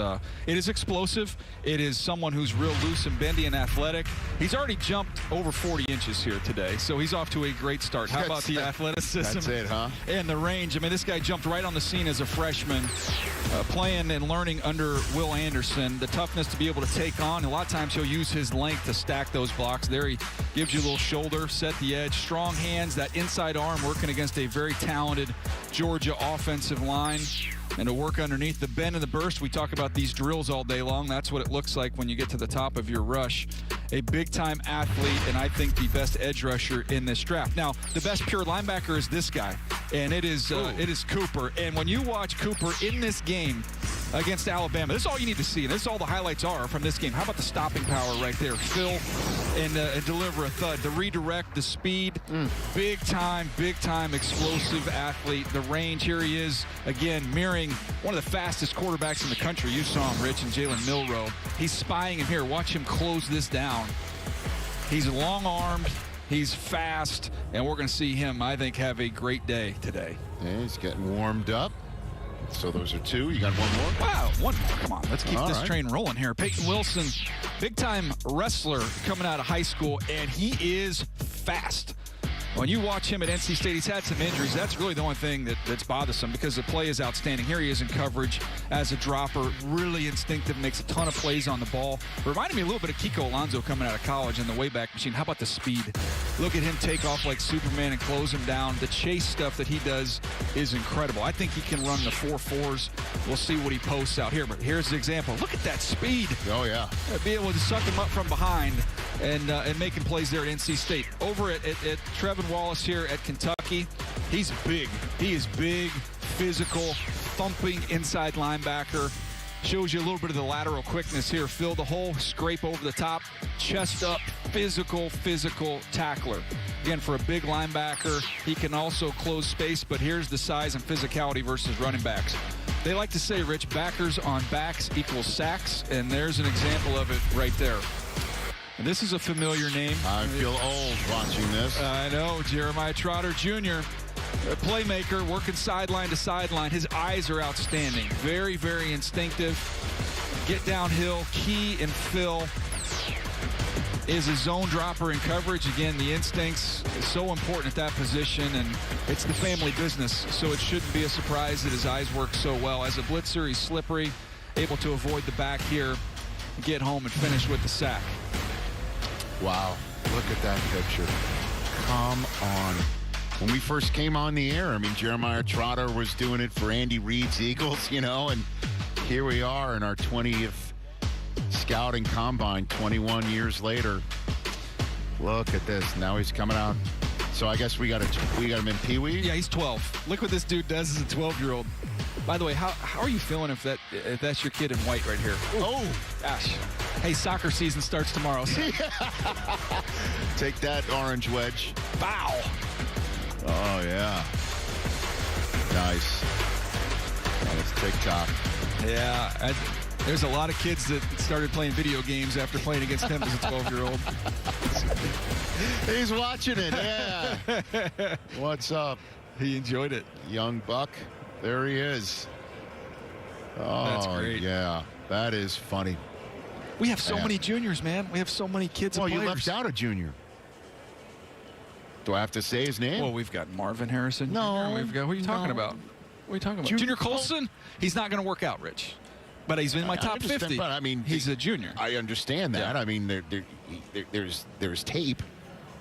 explosive. It is someone who's real loose and bendy and athletic. He's already jumped over 40 inches here today, so he's off to a great start. How about the athleticism? That's it, huh? And the range. I mean, this guy jumped right on the scene as a freshman. playing and learning under Will Anderson, the toughness to be able to take on. A lot of times he'll use his length to stack those blocks. There he gives you a little shoulder, set the edge, strong hands, that inside arm working against a very talented Georgia offensive line. And to work underneath the bend and the burst, we talk about these drills all day long. That's what it looks like when you get to the top of your rush. A big-time athlete, and I think the best edge rusher in this draft. Now, the best pure linebacker is this guy, and it is Cooper. And when you watch Cooper in this game against Alabama, this is all you need to see. This is all the highlights are from this game. How about the stopping power right there? Fill and deliver a thud. The redirect, the speed, big-time explosive athlete. The range, here he is, again, mirroring one of the fastest quarterbacks in the country. You saw him, Rich, and Jalen Milroe. He's spying him here. Watch him close this down. He's long-armed, he's fast, and we're going to see him, I think, have a great day today. Yeah, he's getting warmed up. So those are two. You got one more? Wow, one more. Come on, let's keep this train rolling here. Peyton Wilson, big-time wrestler coming out of high school, and he is fast. When you watch him at NC State, he's had some injuries. That's really the only thing that's bothersome because the play is outstanding. Here he is in coverage as a dropper, really instinctive, makes a ton of plays on the ball. Reminded me a little bit of Kiko Alonso coming out of college in the Wayback Machine. How about the speed? Look at him take off like Superman and close him down. The chase stuff that he does is incredible. I think he can run the 4.4s. We'll see what he posts out here, but here's the example. Look at that speed. Oh, yeah. Be able to suck him up from behind and making plays there at NC State. Over at Trevin Wallace here at Kentucky, he's big. He is big, physical, thumping inside linebacker. Shows you a little bit of the lateral quickness here. Fill the hole, scrape over the top, chest up, physical tackler. Again, for a big linebacker, he can also close space, but here's the size and physicality versus running backs. They like to say, Rich, backers on backs equals sacks, and there's an example of it right there. And this is a familiar name. I feel old watching this. I know, Jeremiah Trotter Jr., a playmaker, working sideline to sideline. His eyes are outstanding. Very instinctive. Get downhill, key and fill. Is a zone dropper in coverage. Again, the instincts is so important at that position, and it's the family business, so it shouldn't be a surprise that his eyes work so well. As a blitzer, he's slippery, able to avoid the back here, get home and finish with the sack. Wow, look at that picture. Come on. When we first came on the air, I mean, Jeremiah Trotter was doing it for Andy Reid's Eagles, you know, and here we are in our 20th scouting combine 21 years later. Look at this. Now he's coming out. So I guess we got him in Pee Wee? Yeah, he's 12. Look what this dude does as a 12-year-old. By the way, how are you feeling if that's your kid in white right here? Ooh. Oh, gosh. Hey, soccer season starts tomorrow. So. Take that, orange wedge. Bow. Oh, yeah. Nice. And it's TikTok. Yeah, there's a lot of kids that started playing video games after playing against him as a 12-year-old. He's watching it, yeah. What's up? He enjoyed it. Young buck. There he is. Oh, that's great. Yeah, that is funny. We have so many juniors, man. We have so many kids. Well, and you players. left out a junior. Do I have to say his name? Well, we've got Marvin Harrison. No. We've got. What are you talking about? What are you talking about? Junior Colson? He's not going to work out, Rich. But he's in my top 50. But I mean, he's a junior. I understand that. Yeah. I mean, there's tape.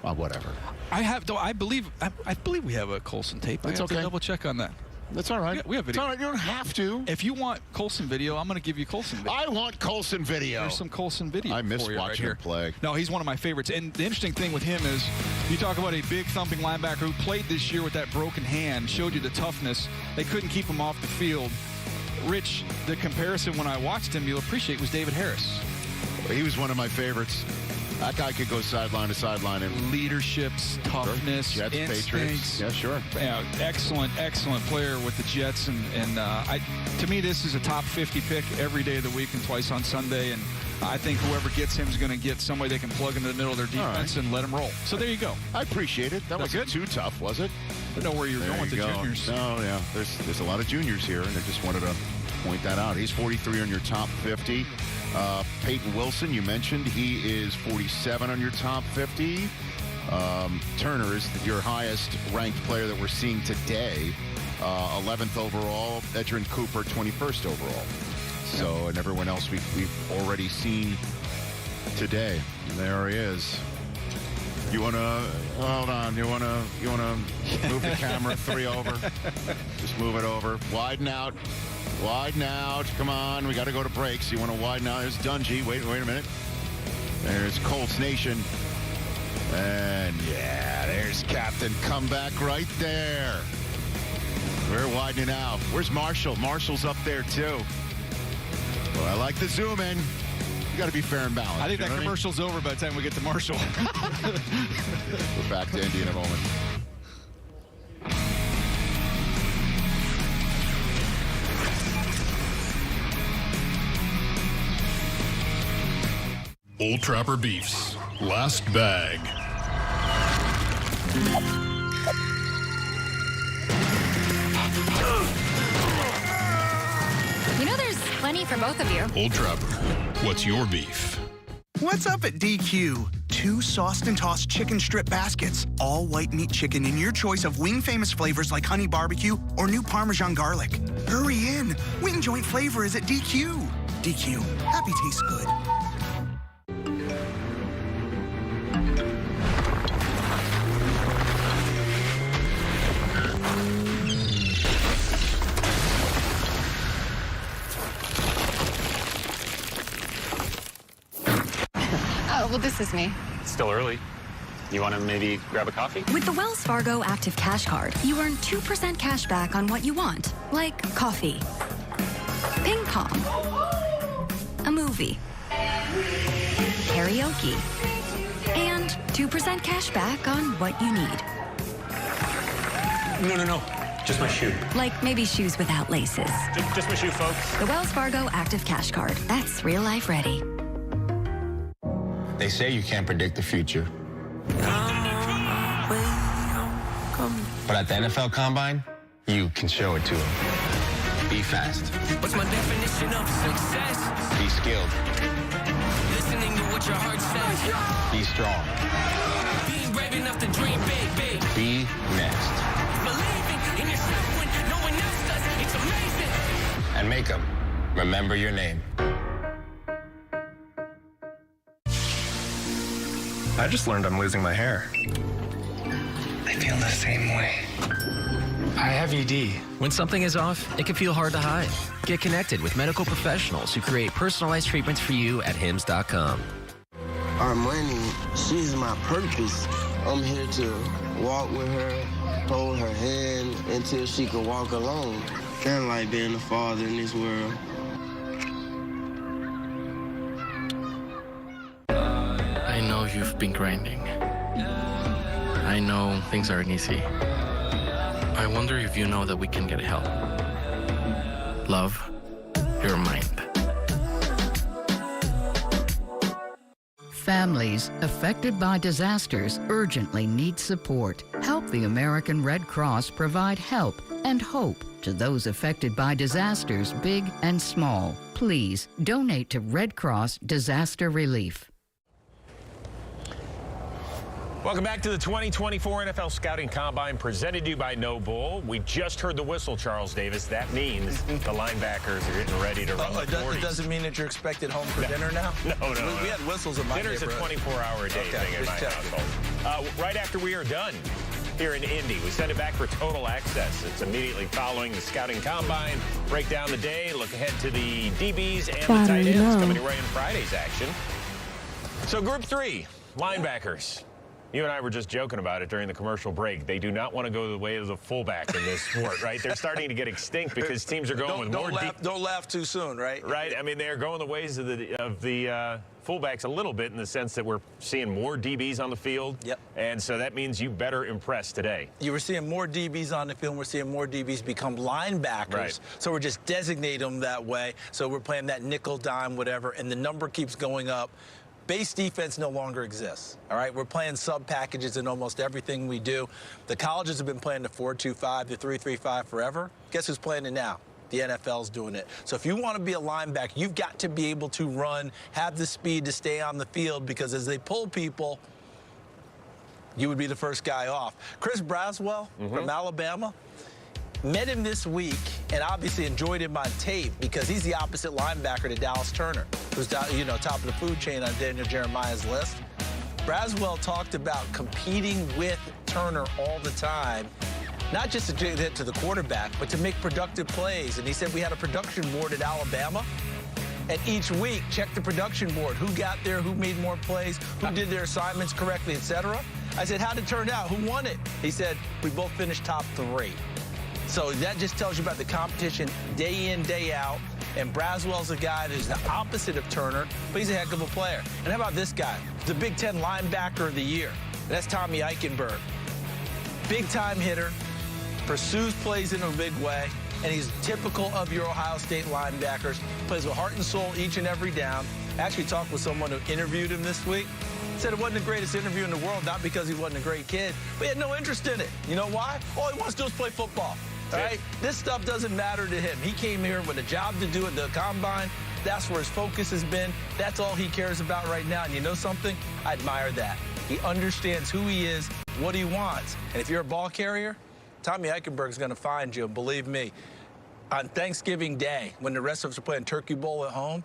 Whatever. I believe we have a Colson tape. That's have okay. to double check on that. That's all right. We have video. It's all right. You don't have to. If you want Colson video, I'm going to give you Colson video. I want Colson video. There's some Colson video. I miss watching him play. No, he's one of my favorites. And the interesting thing with him is, you talk about a big thumping linebacker who played this year with that broken hand, showed you the toughness. They couldn't keep him off the field. Rich, the comparison when I watched him, you'll appreciate, was David Harris. He was one of my favorites. That guy could go sideline to sideline. And leadership, toughness, Jets, instincts. Patriots. Yeah, sure. Yeah, excellent player with the Jets. And to me, this is a top 50 pick every day of the week and twice on Sunday. And I think whoever gets him is going to get somebody they can plug into the middle of their defense and let them roll. So there you go. I appreciate it. That wasn't too tough, was it? I know where you're going with the juniors. No, yeah. There's a lot of juniors here, and I just wanted to point that out. He's 43 on your top 50. Peyton Wilson, you mentioned, he is 47 on your top 50. Turner is your highest ranked player that we're seeing today 11th overall. Edgerrin Cooper, 21st overall. So, and everyone else we've already seen today. And there he is. You want to, hold on, you want to move the camera 3 over? Just move it over. Widen out. Come on, we got to go to breaks. You want to widen out. There's Dungy. Wait a minute. There's Colts Nation. And yeah, there's Captain Comeback right there. We're widening out. Where's Marshall? Marshall's up there too. Well, I like the zoom in. You got to be fair and balanced. I think that commercial's over by the time we get to Marshall. We're back to Indy in a moment. Old Trapper Beefs. Last bag. You know there's plenty for both of you. Old Trapper, what's your beef? What's up at DQ? 2 sauced and tossed chicken strip baskets. All white meat chicken in your choice of wing famous flavors like honey barbecue or new Parmesan garlic. Hurry in. Wing joint flavor is at DQ. DQ. Happy tastes good. Oh, well, this is me. Still early. You want to maybe grab a coffee? With the Wells Fargo Active Cash Card, you earn 2% cash back on what you want, like coffee, ping pong, a movie, karaoke, and 2% cash back on what you need. No. Just my shoe. Like maybe shoes without laces. Just my shoe, folks. The Wells Fargo Active Cash Card. That's real life ready. They say you can't predict the future. But at the NFL Combine, you can show it to them. Be fast. What's my definition of success? Be skilled. Listening to what your heart says. Be strong. Being brave enough to dream big. Be next. Believing in yourself when no one else does. It's amazing. And make them remember your name. I just learned I'm losing my hair. I feel the same way. I have ED. When something is off, it can feel hard to hide. Get connected with medical professionals who create personalized treatments for you at hims.com. Our money, she's my purpose. I'm here to walk with her, hold her hand until she can walk alone. Kind of like being a father in this world. I know you've been grinding. I know things aren't easy. I wonder if you know that we can get help. Love, your mind. Families affected by disasters urgently need support. Help the American Red Cross provide help and hope to those affected by disasters, big and small. Please donate to Red Cross Disaster Relief. Welcome back to the 2024 NFL Scouting Combine presented to you by No Bull. We just heard the whistle, Charles Davis. That means the linebackers are getting ready to run the 40s. It doesn't mean that you're expected home for dinner now? No. We had whistles in my Dinner's a 24-hour-a-day thing in my household. Right after we are done here in Indy, we send it back for Total Access. It's immediately following the Scouting Combine. Break down the day, look ahead to the DBs and the tight ends coming right in Friday's action. So Group 3, linebackers. You and I were just joking about it during the commercial break. They do not want to go the way of the fullback in this sport, right? They're starting to get extinct because teams are going with more. Don't laugh too soon, right? Right. I mean, they're going the ways of the fullbacks a little bit in the sense that we're seeing more DBs on the field. Yep. And so that means you better impress today. You were seeing more DBs on the field, and we're seeing more DBs become linebackers. Right. So we're just designating them that way. So we're playing that nickel, dime, whatever, and the number keeps going up. Base defense no longer exists, all right? We're playing sub-packages in almost everything we do. The colleges have been playing the 4-2-5, the 3-3-5 forever. Guess who's playing it now? The NFL's doing it. So if you want to be a linebacker, you've got to be able to run, have the speed to stay on the field, because as they pull people, you would be the first guy off. Chris Braswell from Alabama, Met him this week and obviously enjoyed him on tape because he's the opposite linebacker to Dallas Turner, who's top of the food chain on Daniel Jeremiah's list. Braswell talked about competing with Turner all the time, not just to get to the quarterback, but to make productive plays. And he said we had a production board at Alabama, and each week check the production board. Who got there, who made more plays, who did their assignments correctly, etc. I said, how'd it turn out? Who won it? He said, we both finished top 3. So that just tells you about the competition day in, day out. And Braswell's a guy who's the opposite of Turner, but he's a heck of a player. And how about this guy? The Big Ten linebacker of the year. And that's Tommy Eichenberg. Big-time hitter, pursues plays in a big way, and he's typical of your Ohio State linebackers. Plays with heart and soul each and every down. I actually talked with someone who interviewed him this week. Said it wasn't the greatest interview in the world, not because he wasn't a great kid, but he had no interest in it. You know why? All he wants to do is play football. All right? This stuff doesn't matter to him. He came here with a job to do at the Combine. That's where his focus has been. That's all he cares about right now. And you know something? I admire that. He understands who he is, what he wants. And if you're a ball carrier, Tommy Eichenberg's going to find you, believe me. On Thanksgiving Day, when the rest of us are playing Turkey Bowl at home,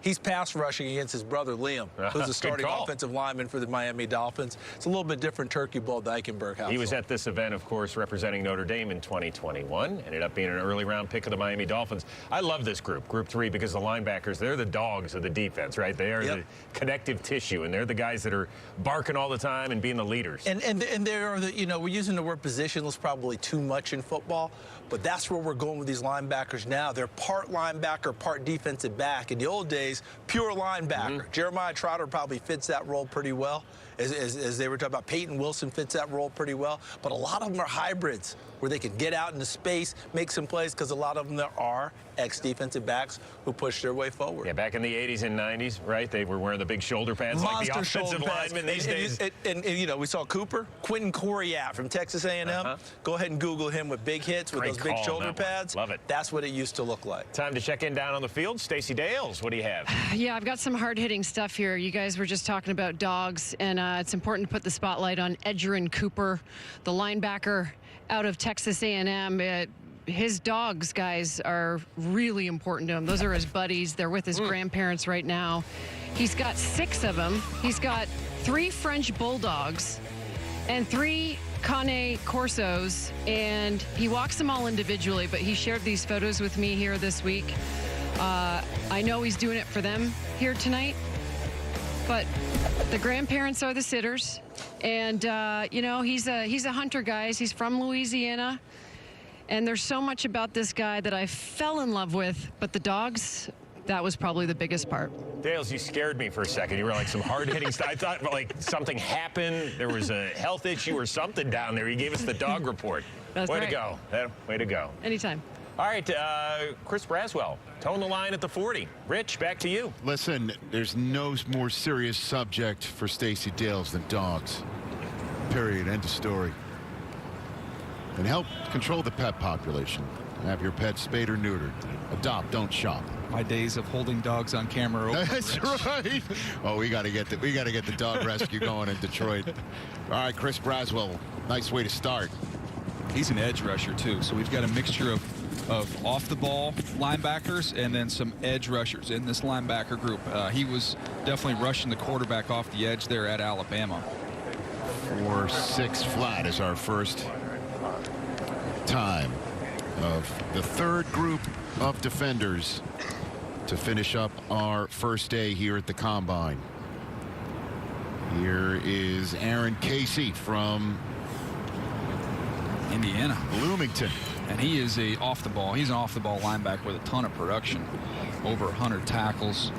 he's pass rushing against his brother Liam, who's the starting offensive lineman for the Miami Dolphins. It's a little bit different Turkey Bowl the Eichenberg household. He was at this event, of course, representing Notre Dame in 2021. Ended up being an early round pick of the Miami Dolphins. I love this group, Group 3, because the linebackers, they're the dogs of the defense, right? They are the connective tissue, and they're the guys that are barking all the time and being the leaders. And they are the, you know, we're using the word positionless probably too much in football, but that's where we're going with these linebackers now. They're part linebacker, part defensive back. In the old days, pure linebacker. Jeremiah Trotter probably fits that role pretty well. As they were talking about, Peyton Wilson fits that role pretty well. But a lot of them are hybrids where they can get out into space, make some plays, because a lot of them there are ex-defensive backs who push their way forward. Yeah, back in the 80s and 90s, right? They were wearing the big shoulder pads like the offensive linemen these days. And, you know, we saw Cooper, Quentin Coriat from Texas A&M. Go ahead and Google him with big hits with those big shoulder pads. Love it. That's what it used to look like. Time to check in down on the field. Stacey Dales, what do you have? Yeah, I've got some hard-hitting stuff here. You guys were just talking about dogs, and it's important to put the spotlight on Edgerrin Cooper, the linebacker out of Texas A&M. His dogs, guys, are really important to him. Those are his buddies. They're with his grandparents right now. He's got 6 of them. He's got 3 French bulldogs and 3 Cane Corsos, and he walks them all individually, but he shared these photos with me here this week. I know he's doing it for them here tonight, but the grandparents are the sitters, and you know, he's a hunter, guys. He's from Louisiana, and there's so much about this guy that I fell in love with, but the dogs, that was probably the biggest part. Dales, you scared me for a second. You were like some hard-hitting stuff. I thought like something happened. There was a health issue or something down there. You gave us the dog report. That's Way right. to go. Way to go. Anytime. All right, Chris Braswell, towing the line at the 40. Rich, back to you. Listen, there's no more serious subject for Stacey Dales than dogs. Period. End of story. And help control the pet population. Have your pet spayed or neutered. Adopt, don't shop. My days of holding dogs on camera are over. That's right. Oh, we got to get the dog rescue going in Detroit. All right, Chris Braswell, nice way to start. He's an edge rusher too, so we've got a mixture of off-the-ball linebackers and then some edge rushers in this linebacker group. He was definitely rushing the quarterback off the edge there at Alabama. 4-6 flat is our first time of the third group of defenders to finish up our first day here at the Combine. Here is Aaron Casey from Indiana. Bloomington. And he is he's an off-the-ball linebacker with a ton of production. Over 100 tackles,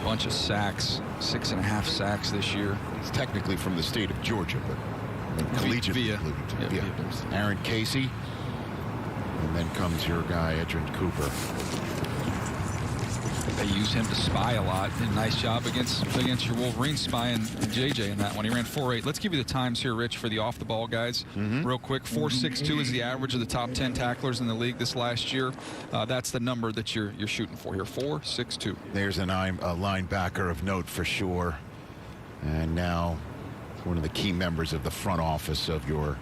bunch of sacks, 6.5 sacks this year. He's technically from the state of Georgia, but collegiate Bloomington. Yeah. Aaron Casey. And then comes your guy, Edgerrin Cooper. They use him to spy a lot. Did a nice job against your Wolverines spying JJ in that one. He ran 4.8. Let's give you the times here, Rich, for the off-the-ball guys. Real quick, 4.62 is the average of the top 10 tacklers in the league this last year. That's the number that you're shooting for here, 4.62. There's a linebacker of note for sure. And now one of the key members of the front office of your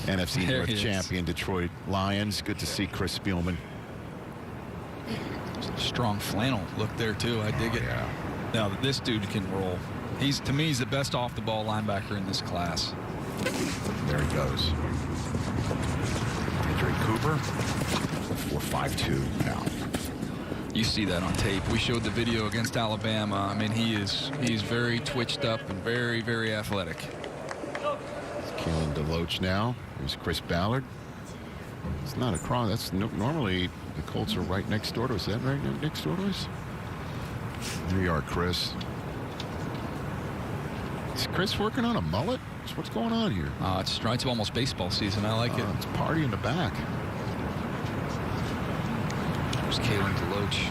NFC There North he is. champion Detroit Lions. Good to see Chris Spielman. Strong flannel look there too. I dig it. Yeah. Now this dude can roll. To me, he's the best off-the-ball linebacker in this class. There he goes. Andre Cooper, 4.52 now. You see that on tape. We showed the video against Alabama. I mean, he's very twitched up and very, very athletic. Keelan DeLoach now. Here's Chris Ballard. It's not a cross. That's normally the Colts are right next door to us. Is that right next door to us? There you are, Chris. Is Chris working on a mullet? What's going on here? It's almost baseball season. I like it. It's party in the back. There's Keelan DeLoach.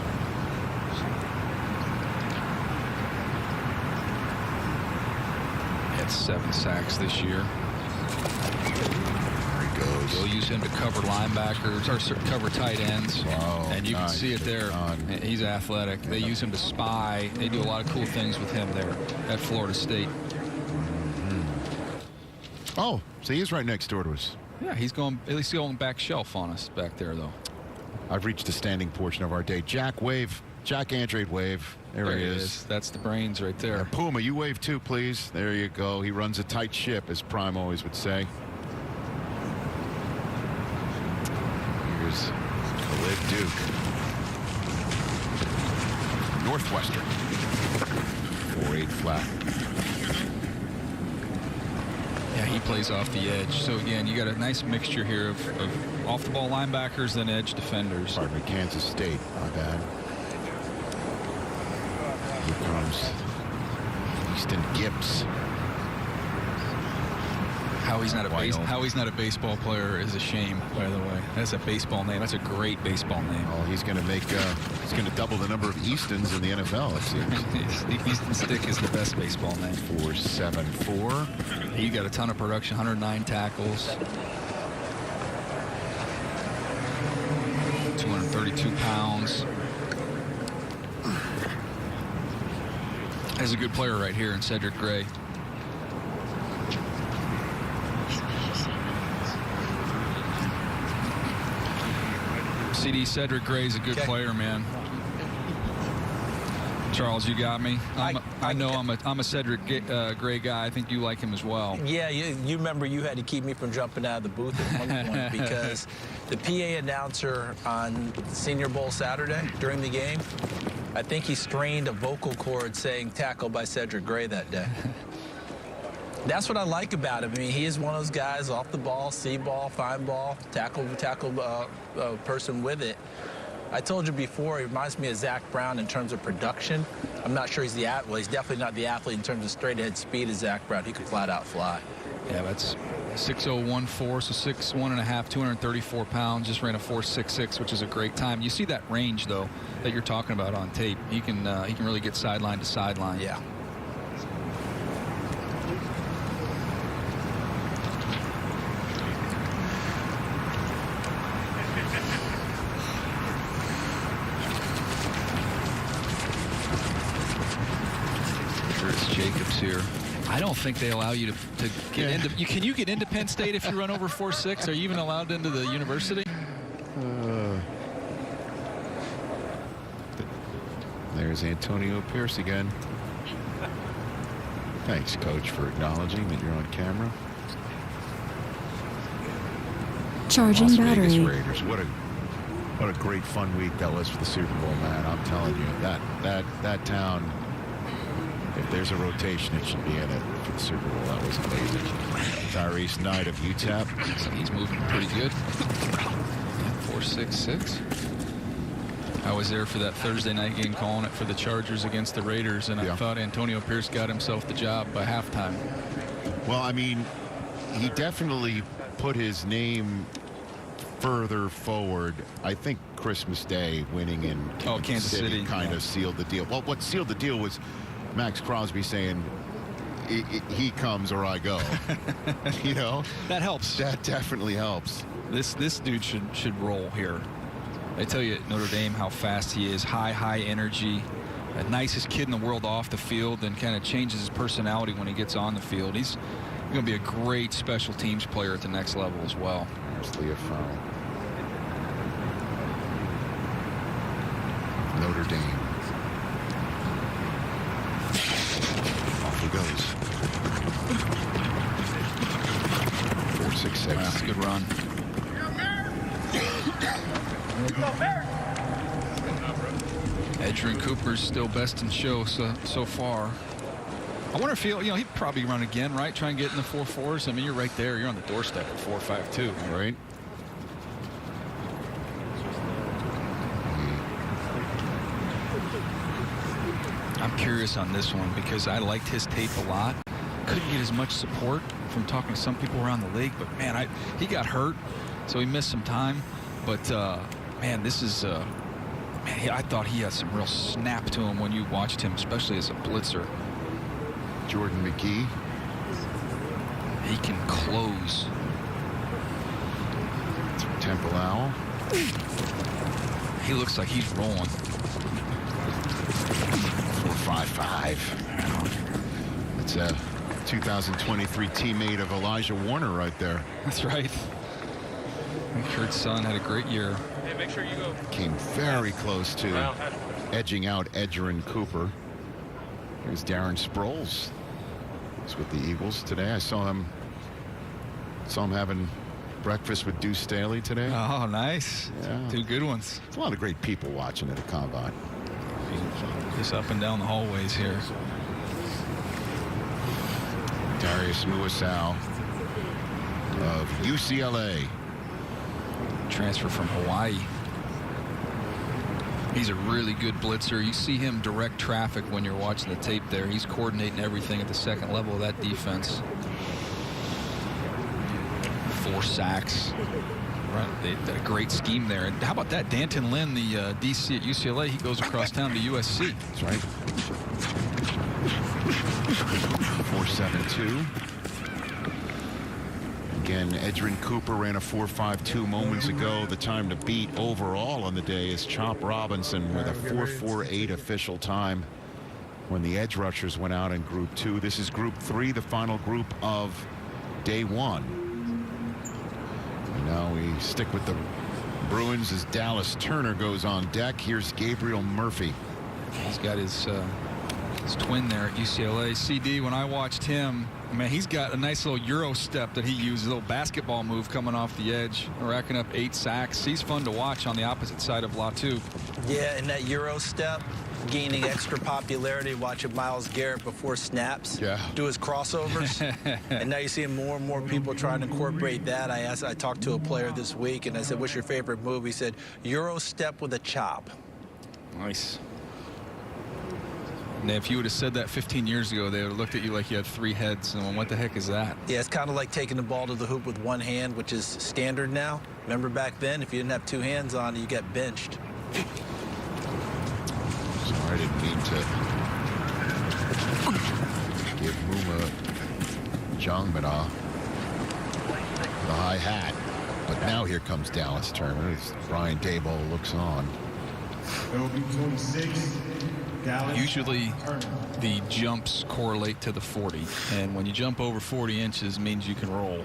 He had 7 sacks this year. There he goes. They'll use him to cover linebackers or cover tight ends. Wow, and you can nice. see it there. He's athletic. They use him to spy. They do a lot of cool things with him there at Florida State. Oh, so he is right next door to us. Yeah, he's going back shelf on us back there, though. I've reached the standing portion of our day. Jack Andrade wave. There he is. That's the brains right there. Puma, you wave too, please. There you go. He runs a tight ship, as Prime always would say. Here's Khalid Duke. Northwestern. 4.8 flat. Yeah, he plays off the edge. So again, you got a nice mixture here of off-the-ball linebackers and edge defenders. Pardon me, Kansas State. My bad. Here comes Easton Gibbs. How he's not a baseball player is a shame, by the way. That's a baseball name. That's a great baseball name. Oh, he's going to double the number of Eastons in the NFL, it seems. The Easton Stick is the best baseball name. 4.74. He got a ton of production, 109 tackles. 232 pounds. There's a good player right here in Cedric Gray. CD Cedric Gray's a good player, man. Charles, you got me. I'm a Cedric Gray guy. I think you like him as well. Yeah, you remember you had to keep me from jumping out of the booth at one point because the PA announcer on Senior Bowl Saturday during the game, I think he strained a vocal cord saying tackle by Cedric Gray that day. That's what I like about him. I mean, he is one of those guys off the ball, see ball, find ball, tackle person with it. I told you before, he reminds me of Zach Brown in terms of production. I'm not sure he's he's definitely not the athlete in terms of straight ahead speed as Zach Brown. He could flat out fly. Yeah, that's 6.014, so 6'1.5", 234 pounds. Just ran a 4.66, which is a great time. You see that range though that you're talking about on tape. He can really get sideline to sideline. Yeah. Jacobs here. I don't think they allow you to get into. Can you get into Penn State if you run over 4.6? Are you even allowed into the university? There's Antonio Pierce again. Thanks, Coach, for acknowledging that you're on camera. Charging Las battery. Vegas Raiders. What a great fun week that was for the Super Bowl, man. I'm telling you, that town. If there's a rotation, it should be in it for the Super Bowl. That was amazing. Tyrese Knight of UTEP. So he's moving pretty good. 4.66. I was there for that Thursday night game calling it for the Chargers against the Raiders, and I thought Antonio Pierce got himself the job by halftime. Well, I mean, he definitely put his name further forward. I think Christmas Day winning in Kansas City kind of sealed the deal. Well, what sealed the deal was Max Crosby saying, he comes or I go. You know? That helps. That definitely helps. This dude should roll here. They tell you at Notre Dame how fast he is. High energy. The nicest kid in the world off the field, and kind of changes his personality when he gets on the field. going to be a great special teams player at the next level as well. There's Leofau. Notre Dame. Off he goes. 4.66. That's a good run. Edgerrin Cooper's still best in show so far. I wonder if he'd probably run again, right? Try and get in the 4.4s. I mean, you're right there. You're on the doorstep at 4.52. Right. I'm curious on this one because I liked his tape a lot. Couldn't get as much support from talking to some people around the league, but man, he got hurt, so he missed some time. But man, this is I thought he had some real snap to him when you watched him, especially as a blitzer. Jordan McGee. He can close. Temple Owl. He looks like he's rolling. 4.55. That's a 2023 teammate of Elijah Warner right there. That's right. And Kurt's son had a great year. Hey, make sure you go. Came very close to edging out Edgerrin Cooper. Here's Darren Sproles. He's with the Eagles today. I saw him having breakfast with Deuce Staley today. Oh, nice. Yeah. 2 good ones. There's a lot of great people watching at the Combine. Just up and down the hallways here. Darius Muasau of UCLA. Transfer from Hawaii. He's a really good blitzer. You see him direct traffic when you're watching the tape there. He's coordinating everything at the second level of that defense. 4 sacks. Right, they did a great scheme there. And how about that? Danton Lynn, the DC at UCLA, he goes across town to USC. That's right. 4.72. Again, Edgerrin Cooper ran a 4.52 moments ago. The time to beat overall on the day is Chop Robinson with a 4.48 official time when the edge rushers went out in Group 2. This is Group 3, the final group of day 1. And now we stick with the Bruins as Dallas Turner goes on deck. Here's Gabriel Murphy. He's got his twin there at UCLA. CD, when I watched him, man, he's got a nice little Euro step that he uses, a little basketball move coming off the edge, racking up 8 sacks. He's fun to watch on the opposite side of Latu. Yeah, and that Euro step, gaining extra popularity, watching Myles Garrett before snaps do his crossovers. And now you see more and more people trying to incorporate that. I talked to a player this week, and I said, what's your favorite move? He said, Euro step with a chop. Nice. And if you would have said that 15 years ago, they would have looked at you like you had 3 heads. And what the heck is that? Yeah, it's kind of like taking the ball to the hoop with one hand, which is standard now. Remember back then, if you didn't have 2 hands on it, you got benched. Sorry, I didn't mean to give Muma Jongmana the high hat. But now here comes Dallas Turner as Brian Daboll looks on. Usually the jumps correlate to the 40, and when you jump over 40 inches means you can roll.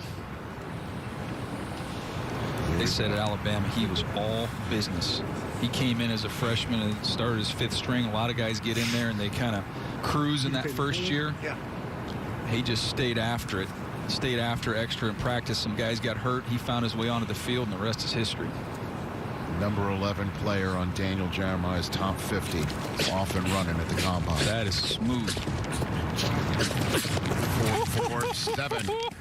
They said at Alabama he was all business. He came in as a freshman and started his 5th string. A lot of guys get in there and they kind of cruise in that first year. He just stayed after it, stayed after extra in practice. Some guys got hurt. He found his way onto the field, and the rest is history. Number 11 player on Daniel Jeremiah's top 50, off and running at the Combine. That is smooth. 4.47.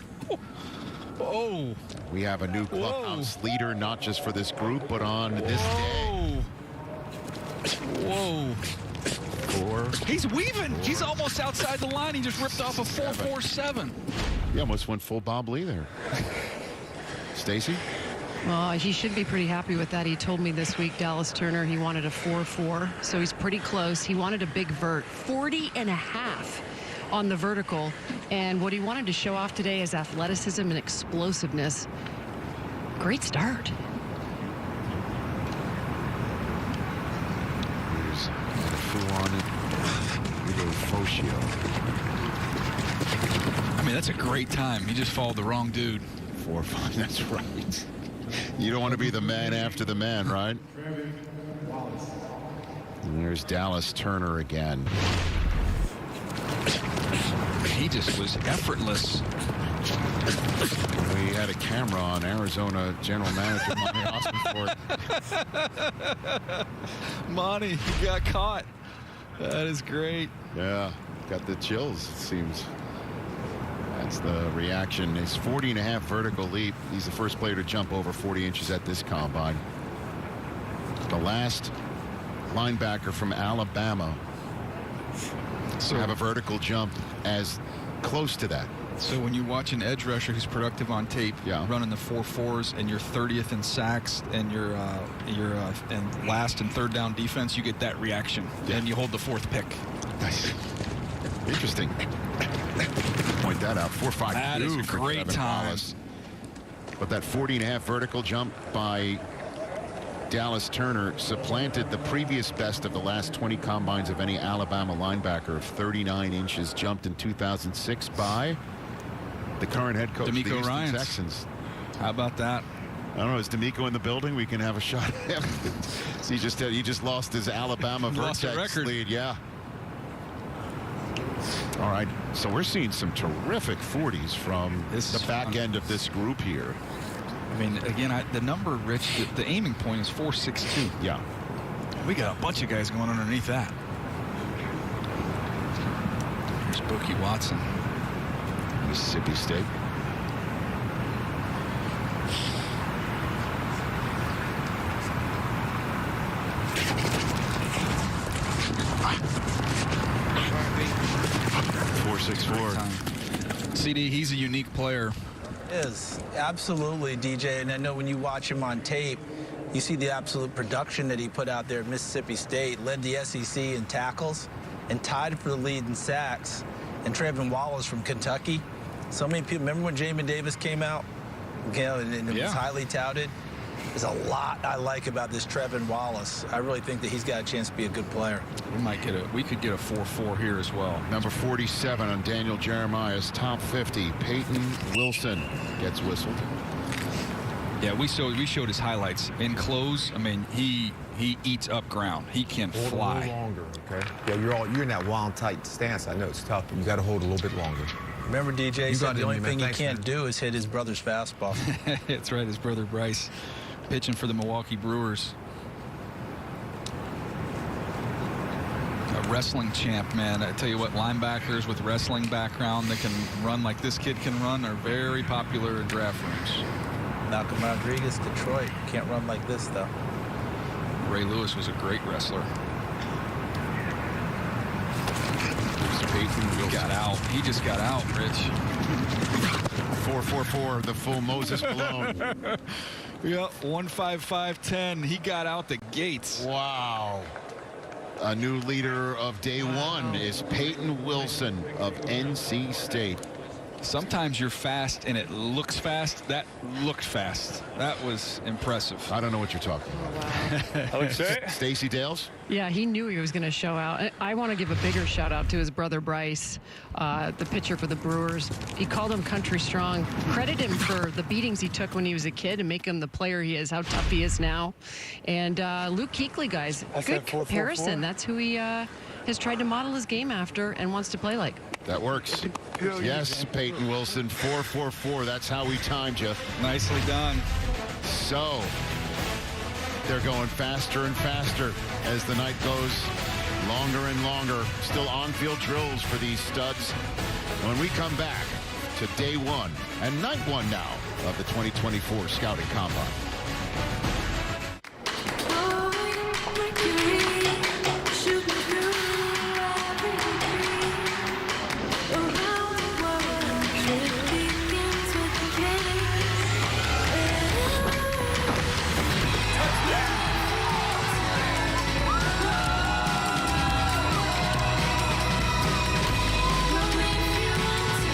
Oh. We have a new clubhouse leader, not just for this group, but on this day. Whoa. 4. He's weaving. He's almost outside the line. He just ripped off a 4.47. He almost went full Bob Lee there. Stacy? Well, he should be pretty happy with that. He told me this week, Dallas Turner, he wanted a 4.4, so he's pretty close. He wanted a big vert, 40.5 on the vertical, and what he wanted to show off today is athleticism and explosiveness. Great start. Here's Fuan Focio. I mean, that's a great time. He just followed the wrong dude. 4-5, that's right. You don't want to be the man after the man, right? And there's Dallas Turner again. He just was effortless. We had a camera on Arizona General Manager Monty Ossenfort. Monty, he got caught. That is great. Yeah, got the chills, it seems. That's the reaction. His 40.5 vertical leap. He's the first player to jump over 40 inches at this combine. The last linebacker from Alabama to have a vertical jump as close to that. So when you watch an edge rusher who's productive on tape, running the 4.4s, and you're 30th in sacks, and you're and last and third down defense, you get that reaction, and you hold the 4th pick. Nice. Interesting. Point that out. 4.52. That is a great Trevin time. Wallace. But that 40.5 vertical jump by Dallas Turner supplanted the previous best of the last 20 combines of any Alabama linebacker of 39 inches, jumped in 2006 by the current head coach of the Houston Ryans. Texans. How about that? I don't know. Is D'Amico in the building? We can have a shot at him. he just lost his Alabama Vertex lead. Yeah. All right. So we're seeing some terrific 40s from the back end of this group here. I mean, again, the number, Rich, the aiming point is 4.62. Yeah. We got a bunch of guys going underneath that. Here's Bookie Watson. Mississippi State. CD, he's a unique player. Is absolutely, DJ, and I know when you watch him on tape, you see the absolute production that he put out there at Mississippi State, led the SEC in tackles and tied for the lead in sacks. And Trevin Wallace from Kentucky. So many people remember when Jamin Davis came out, and it was highly touted. There's a lot I like about this Trevin Wallace. I really think that he's got a chance to be a good player. We could get a 4.4 here as well. Number 47 on Daniel Jeremiah's top 50. Peyton Wilson gets whistled. Yeah, we showed his highlights in close. I mean, he eats up ground. He can fly. A little longer, okay? Yeah, you're in that wild tight stance. I know it's tough, but you got to hold a little bit longer. Remember, DJ said the only thing he can't do is hit his brother's fastball. That's right, his brother Bryce pitching for the Milwaukee Brewers. A wrestling champ, man. I tell you what, linebackers with wrestling background that can run like this kid can run are very popular in draft rooms. Malcolm Rodriguez, Detroit. Can't run like this, though. Ray Lewis was a great wrestler. He got out. He just got out, Rich. 4.44, the full Moses Malone. Yeah, 1.55.10. He got out the gates. Wow. A new leader of day one is Peyton Wilson of NC State. Sometimes you're fast and it looks fast. That looked fast. That was impressive. I don't know what you're talking about. Stacey Dales? Yeah, he knew he was going to show out. I want to give a bigger shout out to his brother Bryce, the pitcher for the Brewers. He called him country strong. Credit him for the beatings he took when he was a kid and make him the player he is, how tough he is now. And Luke Kuechly, guys, good comparison. That's who he has tried to model his game after and wants to play like. That works. Yes, Peyton Wilson, 4.44. That's how we timed you. Nicely done. So they're going faster and faster as the night goes longer and longer. Still on-field drills for these studs. When we come back to day one and night one now of the 2024 Scouting Combine.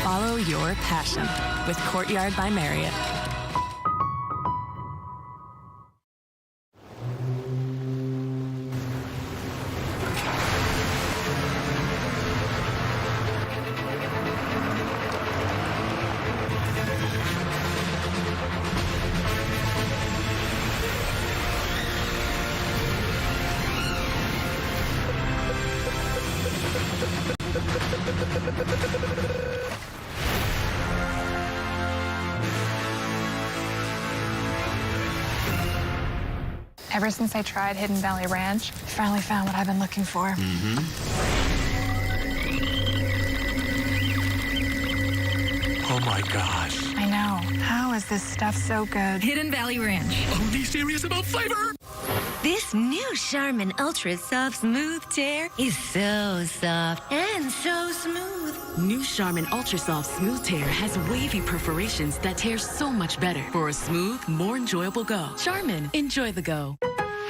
Follow your passion with Courtyard by Marriott. Ever since I tried Hidden Valley Ranch, I finally found what I've been looking for. Oh my gosh. I know. How is this stuff so good? Hidden Valley Ranch. Only serious about flavor. This new Charmin Ultra Soft Smooth Tear is so soft and so smooth. New Charmin Ultra Soft Smooth Tear has wavy perforations that tear so much better for a smooth, more enjoyable go. Charmin, enjoy the go.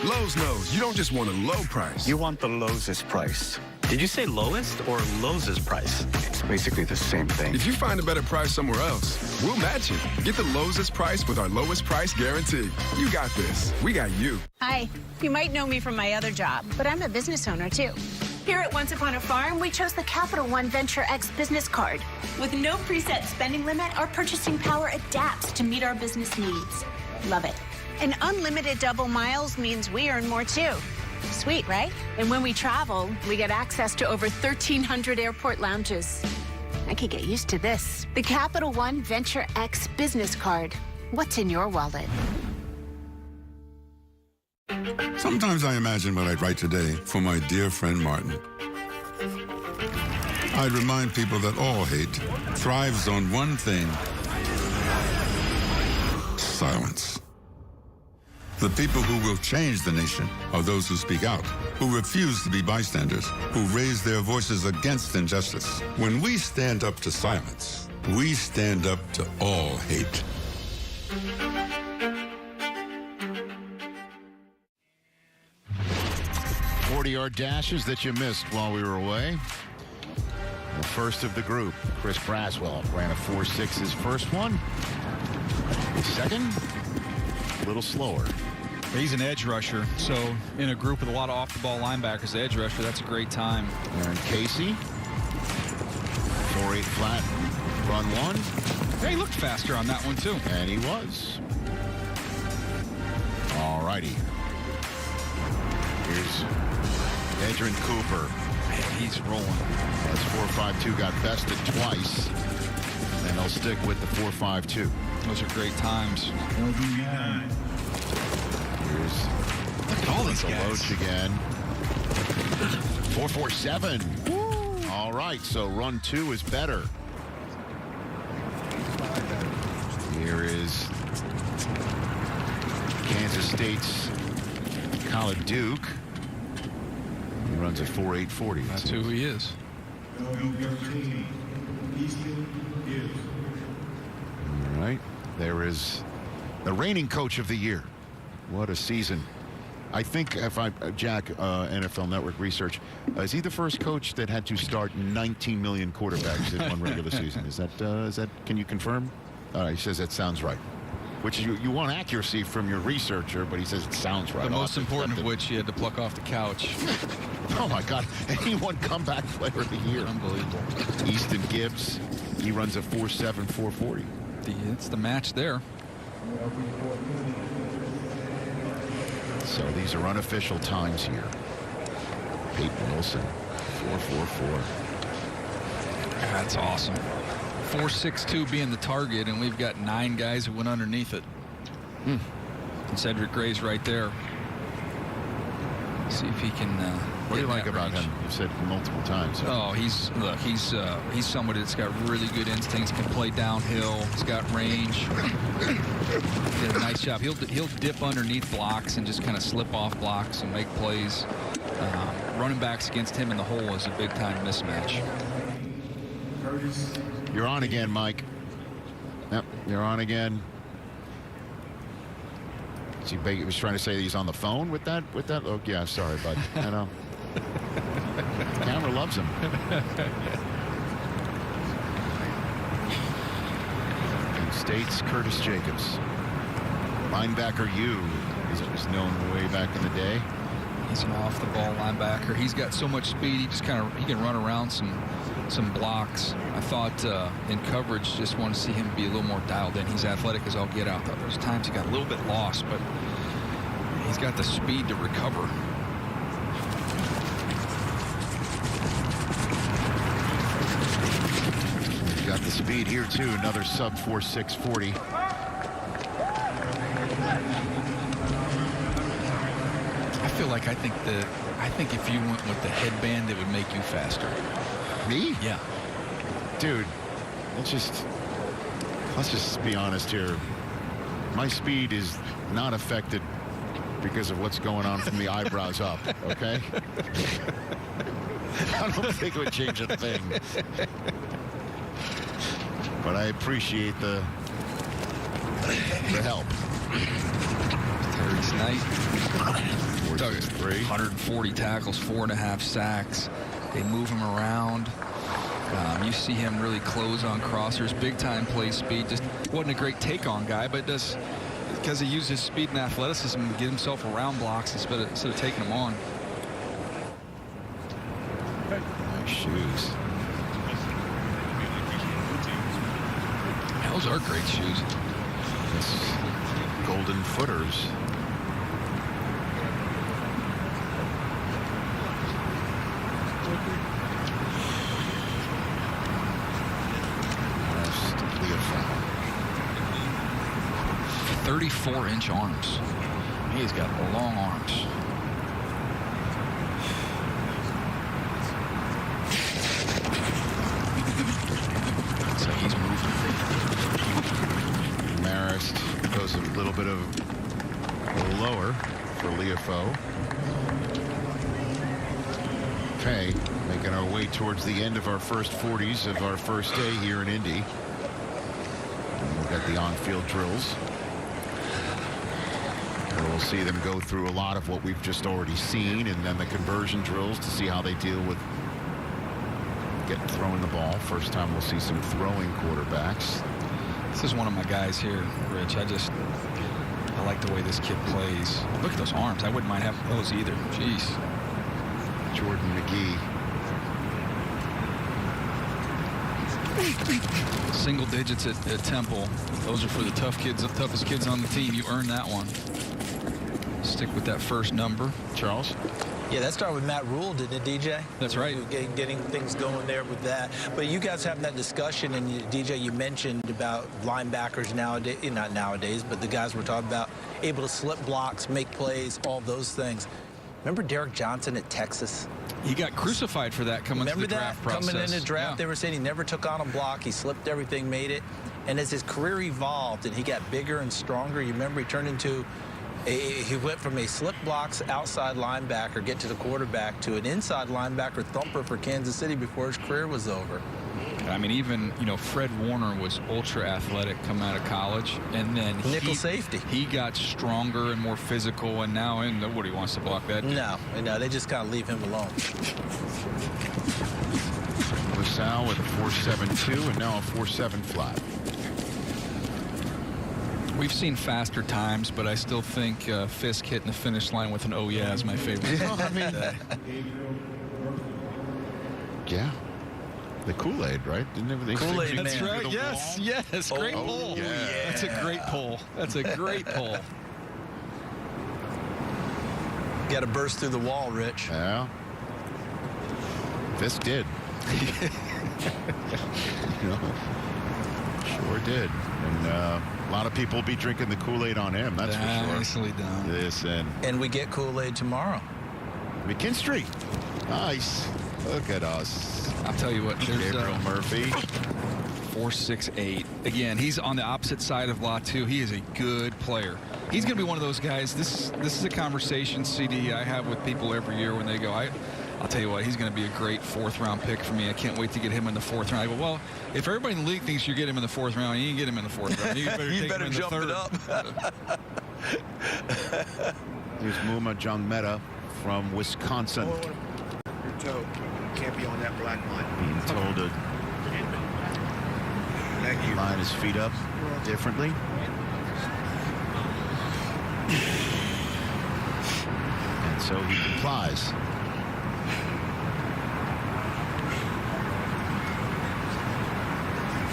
Lowe's knows you don't just want a low price. You want the lowest price. Did you say lowest or lowest price? It's basically the same thing. If you find a better price somewhere else, we'll match it. Get the lowest price with our lowest price guarantee. You got this. We got you. Hi. You might know me from my other job, but I'm a business owner too. Here at Once Upon a Farm, we chose the Capital One Venture X business card. With no preset spending limit, our purchasing power adapts to meet our business needs. Love it. And unlimited double miles means we earn more too. Sweet, right? And when we travel, we get access to over 1,300 airport lounges. I could get used to this. The Capital One Venture X business card. What's in your wallet? Sometimes I imagine what I'd write today for my dear friend Martin. I'd remind people that all hate thrives on one thing: silence. The people who will change the nation are those who speak out, who refuse to be bystanders, who raise their voices against injustice. When we stand up to silence, we stand up to all hate. Yard dashes that you missed while we were away. The first of the group, Chris Braswell, ran a 4.6 his first one. Second, a little slower. He's an edge rusher, so in a group with a lot of off-the-ball linebackers, the edge rusher, that's a great time. Aaron Casey, 4.8 flat, run one. Yeah, he looked faster on that one, too. And he was. All righty. Here's Edgerrin Cooper. Man, he's rolling. That's 4.52, got bested twice. And they'll stick with the 4.52. Those are great times. Here's look at all these guys. Loach again. 4.47. All right, so run two is better. Here is Kansas State's Colin Duke. He runs a 4.840. That's who he is. All right. There is the reigning coach of the year. What a season. I think Jack, NFL Network research, is he the first coach that had to start 19 million quarterbacks in one regular season? Is that, can you confirm? He says that sounds right. Which you want accuracy from your researcher, but he says it sounds right. The most important of which he had to pluck off the couch. Oh my God! Anyone comeback player of the year? Unbelievable. Easton Gibbs, he runs a 4.7, 4.40. It's the match there. So these are unofficial times here. Peyton Wilson, 4.44. That's awesome. 4.62 being the target, and we've got 9 guys who went underneath it. And Cedric Gray's right there. See if he can. What do you like about him? You've said multiple times. Oh, he's somebody that's got really good instincts, can play downhill. He's got range. Did a nice job. He'll dip underneath blocks and just kind of slip off blocks and make plays. Running backs against him in the hole is a big time mismatch. You're on again, Mike. Yep, you're on again. He was trying to say that he's on the phone with that. Oh, yeah, sorry, bud. I know. The camera loves him. State's Curtis Jacobs. Linebacker U, as it was known way back in the day. He's an off-the-ball linebacker. He's got so much speed. He just he can run around some blocks. I thought in coverage, just want to see him be a little more dialed in. He's athletic as all get out. Those times he got a little bit lost, but he's got the speed to recover. He's got the speed here too. Another sub 4.640. I think if you went with the headband, it would make you faster. Me? Yeah. Dude, let's just be honest here. My speed is not affected because of what's going on from the eyebrows up, okay? I don't think it would change a thing. But I appreciate the help. Terry's night. 140 tackles, 4.5 sacks. They move him around. You see him really close on crossers, big time play speed. Just wasn't a great take on guy, but does because he used his speed and athleticism to get himself around blocks instead of taking them on. Nice shoes. Those are great shoes. Golden footers. Leofau. 34-inch arms. He's got long arms. So he's moving. Marist goes a little bit lower for Leofau. Okay, making our way towards the end of our first 40s of our first day here in Indy. And we've got the on-field drills. And we'll see them go through a lot of what we've just already seen, and then the conversion drills to see how they deal with throwing the ball. First time we'll see some throwing quarterbacks. This is one of my guys here, Rich. I like the way this kid plays. Look at those arms. I wouldn't mind having those either. Jeez. Jordan McGee. Single digits at Temple. Those are for the toughest kids on the team. You earned that one. Stick with that first number, Charles. Yeah, that started with Matt Rule, didn't it, DJ? That's right. Getting things going there with that. But you guys having that discussion, and DJ, you mentioned about linebackers nowadays, not nowadays, but the guys we're talking about, able to slip blocks, make plays, all those things. Remember Derek Johnson at Texas? He got crucified for that coming through the draft process. Coming in the draft, they were saying he never took on a block. He slipped everything, made it. And as his career evolved and he got bigger and stronger, you remember he turned into he went from a slip blocks outside linebacker, get to the quarterback, to an inside linebacker thumper for Kansas City before his career was over. I mean, even, Fred Warner was ultra athletic coming out of college, and then nickel safety. He got stronger and more physical, and now nobody wants to block that. No, they just kind of leave him alone. LaSalle with a 4.72 and now a 4.7 flat. We've seen faster times, but I still think Fisk hitting the finish line with an "oh yeah" is my favorite. Yeah. The Kool-Aid, right? Didn't everything? Kool-Aid, that's man. right. Yes. Great pull. Yeah. That's a great pull. That's a great pull. Got to burst through the wall, Rich. Yeah. Fisk did. Sure did. And a lot of people will be drinking the Kool-Aid on him, that's for sure. Nicely done. And we get Kool-Aid tomorrow. McKinstry. Nice. Look at us. I'll tell you what. There's Gabriel Murphy. 4.68. Again, he's on the opposite side of Latu. He is a good player. He's going to be one of those guys. This is a conversation, CD, I have with people every year when they go, I'll tell you what, he's going to be a great fourth-round pick for me. I can't wait to get him in the fourth round. I go, well, if everybody in the league thinks you get him in the fourth round, you can get him in the fourth round. You better, jump it up. Here's Muma Jongmeta from Wisconsin. Your toe can't be on that black line. Being told to line his feet up differently. And so he complies.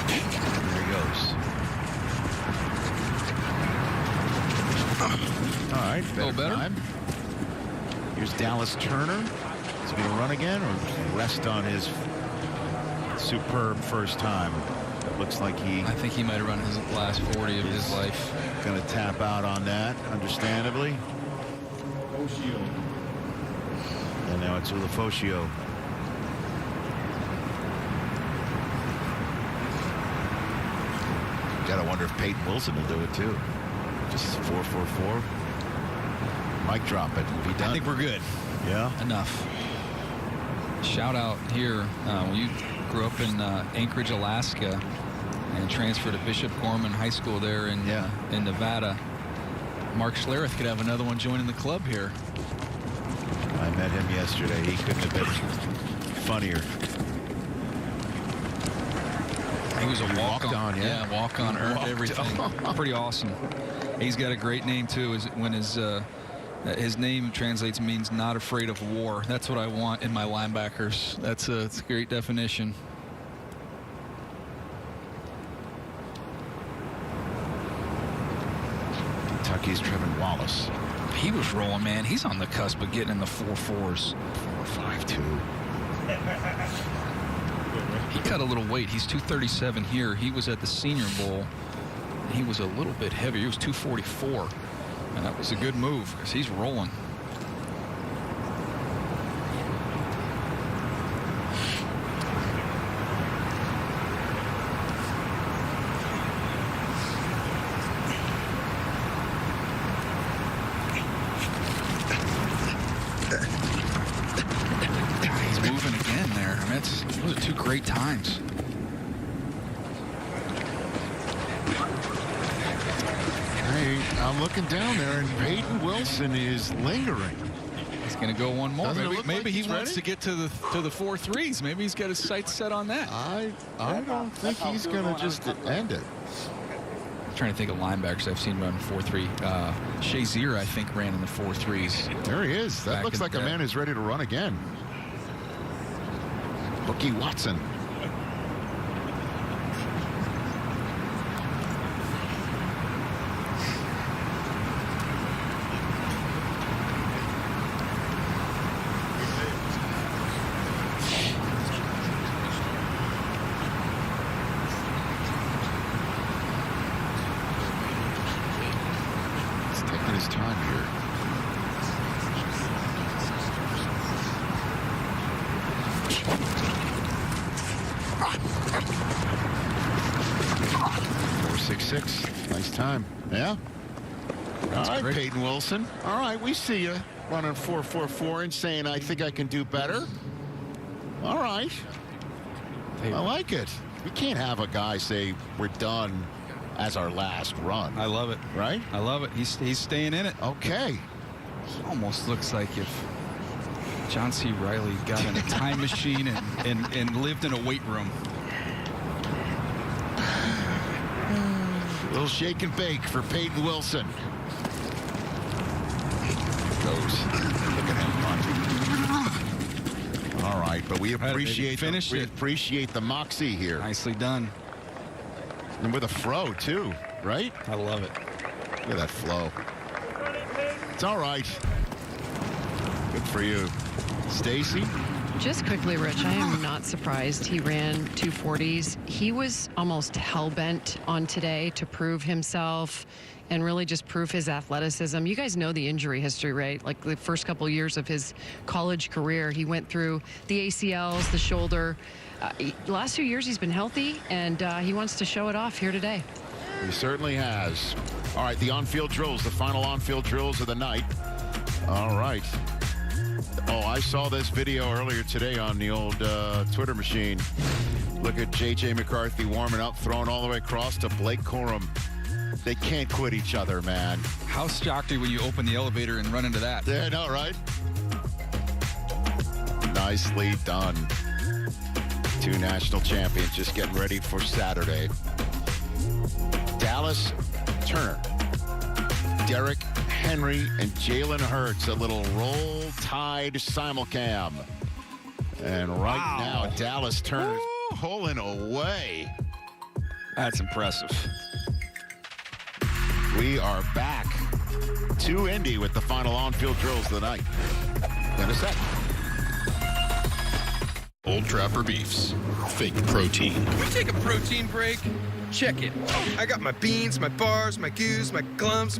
There he goes. All right, better time. Here's Dallas Turner. Is he going to run again or rest on his superb first time? It looks like I think he might have run his last 40 of his life. Going to tap out on that, understandably. And now it's Ulofoshio. Gotta wonder if Peyton Wilson will do it too. Just 4-4-4. Mic drop it. Be done. I think we're good. Yeah. Enough. Shout out here. When you grew up in Anchorage, Alaska, and transferred to Bishop Gorman High School there in Nevada. Mark Schlereth could have another one joining the club here. I met him yesterday. He couldn't have been funnier. He was a walk-on. Yeah, walk-on, earned everything. Pretty awesome. He's got a great name too. When his name translates means not afraid of war. That's what I want in my linebackers. That's a great definition. Kentucky's Trevin Wallace. He was rolling, man. He's on the cusp of getting in the 4.4s. 4.52. He cut a little weight. He's 237 here. He was at the Senior Bowl. He was a little bit heavier. He was 244. And that was a good move because he's rolling. He's moving again there. I mean, those are two great times. I'm looking down there, and Peyton Wilson is lingering. He's going to go one more. Maybe he ready? wants to get to the 4.3s. Maybe he's got his sights set on that. I don't think he's going to just end it. I'm trying to think of linebackers I've seen run 4.3. Shazier, I think, ran in the 4.3s. There he is. That looks like a man who's ready to run again. Bookie Watson. His time here. .466. Nice time. Yeah. All right, great. Peyton Wilson. All right, we see you running 4.44 and saying, I think I can do better. All right. I like it. We can't have a guy say we're done as our last run. I love it. Right? I love it. He's staying in it. Okay. Almost looks like if John C. Reilly got in a time machine and lived in a weight room. A little shake and bake for Peyton Wilson. Goes. Look at him. All right, but we appreciate the moxie here. Nicely done. And with a fro, too, right? I love it. Look at that flow. It's all right. Good for you. Stacy? Just quickly, Rich, I am not surprised he ran 240s. He was almost hell-bent on today to prove himself and really just prove his athleticism. You guys know the injury history, right? Like the first couple years of his college career, he went through the ACLs, the shoulder. Last 2 years, he's been healthy, and he wants to show it off here today. He certainly has. All right, the on-field drills, the final on-field drills of the night. All right. Oh, I saw this video earlier today on the old Twitter machine. Look at J.J. McCarthy warming up, throwing all the way across to Blake Corum. They can't quit each other, man. How shocked are you when you open the elevator and run into that? Yeah, I know, right? Nicely done. Two national champions just getting ready for Saturday. Dallas Turner, Derrick Henry, and Jalen Hurts, a little Roll Tide simulcam. And right now, Dallas Turner's pulling away. That's impressive. We are back to Indy with the final on-field drills of the night. In a second. Old Trapper Beefs. Fake protein. Can we take a protein break? Check it. I got my beans, my bars, my goos, my glums.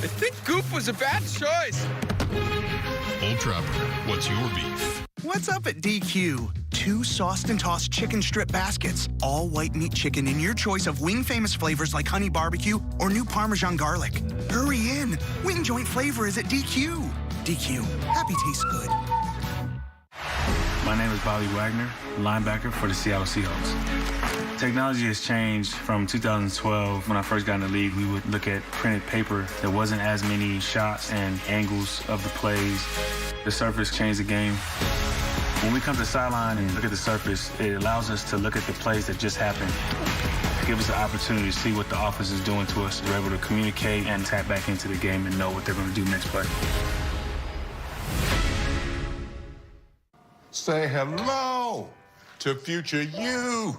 I think Goop was a bad choice. Old Trapper, what's your beef? What's up at DQ? 2 sauced and tossed chicken strip baskets. All white meat chicken in your choice of wing famous flavors like honey barbecue or new Parmesan garlic. Hurry in. Wing joint flavor is at DQ. DQ. Happy tastes good. My name is Bobby Wagner, linebacker for the Seattle Seahawks. Technology has changed from 2012. When I first got in the league, we would look at printed paper. There wasn't as many shots and angles of the plays. The surface changed the game. When we come to the sideline and look at the surface, it allows us to look at the plays that just happened. Give us the opportunity to see what the offense is doing to us. We're able to communicate and tap back into the game and know what they're going to do next play. Say hello to future you.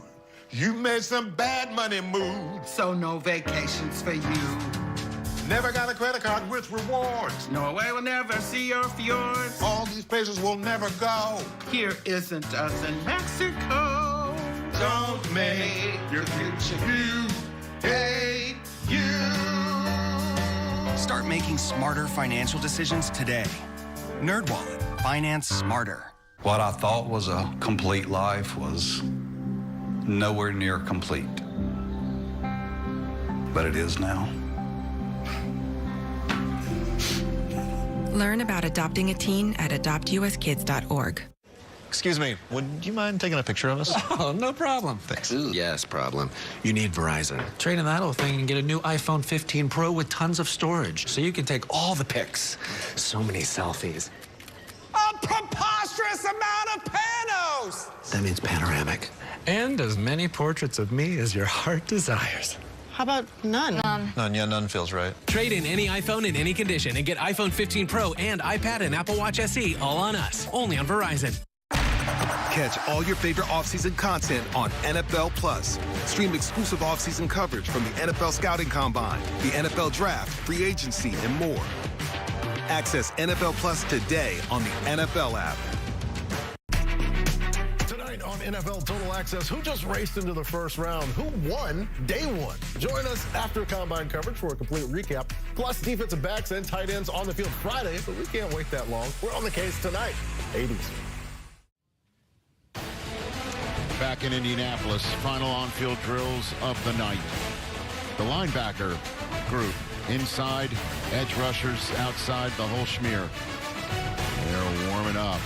You made some bad money moves. So no vacations for you. Never got a credit card with rewards. Norway will never see your fjords. All these places will never go. Here isn't us in Mexico. Don't make your future you hate you. Start making smarter financial decisions today. NerdWallet. Finance smarter. What I thought was a complete life was nowhere near complete. But it is now. Learn about adopting a teen at adoptuskids.org. Excuse me, would you mind taking a picture of us? Oh, no problem. Thanks. Yes, problem. You need Verizon. Trade in that old thing and get a new iPhone 15 Pro with tons of storage, so you can take all the pics. So many selfies. A preposterous amount of panos! That means panoramic. And as many portraits of me as your heart desires. How about none? None feels right. Trade in any iPhone in any condition and get iPhone 15 Pro and iPad and Apple Watch SE all on us. Only on Verizon. Catch all your favorite offseason content on NFL Plus. Stream exclusive offseason coverage from the NFL Scouting Combine, the NFL Draft, free agency, and more. Access NFL Plus today on the NFL app. Tonight on NFL Total Access, who just raced into the first round? Who won day one? Join us after Combine coverage for a complete recap. Plus defensive backs and tight ends on the field Friday, but we can't wait that long. We're on the case tonight. 80s. Back in Indianapolis, final on-field drills of the night. The linebacker group inside, edge rushers outside, the whole schmear. They're warming up.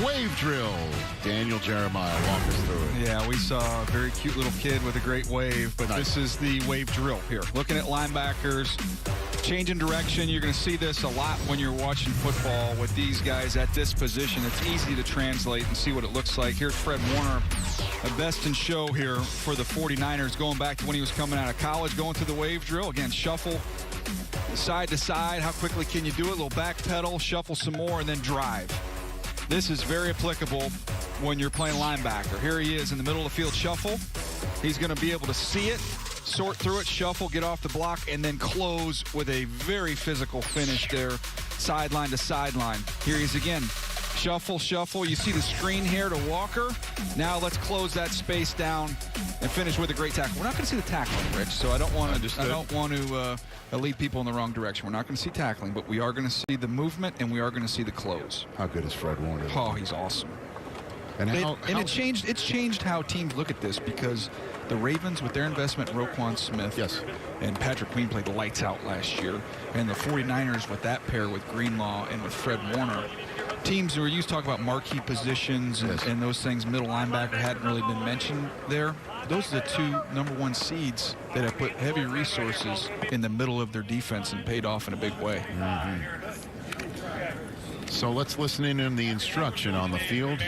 Wave drill. Daniel Jeremiah, walk us through it. Yeah, we saw a very cute little kid with a great wave, but This is the wave drill here. Looking at linebackers, changing direction. You're going to see this a lot when you're watching football with these guys at this position. It's easy to translate and see what it looks like. Here's Fred Warner, a best in show here for the 49ers, going back to when he was coming out of college, going through the wave drill. Again, shuffle side to side. How quickly can you do it? A little back pedal, shuffle some more, and then drive. This is very applicable when you're playing linebacker. Here he is in the middle of the field, shuffle. He's going to be able to see it, sort through it, shuffle, get off the block, and then close with a very physical finish there, sideline to sideline. Here he is again. Shuffle, shuffle. You see the screen here to Walker. Now let's close that space down and finish with a great tackle. We're not going to see the tackling, Rich, so I don't want to lead people in the wrong direction. We're not going to see tackling, but we are going to see the movement and we are going to see the close. How good is Fred Warner? Oh, he's awesome. And it's changed how teams look at this, because the Ravens, with their investment in Roquan Smith, and Patrick Queen played the lights out last year, and the 49ers with that pair with Greenlaw and with Fred Warner, teams who are used to talking about marquee positions and those things, middle linebacker hadn't really been mentioned there. Those are the two #1 seeds that have put heavy resources in the middle of their defense and paid off in a big way. So let's listen in on the instruction on the field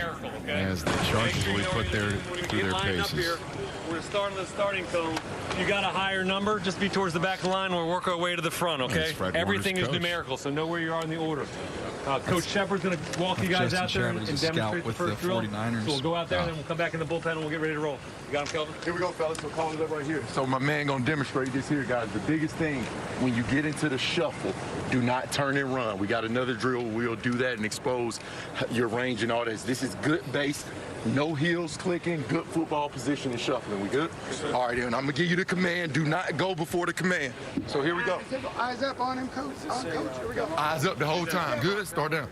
as the Chargers will be put there through their paces. We're starting the starting cone. You got a higher number, just be towards the back of the line. We'll work our way to the front, okay? Everything is numerical, so know where you are in the order. Coach Shepard's going to walk you guys out there and demonstrate the first drill. 49ers. So we'll go out there, and then we'll come back in the bullpen, and we'll get ready to roll. You got him, Kelvin? Here we go, fellas. We're calling it up right here. So my man going to demonstrate this here, guys. The biggest thing, when you get into the shuffle, do not turn and run. We got another drill. We'll do that and expose your range and all this. This is good base. No heels clicking, good football position and shuffling. We good? All right, then. I'm going to give you the command. Do not go before the command. So here we go. Eyes up on him, coach. Coach, here we go. Eyes up the whole time. Good? Start down.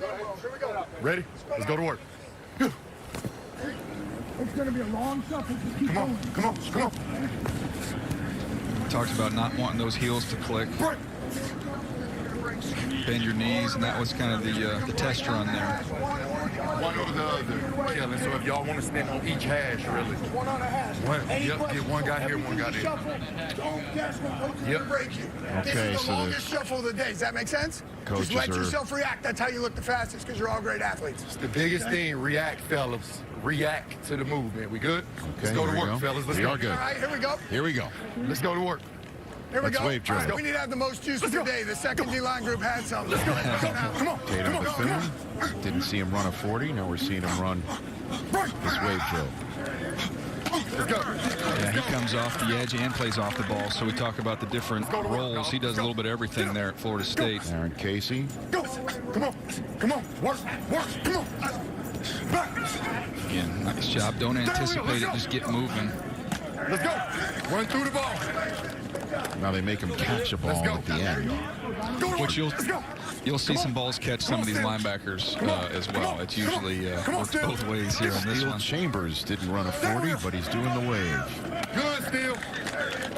Ready? Let's go to work. It's going to be a long shuffle. Just keep going. Come on. Talked about not wanting those heels to click. Bend your knees, and that was kind of the test run there. One over the other, Kellen. So if y'all want to stand on each hash, really. One on a hash. Yep, get one guy here, one guy there. Don't guess when coach is going to break you. Okay, this is the so longest shuffle of the day. Does that make sense? Just let yourself react. That's how you look the fastest because you're all great athletes. It's the biggest thing. React, fellas. React to the movement. We good? Okay, Let's go to work, fellas. Let's we go. are good. All right, here we go. Here we go. Let's go to work. Here we Let's go. wave drill. All right, we need to have the most juice of the day. The second D-line group had something. Let's go. Come on. Tatum Bethune. Didn't see him run a 40. Now we're seeing him run this wave drill. Let's go. Yeah, he comes off the edge and plays off the ball. So we talk about the different roles. He does a little bit of everything there at Florida State. Aaron Casey. Go. Come on. Work. Come on. Back. Again, nice job. Don't anticipate it. Just get moving. Let's go. Run through the ball. Now they make him catch a ball at the end. Which you'll see some balls catch some of these linebackers as well. It's usually works both ways here on this one. Chambers didn't run a 40, but he's doing the wave. Good, Steele.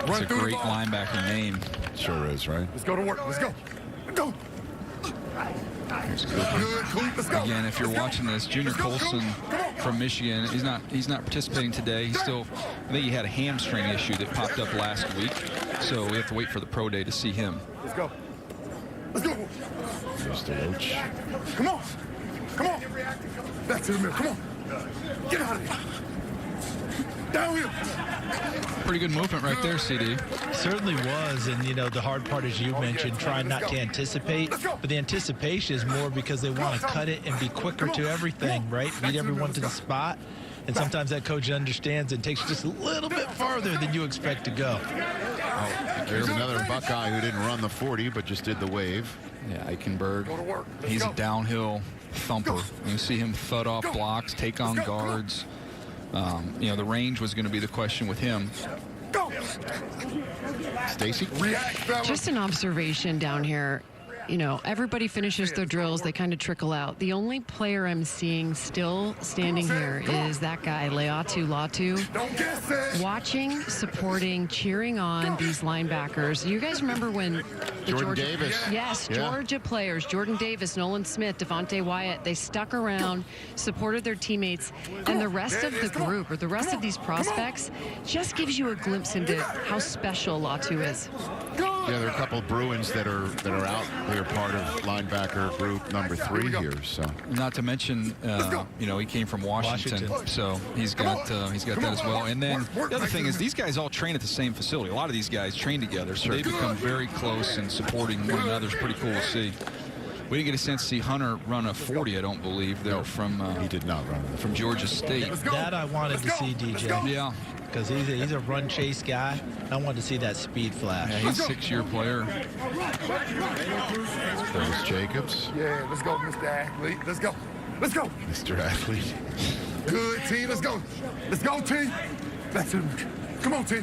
It's a great linebacking name. Sure is, right? Let's go to work. Let's go. Go. Again, if you're watching this, Junior Colson from Michigan, he's not participating today. He's still, I think he had a hamstring issue that popped up last week, so we have to wait for the pro day to see him. Let's go. There's Deloach. Come on. Back to the middle. Come on. Get out of here. Downhill. Pretty good movement right there, CD. Certainly was, and the hard part, as you mentioned, trying not to anticipate, but the anticipation is more because they want to cut it and be quicker to everything, right? Beat everyone to the spot, and sometimes that coach understands and takes you just a little bit farther than you expect to go. There's another Buckeye who didn't run the 40, but just did the wave. Yeah, Eichenberg. He's a downhill thumper. You see him thud off blocks, take on guards. The range was going to be the question with him. Stacy? Just an observation down here. Everybody finishes their drills. They kind of trickle out. The only player I'm seeing still standing here is that guy, Leatu Latu. Watching, supporting, cheering on these linebackers. You guys remember when the Jordan Davis. Yes, Yeah. Georgia players, Jordan Davis, Nolan Smith, Devontae Wyatt, they stuck around, supported their teammates, and the rest of the group, or the rest of these prospects, just gives you a glimpse into how special Latu is. Yeah, there are a couple of Bruins that are out. They're part of linebacker group number 3 here. So, not to mention, he came from Washington, so he's got that as well. And then the other thing is, these guys all train at the same facility. A lot of these guys train together, so they become very close and supporting one another. It's pretty cool to see. We didn't get a chance to see Hunter run a 40, I don't believe. They're from he did not run from Georgia State. That I wanted to see, DJ. Yeah. Because he's a run chase guy. I wanted to see that speed flash. Yeah, he's a 6-year player. There's Jacobs. Yeah, let's go, Mr. Athlete. Let's go. Mr. Athlete. Good, T. Let's go. Let's go, T. Back to the... Come on, T.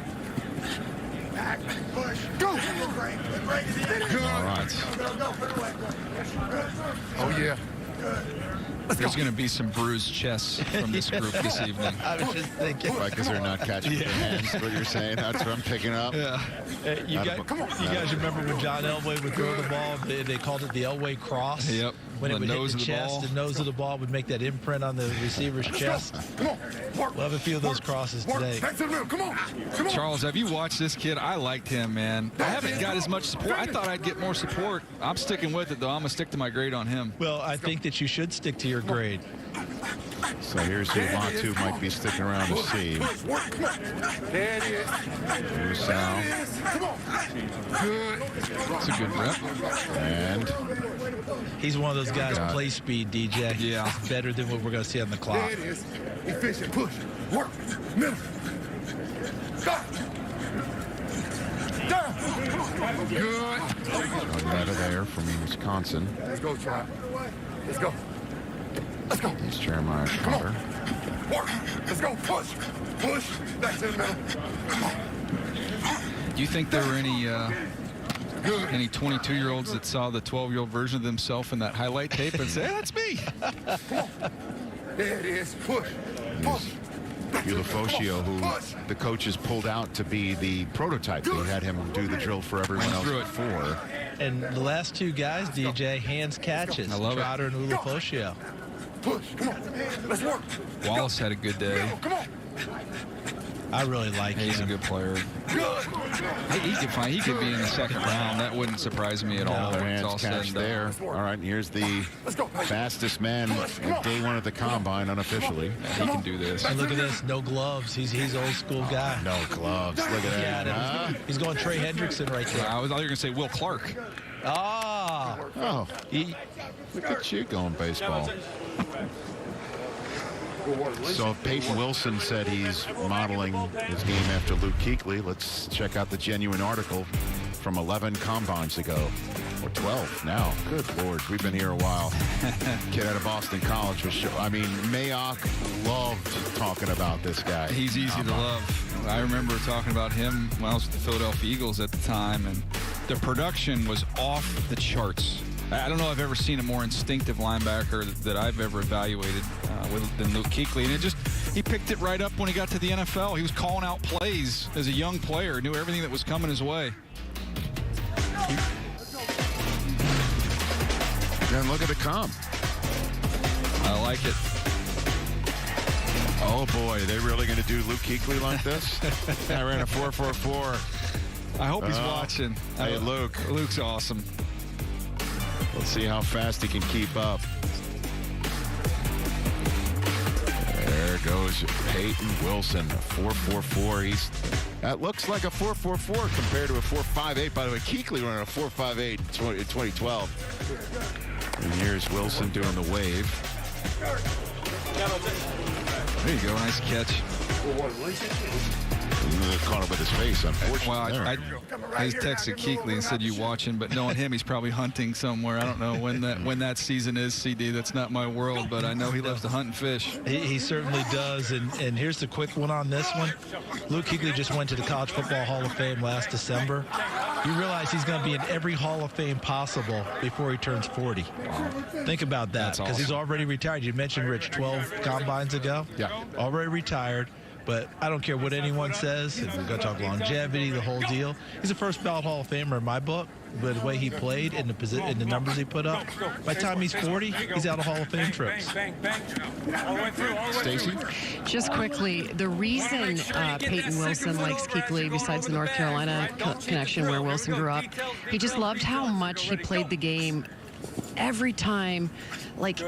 Back, push. Go. Good. All right. Oh, yeah. There's going to be some bruised chests from this group this evening. I was just thinking. Right, because they're not catching their hands, what you're saying. That's what I'm picking up. Yeah. You guys remember when John Elway would throw the ball, they called it the Elway cross? Yep. When it would hit the of the chest, ball. the nose of the ball would make that imprint on the receiver's chest. We'll have a few of those crosses today. Back to the middle. Come on. Charles, have you watched this kid? I liked him, man. I haven't got as much support. I thought I'd get more support. I'm sticking with it, though. I'm going to stick to my grade on him. Well, I think that you should stick to your grade. So here's who Latu might be sticking around to see. There it is. Here's Sal. Come on. Good. It's a good rep. And he's one of those guys, play speed, DJ. Yeah. It's better than what we're going to see on the clock. There it is. Efficient. Push. Work. Middle. Stop. Down. Good. out of there from Wisconsin. Let's go, Chop. Let's go. Let's go. Here's Jeremiah Trotter. Work. Let's go. Push. Push. Back to the middle. Come on. Do you think there were any 22-year-olds that saw the 12-year-old version of themselves in that highlight tape and say, hey, that's me? There it is. Push. Push. Ulofoshio, who the coaches pulled out to be the prototype. They had him do the drill for everyone else before. And the last two guys, DJ, hands catches. I love Trotter and Ulofoshio. Push. Come on. Let's work. Wallace had a good day. Come on. I really like him. He's a good player. He could be in the second round. That wouldn't surprise me at all. Hands catch there. All right, here's the fastest man at day one of the combine unofficially. Yeah, he can do this. And look at this, no gloves. He's old school guy. No gloves. Look at that. He's going Trey Hendrickson right there. I thought you were going to say Will Clark. Oh, look at you going baseball. So if Peyton Wilson said he's modeling his game after Luke Kuechly, let's check out the genuine article from 11 combines ago, or 12 now. Good Lord, we've been here a while. Kid out of Boston College was Mayock loved talking about this guy. He's easy to love. I remember talking about him when I was with the Philadelphia Eagles at the time, and the production was off the charts. I don't know if I've ever seen a more instinctive linebacker that I've ever evaluated than Luke Kuechly. And he picked it right up when he got to the NFL. He was calling out plays as a young player, knew everything that was coming his way. And look at the comp. I like it. Oh, boy, are they really going to do Luke Kuechly like this? I ran a 4.44. I hope he's watching. Hey, Luke. Luke's awesome. Let's see how fast he can keep up. There goes Peyton Wilson, 4.44. That looks like a 4.44 compared to a 4.58. By the way, Kuechly ran a 4.58 in 2012. And here's Wilson doing the wave. There you go, nice catch. Caught him with his face, unfortunately. Well, I texted Kuechly and said you watching, but knowing him, he's probably hunting somewhere. I don't know when that season is, CD. That's not my world, but I know he loves to hunt and fish. He certainly does, and here's the quick one on this one. Luke Kuechly just went to the College Football Hall of Fame last December. You realize he's going to be in every Hall of Fame possible before he turns 40. Wow. Think about that, because he's already retired. You mentioned, Rich, 12 combines ago. Yeah. Already retired. But I don't care what anyone says. If we're going to talk longevity, the whole deal. He's a first ballot Hall of Famer in my book. But the way he played and the numbers he put up, by the time he's 40, he's out of Hall of Fame trips. Stacey? Just quickly, the reason Peyton Wilson likes Kuechly, besides the North Carolina connection where Wilson grew up, he just loved how much he played the game every time, like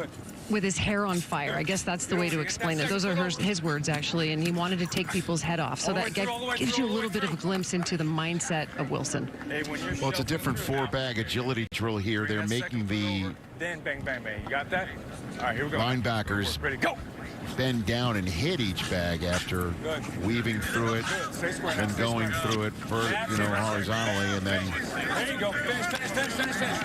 with his hair on fire. I guess that's the way to explain it. Those are his words, actually, and he wanted to take people's head off. So that gives you a little bit of a glimpse into the mindset of Wilson. Well, it's a different four-bag agility drill here. They're making the Then bang, bang, bang. You got that? All right, here we go. linebackers Ready, go. bend down and hit each bag after weaving through it and going through it horizontally, and then There you go. Finish.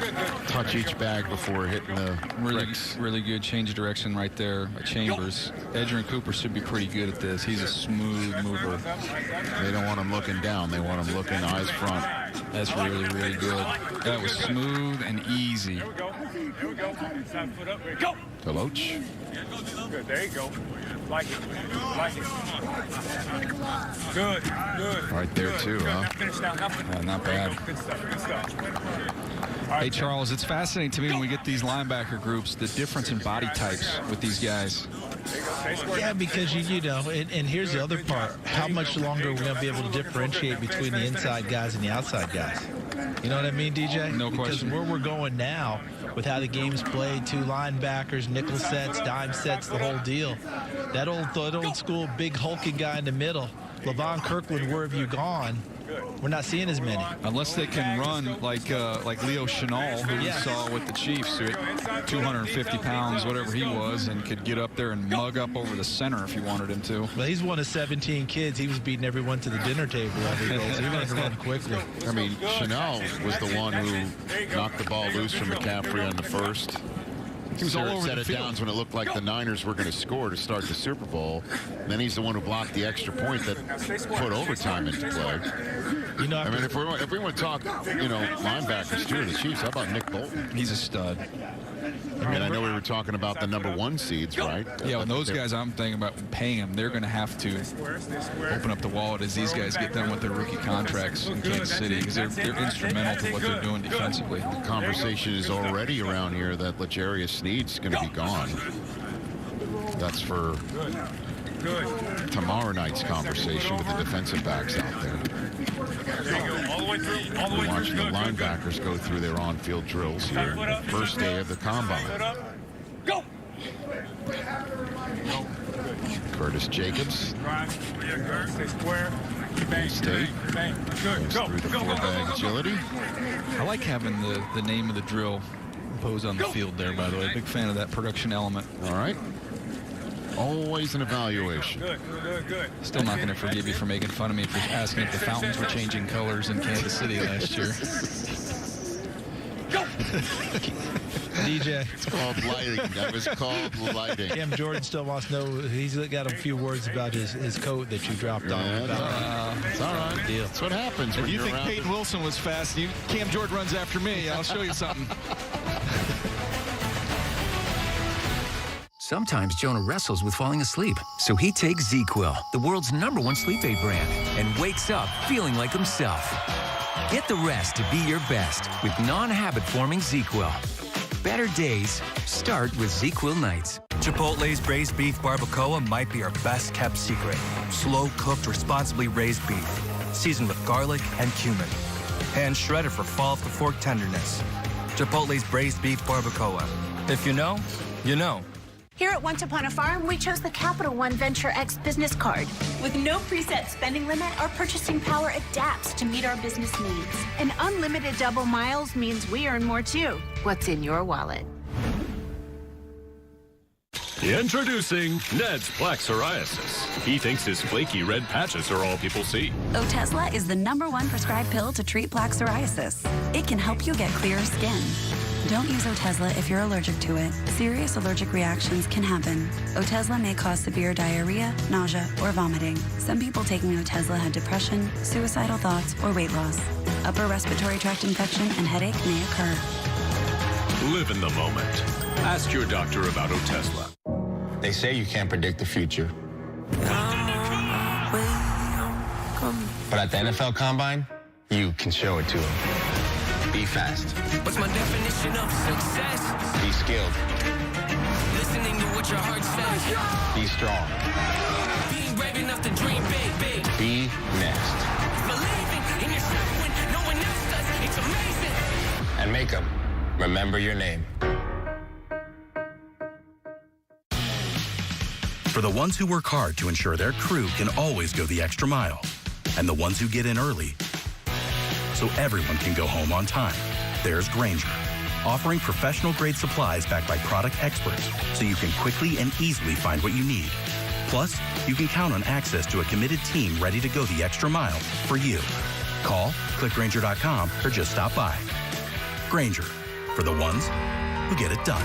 Good. touch each bag before hitting the bricks. Really good change of direction right there by Chambers. Edgerrin Cooper should be pretty good at this. He's a smooth mover. They don't want him looking down. They want him looking eyes front. That's really, really good. That was smooth and easy. Here we go. Side foot up. Go. Deloach. Good. There you go. Like it. Good. Right there, too, huh? Now finish down. Not bad. Good stuff. Hey, Charles, it's fascinating to me when we get these linebacker groups, the difference in body types with these guys. Yeah, because you know, and here's the other part. How much longer are we going to be able to differentiate between the inside guys and the outside guys? You know what I mean, DJ? No question. Because where we're going now, with how the game's played, two linebackers, nickel sets, dime sets, the whole deal. That old school big hulking guy in the middle, Levon Kirkland, where have you gone? We're not seeing as many. Unless they can run like Leo Chenal, who we saw with the Chiefs, who at 250 pounds, whatever he was, and could get up there and mug up over the center if you wanted him to. Well, he's one of 17 kids. He was beating everyone to the dinner table every day, so he wanted to run quickly. I mean, Chenal was the one who knocked the ball loose from McCaffrey on the first. He was all over set the it field. downs when it looked like the Niners were going to score to start the Super Bowl. And then he's the one who blocked the extra point that put overtime into play. You know, I mean, if we want to talk, linebackers too, the Chiefs, how about Nick Bolton? He's a stud. And I know we were talking about the number 1 seeds, right? Yeah, and those guys, I'm thinking about paying them. They're going to have to open up the wallet as these guys get done with their rookie contracts in Kansas City, because they're instrumental to what they're doing defensively. The conversation is already around here that L'Jarius Sneed's going to be gone. That's for tomorrow night's conversation with the defensive backs out there. We're watching the linebackers go through their on-field drills here. First day of the combine. Go! Curtis Jacobs. Stay square. State goes through the 4-bag agility. I like having the name of the drill imposed on the field there, by the way. Big fan of that production element. All right. Always an evaluation. Good. Still not going to forgive you for making fun of me for asking if the fountains were changing colors in Kansas City last year. Go! DJ. It's called lighting. That was called lighting. Cam Jordan still wants to know. He's got a few words about his coat that you dropped on. It's all right. Deal. That's what happens when If you you're think around Peyton Wilson was fast, Cam Jordan runs after me. I'll show you something. Sometimes Jonah wrestles with falling asleep, so he takes ZzzQuil, the world's #1 sleep aid brand, and wakes up feeling like himself. Get the rest to be your best with non-habit-forming ZzzQuil. Better days start with ZzzQuil nights. Chipotle's braised beef barbacoa might be our best-kept secret. Slow-cooked, responsibly raised beef, seasoned with garlic and cumin. Hand-shredded for fall-off-the-fork tenderness. Chipotle's braised beef barbacoa. If you know, you know. Here at Once Upon a Farm, we chose the Capital One Venture X business card. With no preset spending limit, our purchasing power adapts to meet our business needs. And unlimited double miles means we earn more too. What's in your wallet? Introducing Ned's Plaque Psoriasis. He thinks his flaky red patches are all people see. Otezla is the #1 prescribed pill to treat plaque psoriasis. It can help you get clearer skin. Don't use Otezla if you're allergic to it. Serious allergic reactions can happen. Otezla may cause severe diarrhea, nausea, or vomiting. Some people taking Otezla had depression, suicidal thoughts, or weight loss. Upper respiratory tract infection and headache may occur. Live in the moment. Ask your doctor about Otezla. They say you can't predict the future. But at the NFL Combine, you can show it to them. Be fast. What's my definition of success? Be skilled. Listening to what your heart says. Be strong. Being brave enough to dream big. Be next. Believing in yourself when no one else does. It's amazing. And make them remember your name. For the ones who work hard to ensure their crew can always go the extra mile, and the ones who get in early so everyone can go home on time, there's Grainger, offering professional-grade supplies backed by product experts so you can quickly and easily find what you need. Plus, you can count on access to a committed team ready to go the extra mile for you. Call, click Grainger.com, or just stop by. Grainger, for the ones who get it done.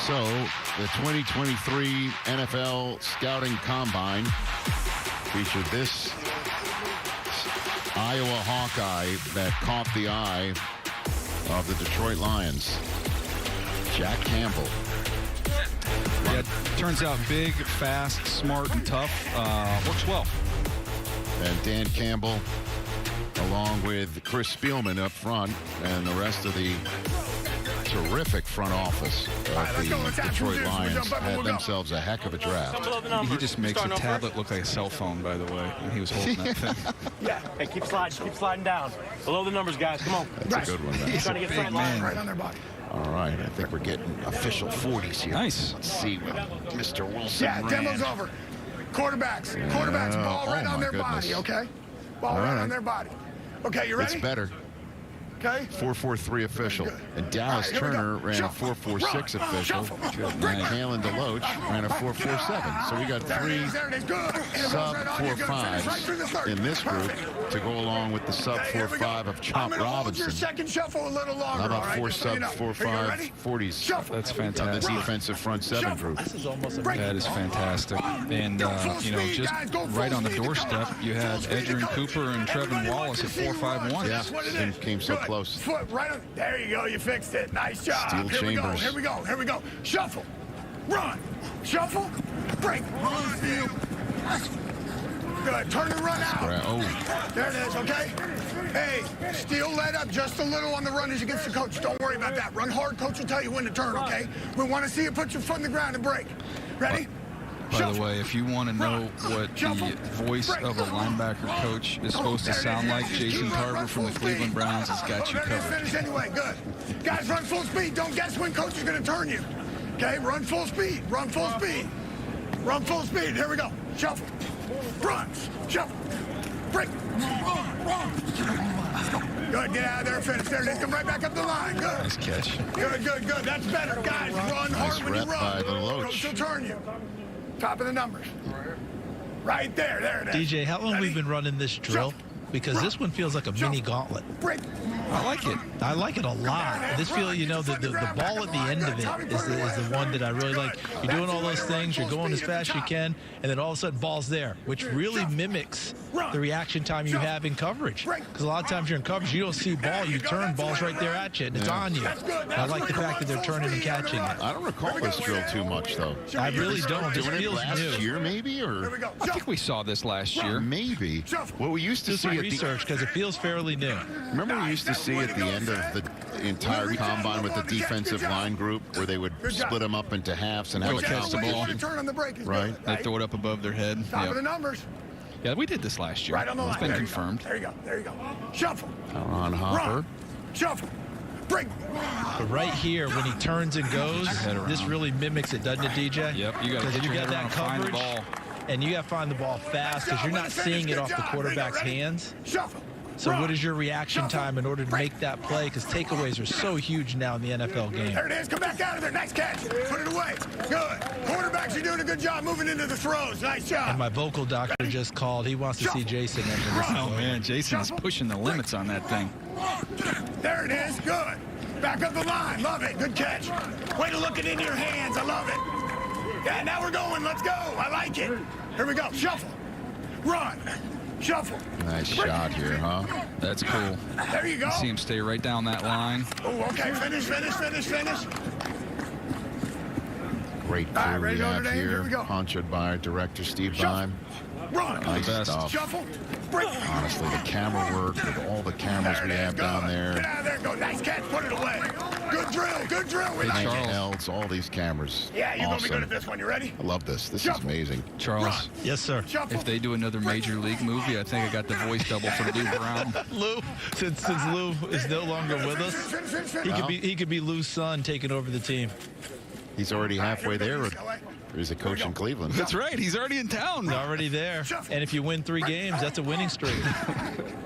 So, the 2023 NFL Scouting Combine featured this Iowa Hawkeye that caught the eye of the Detroit Lions, Jack Campbell. Yeah, turns out big, fast, smart, and tough. Works well. And Dan Campbell, along with Chris Spielman up front, and the rest of the terrific front office of the Detroit Lions had themselves a heck of a draft. He just makes a tablet look like a cell phone, by the way, when he was holding that thing. Yeah. Hey, keep sliding down. Below the numbers, guys. Come on. That's a good one. He's trying to get front line. Right on their body. All right, I think we're getting official 40s here. Nice. Let's see what Mr. Wilson Yeah, demo's over. Quarterbacks, ball right on their body, okay? Ball right on their body. Okay, you ready? It's better. Okay. 4.43 official. And Dallas Turner ran a 4.46 official. And Kalen DeLoach ran a 4.47. So we got 3 sub 4.5s in this group to go along with the sub 4.5 of Chomp Robinson. Your second shuffle a little longer. How about 4 sub 4.5 40s? That's On fantastic. the defensive front 7 group. That is fantastic. And, you know, just right on the doorstep, you had Edgerrin Cooper and Trevin Wallace at 4.51. Yeah, came so close. Foot right on. There you go. You fixed it. Nice job. Steel Chambers. Here we go. Shuffle. Run. Shuffle. Break. Run. Steal. Good. Turn and run out. Oh. There it is. Okay. Hey, Steele let up just a little on the run as you get to coach. Don't worry about that. Run hard. Coach will tell you when to turn, okay? We want to see you put your foot in the ground and break. Ready? By the way, if you want to know what the voice of a linebacker coach is supposed to sound like, Jason Tarver from the Cleveland Browns has got you covered. Finish anyway. Good. Guys, run full speed. Don't guess when coach is going to turn you. Okay? Run full speed. Run full speed. Run full speed. Here we go. Shuffle. Run. Shuffle. Break. Run. Good. Get out of there. Finish. There it is. Come right back up the line. Good. Nice catch. Good. That's better. Guys, run hard when you run. Coach will turn you. Top of the numbers. Right there. There it is. DJ, how long have we been running this drill? Because this one feels like a mini gauntlet. I like it. I like it a lot. This feel, you know, the ball at the end of it is the one that I really like. You're doing all those things, you're going as fast as you can, and then all of a sudden ball's there, which really mimics the reaction time you have in coverage. Because a lot of times you're in coverage, you don't see ball, you turn, ball's right there at you, and it's on you. I like the fact that they're turning and catching it. I don't recall this drill too much, though. I really don't. This feels last new. year, maybe? Or I think we saw this last year. Maybe. What we used to see at research, because it feels fairly new. Remember we used to see at the end of the entire combine with the defensive line group where they would split them up into halves and have a catch the ball. Turn on the break is right. good. They throw it up above their head. Top of the numbers. Yeah, we did this last year. Right on the line. It's been confirmed. There you go. Shuffle. On Hopper. Run. Shuffle. Break. But right here, when he turns and goes, this really mimics it, doesn't it, DJ? Yep. You got to get your head around and find the ball. And you got to find the ball fast because you're not seeing it off the quarterback's hands. Shuffle. So what is your reaction time in order to make that play? Because takeaways are so huge now in the NFL game. There it is. Come back out of there. Nice catch. Put it away. Good. Quarterbacks are doing a good job moving into the throws. Nice job. And my vocal doctor just called. He wants to see Jason. Oh, man. Jason is pushing the limits on that thing. There it is. Good. Back up the line. Love it. Good catch. Way to look it into your hands. I love it. Yeah, now we're going. Let's go. I like it. Here we go. Shuffle. Run. Shuffle. Nice shot here, huh? That's cool. There you go. See him stay right down that line. Oh, okay. Finish. Great crew we have here. Ponchoed by our director, Steve Bime. Run. Nice stuff. Shuffle. Break. Honestly, the camera work with all the cameras we have down there. Get out of there. Go. Nice catch. Put it away. Good drill. Handhelds, all these cameras. Yeah, you're going to be good Awesome. at this one. You ready? I love this. This is amazing. Charles. Yes, sir. If they do another Major League movie, I think I got the voice double for Lou Brown. Lou, since Lou is no longer with us, he could be Lou's son taking over the team. He's already halfway there. He's a coach in Cleveland. That's right. He's already in town. He's already there. And if you win 3 games, that's a winning streak.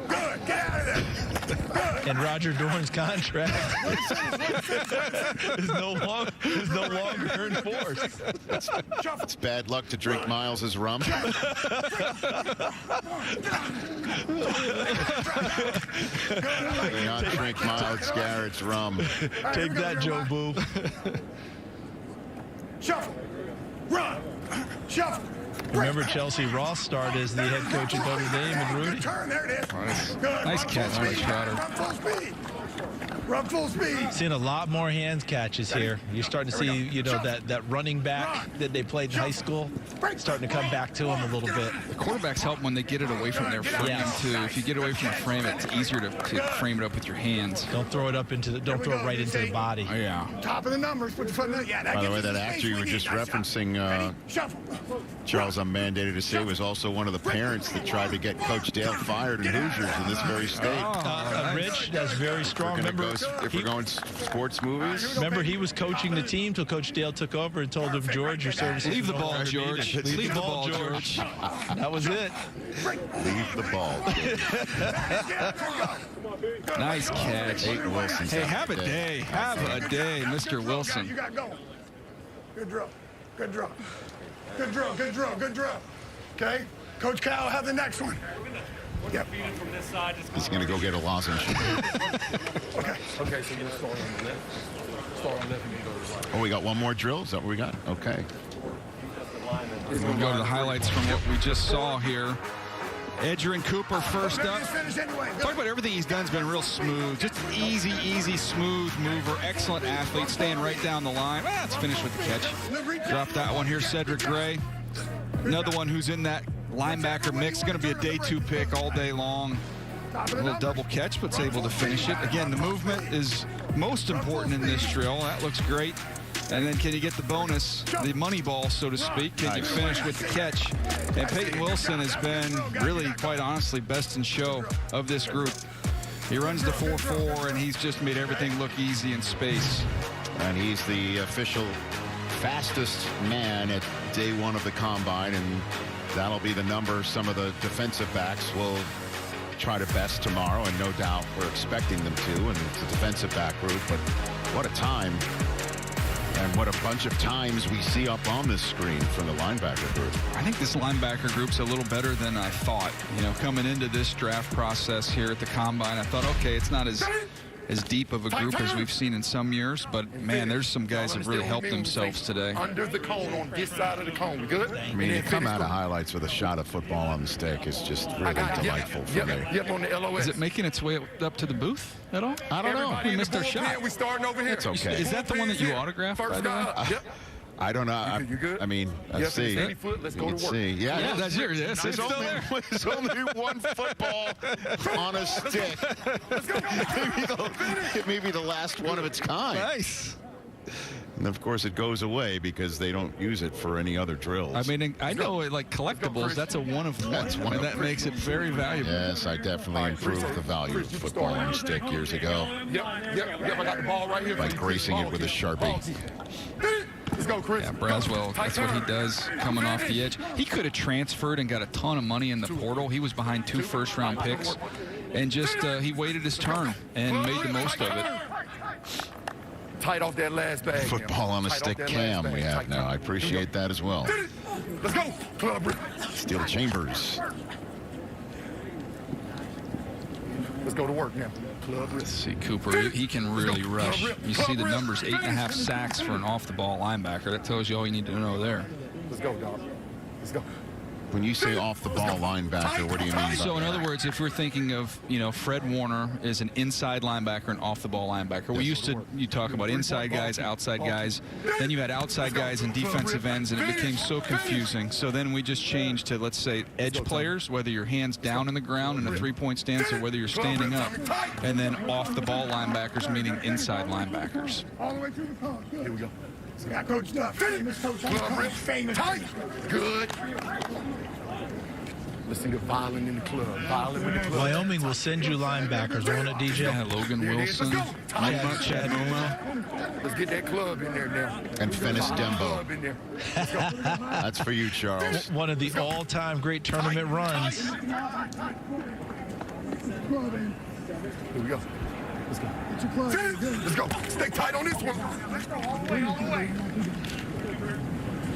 Good. Get out of there. And Roger Dorn's contract is no longer in force. It's bad luck to drink Miles's rum. Do not drink Miles Garrett's rum. Take that, Joe Boo. Shuffle. Run. Shuffle. Remember, Chelsea Ross started as the head coach at Notre Dame and Rudy. Good turn. There it is. Nice catch, Trotter. Run full speed. Run full speed. Seeing a lot more hands catches here. You're starting to see, you know, that running back that they played in high school starting to come back to him a little bit. The quarterbacks help when they get it away from their frame too. If you get away from the frame, it's easier to frame it up with your hands. Don't throw it up into the. Don't throw it right into the body. Oh, yeah. Top of the numbers. Put the foot in the, By the way, that actor you were just referencing, Charles, I'm mandated to say, was also one of the parents that tried to get Coach Dale fired in Hoosiers in this very state. Rich, that's very strong. Remember, if we're going sports movies. Remember, he was coaching the team till Coach Dale took over and told him, George, your service. Leave the ball, George. Leave the ball, George. That was it. Leave the ball. Nice catch. Hey, have a day. Have a day, Mr. Wilson. You got going. Good draw. Good draw. Good draw. Good draw. Good draw. Okay. Coach Cal, have the next one. Yep. He's going to go get a lozenge. Okay. Okay, so you'll start on the left. Start on the left and then go to the right. Oh, we got one more drill? Is that what we got? Okay. We'll go to the highlights from what we just saw here. Edgerrin Cooper first up. Talk about everything he's done has been real smooth. Just easy, smooth mover. Excellent athlete. Staying right down the line. Well, let's finish with the catch. Drop that one here, Cedric Gray. Another one who's in that linebacker mix. Going to be a day 2 pick all day long. A little double catch, but's able to finish it. Again, the movement is most important in this drill. That looks great. And then can you get the bonus, the money ball, so to speak? Can you finish with the catch? And Peyton Wilson has been really, quite honestly, best in show of this group. He runs the 4.4, and he's just made everything look easy in space. And he's the official fastest man at day 1 of the combine, and that'll be the number some of the defensive backs will try to best tomorrow, and no doubt we're expecting them to, and it's a defensive back group, but what a time. And what a bunch of times we see up on this screen from the linebacker group. I think this linebacker group's a little better than I thought. You know, coming into this draft process here at the Combine, I thought, okay, it's not as deep of a group as we've seen in some years, but man, there's some guys that really helped themselves today. Under the cone on this side of the cone. We good? I mean, you come out of highlights with a shot of football on the stick is just really delightful for me. Yep, on the LOS. Is it making its way up to the booth at all? I don't know. We missed our shot. We starting over here. It's okay. Is that the one that you autographed, by the way? Yep. I don't know. You good? I mean, I see. Let's go to work. See. Yeah, that's yours. Yes, there's only one football on a stick. Maybe the last one of its kind. Nice. And of course, it goes away because they don't use it for any other drills. I mean, I know like collectibles, that's a one of one. And that makes it very valuable. Yes, I definitely improved the value of football on a stick years ago. Yep. I got the ball right here. By gracing it with a Sharpie. Let's go, Chris. Yeah, Braswell, that's what he does coming off the edge. He could have transferred and got a ton of money in the portal. He was behind 2 first-round picks. And just he waited his turn and made the most of it. Tight off that last bag. Football on a stick cam we have now. I appreciate that as well. Let's go. Club rip. Steel Chambers. Let's go to work now. Club rip. Let's see, Cooper, he can really rush. You see the numbers, 8.5 sacks for an off-the-ball linebacker. That tells you all you need to know there. Let's go, dog. Let's go. When you say off-the-ball linebacker, what do you mean by So in other words, if we're thinking of, you know, Fred Warner is an inside linebacker and off-the-ball linebacker. We used to, you talk about inside guys, outside guys. Then you had outside guys and defensive ends, and it became so confusing. So then we just changed to, let's say, edge players, whether your hands down in the ground in a 3-point stance or whether you're standing up. And then off-the-ball linebackers, meaning inside linebackers. All the way through the cone. Here we go. Got Coach Duff. Famous Coach Duff. Famous. Good. Let's see the violin in the club. Violin in the club. Wyoming will send you linebackers, won't it, DJ? Yeah, Logan Wilson, Chad Muma. Let's get that club in there now. And Finis Dembo. That's for you, Charles. One of the all-time great tournament runs. Here we go. Let's go. Let's go. Stay tight on this one.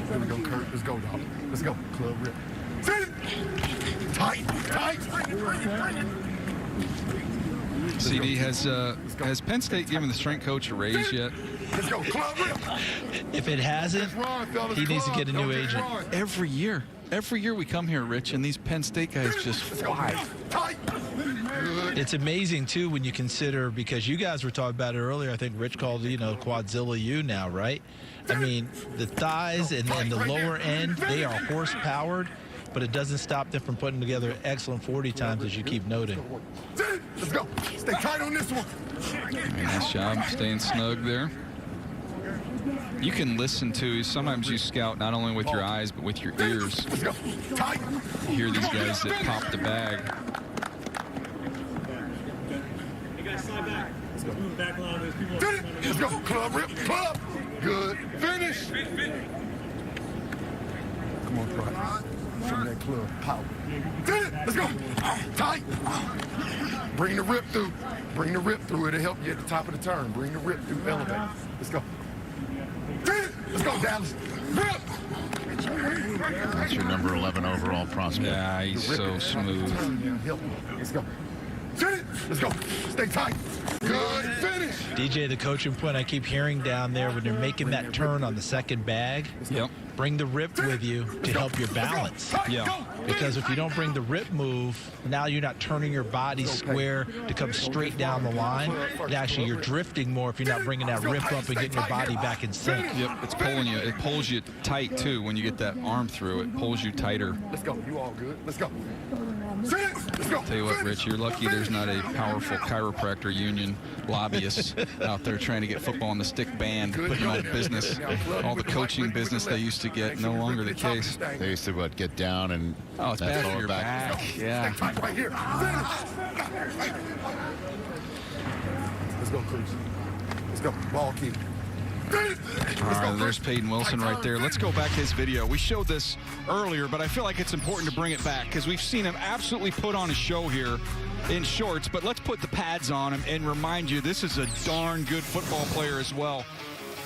Here we go, Kurt. Let's go, dog. Let's go. Club rip. Tight. CD, has Penn State given the strength coach a raise yet? Let's go. Club rip. If it hasn't, he needs to get a new agent. Every year we come here, Rich, and these Penn State guys just fly. It's amazing, too, when you consider, because you guys were talking about it earlier, I think Rich called it, Quadzilla U now, right? I mean, the thighs and the lower end, they are horse-powered, but it doesn't stop them from putting together excellent 40 times, as you keep noting. Let's go. Stay tight on this one. Nice job staying snug there. You can listen to, sometimes you scout not only with your eyes, but with your ears. Let's go. Tight. You hear these guys that pop the bag. Hey guys, slide back. Let's go. Move back line. There's people. Let's go. Club rip. Club. Good. Finish. Come on, Pride. From that club. Power. Let's go. Tight. Bring the rip through. Bring the rip through. It'll help you at the top of the turn. Bring the rip through. Elevate. Let's go. Let's go, Dallas. Rip. That's your number 11 overall prospect. Yeah, he's so smooth. Let's go. Let's go. Stay tight. Good finish. DJ, the coaching point I keep hearing down there when they're making that turn on the second bag, bring the rip with you to help your balance. Yeah. Because if you don't bring the rip move, now you're not turning your body square to come straight down the line. And actually, you're drifting more if you're not bringing that rip up and getting your body back in sync. Yep, it's pulling you. It pulls you tight, too, when you get that arm through. It pulls you tighter. Let's go. You all good. Let's go. Let's go. Tell you what, Rich, you're lucky there's not a powerful chiropractor union lobbyist out there trying to get football on the stick banned, putting them out of business. All the coaching business they used to get, no longer the case. They used to get down and it's bad for your back. Yeah. Stay tight right here. Let's go, Cruz. Let's go. Ball keep. All right, there's Peyton Wilson right there. Let's go back to his video. We showed this earlier, but I feel like it's important to bring it back because we've seen him absolutely put on a show here in shorts, but let's put the pads on him and remind you this is a darn good football player as well.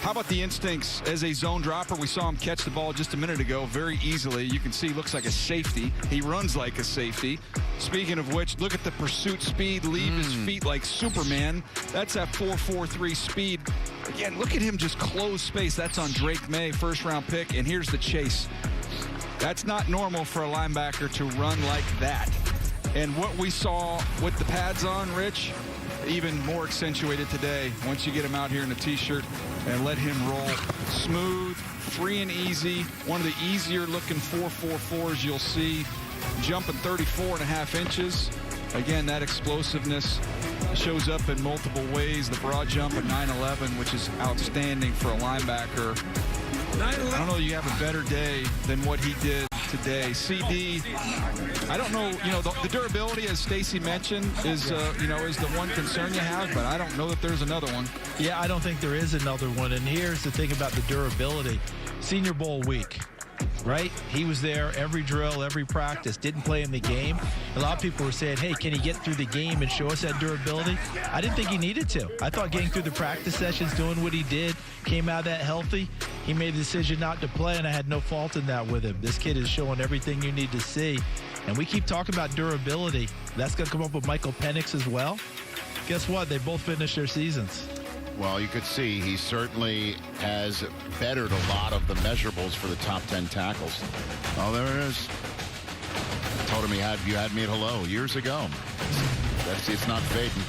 How about the instincts as a zone dropper? We saw him catch the ball just a minute ago very easily. You can see he looks like a safety. He runs like a safety. Speaking of which, look at the pursuit speed, leave his feet like Superman. That's that 4.43 speed. Again, look at him just close space. That's on Drake May, first-round pick, and here's the chase. That's not normal for a linebacker to run like that. And what we saw with the pads on, Rich, even more accentuated today once you get him out here in a T-shirt and let him roll. Smooth, free and easy. One of the easier looking 4.44s you'll see. Jumping 34.5 inches. Again, that explosiveness shows up in multiple ways. The broad jump at 9.11, which is outstanding for a linebacker. I don't know you have a better day than what he did today. CD, I don't know, the durability, as Stacy mentioned, is the one concern you have, but I don't know that there's another one. Yeah, I don't think there is another one. And here's the thing about the durability. Senior Bowl week, right? He was there every drill, every practice, didn't play in the game. A lot of people were saying, hey, can he get through the game and show us that durability? I didn't think he needed to. I thought getting through the practice sessions, doing what he did, came out of that healthy. He made the decision not to play, and I had no fault in that with him. This kid is showing everything you need to see. And we keep talking about durability. That's going to come up with Michael Penix as well. Guess what? They both finished their seasons. Well, you could see he certainly has bettered a lot of the measurables for the top 10 tackles. Oh, there it is. I told him you had me at hello years ago. It's not fading.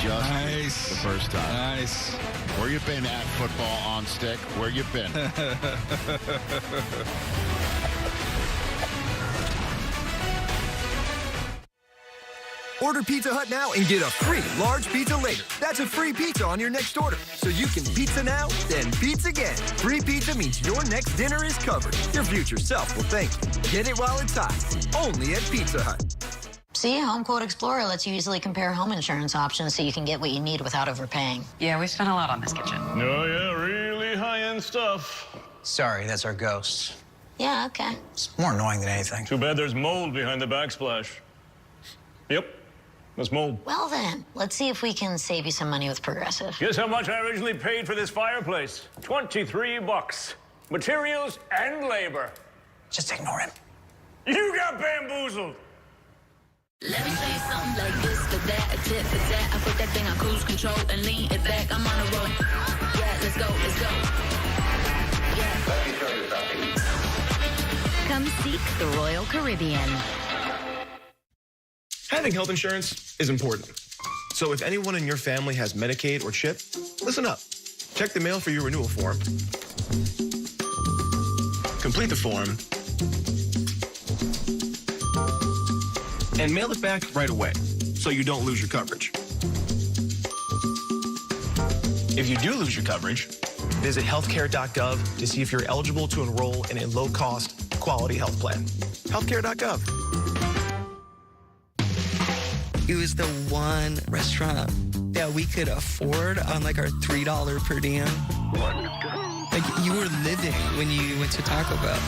Just nice. The first time. Nice. Where you been at football on stick? Where you been? Order Pizza Hut now and get a free large pizza later. That's a free pizza on your next order. So you can pizza now, then pizza again. Free pizza means your next dinner is covered. Your future self will thank you. Get it while it's hot. Only at Pizza Hut. See, HomeQuote Explorer lets you easily compare home insurance options so you can get what you need without overpaying. Yeah, we spent a lot on this kitchen. Oh, yeah, really high-end stuff. Sorry, that's our ghost. Yeah, okay. It's more annoying than anything. Too bad there's mold behind the backsplash. Yep, that's mold. Well then, let's see if we can save you some money with Progressive. Guess how much I originally paid for this fireplace? $23. Materials and labor. Just ignore him. You got bamboozled. Let me say something like this for that, a tip for that. I put that thing on cruise control and lean it back. I'm on a roll. Yeah, let's go, let's go. Yeah. Let me show you something. Come seek the Royal Caribbean. Having health insurance is important. So if anyone in your family has Medicaid or CHIP, listen up. Check the mail for your renewal form. Complete the form. And mail it back right away so you don't lose your coverage. If you do lose your coverage, visit healthcare.gov to see if you're eligible to enroll in a low-cost, quality health plan. Healthcare.gov. It was the one restaurant that we could afford on like our $3 per diem. Like you were living when you went to Taco Bell.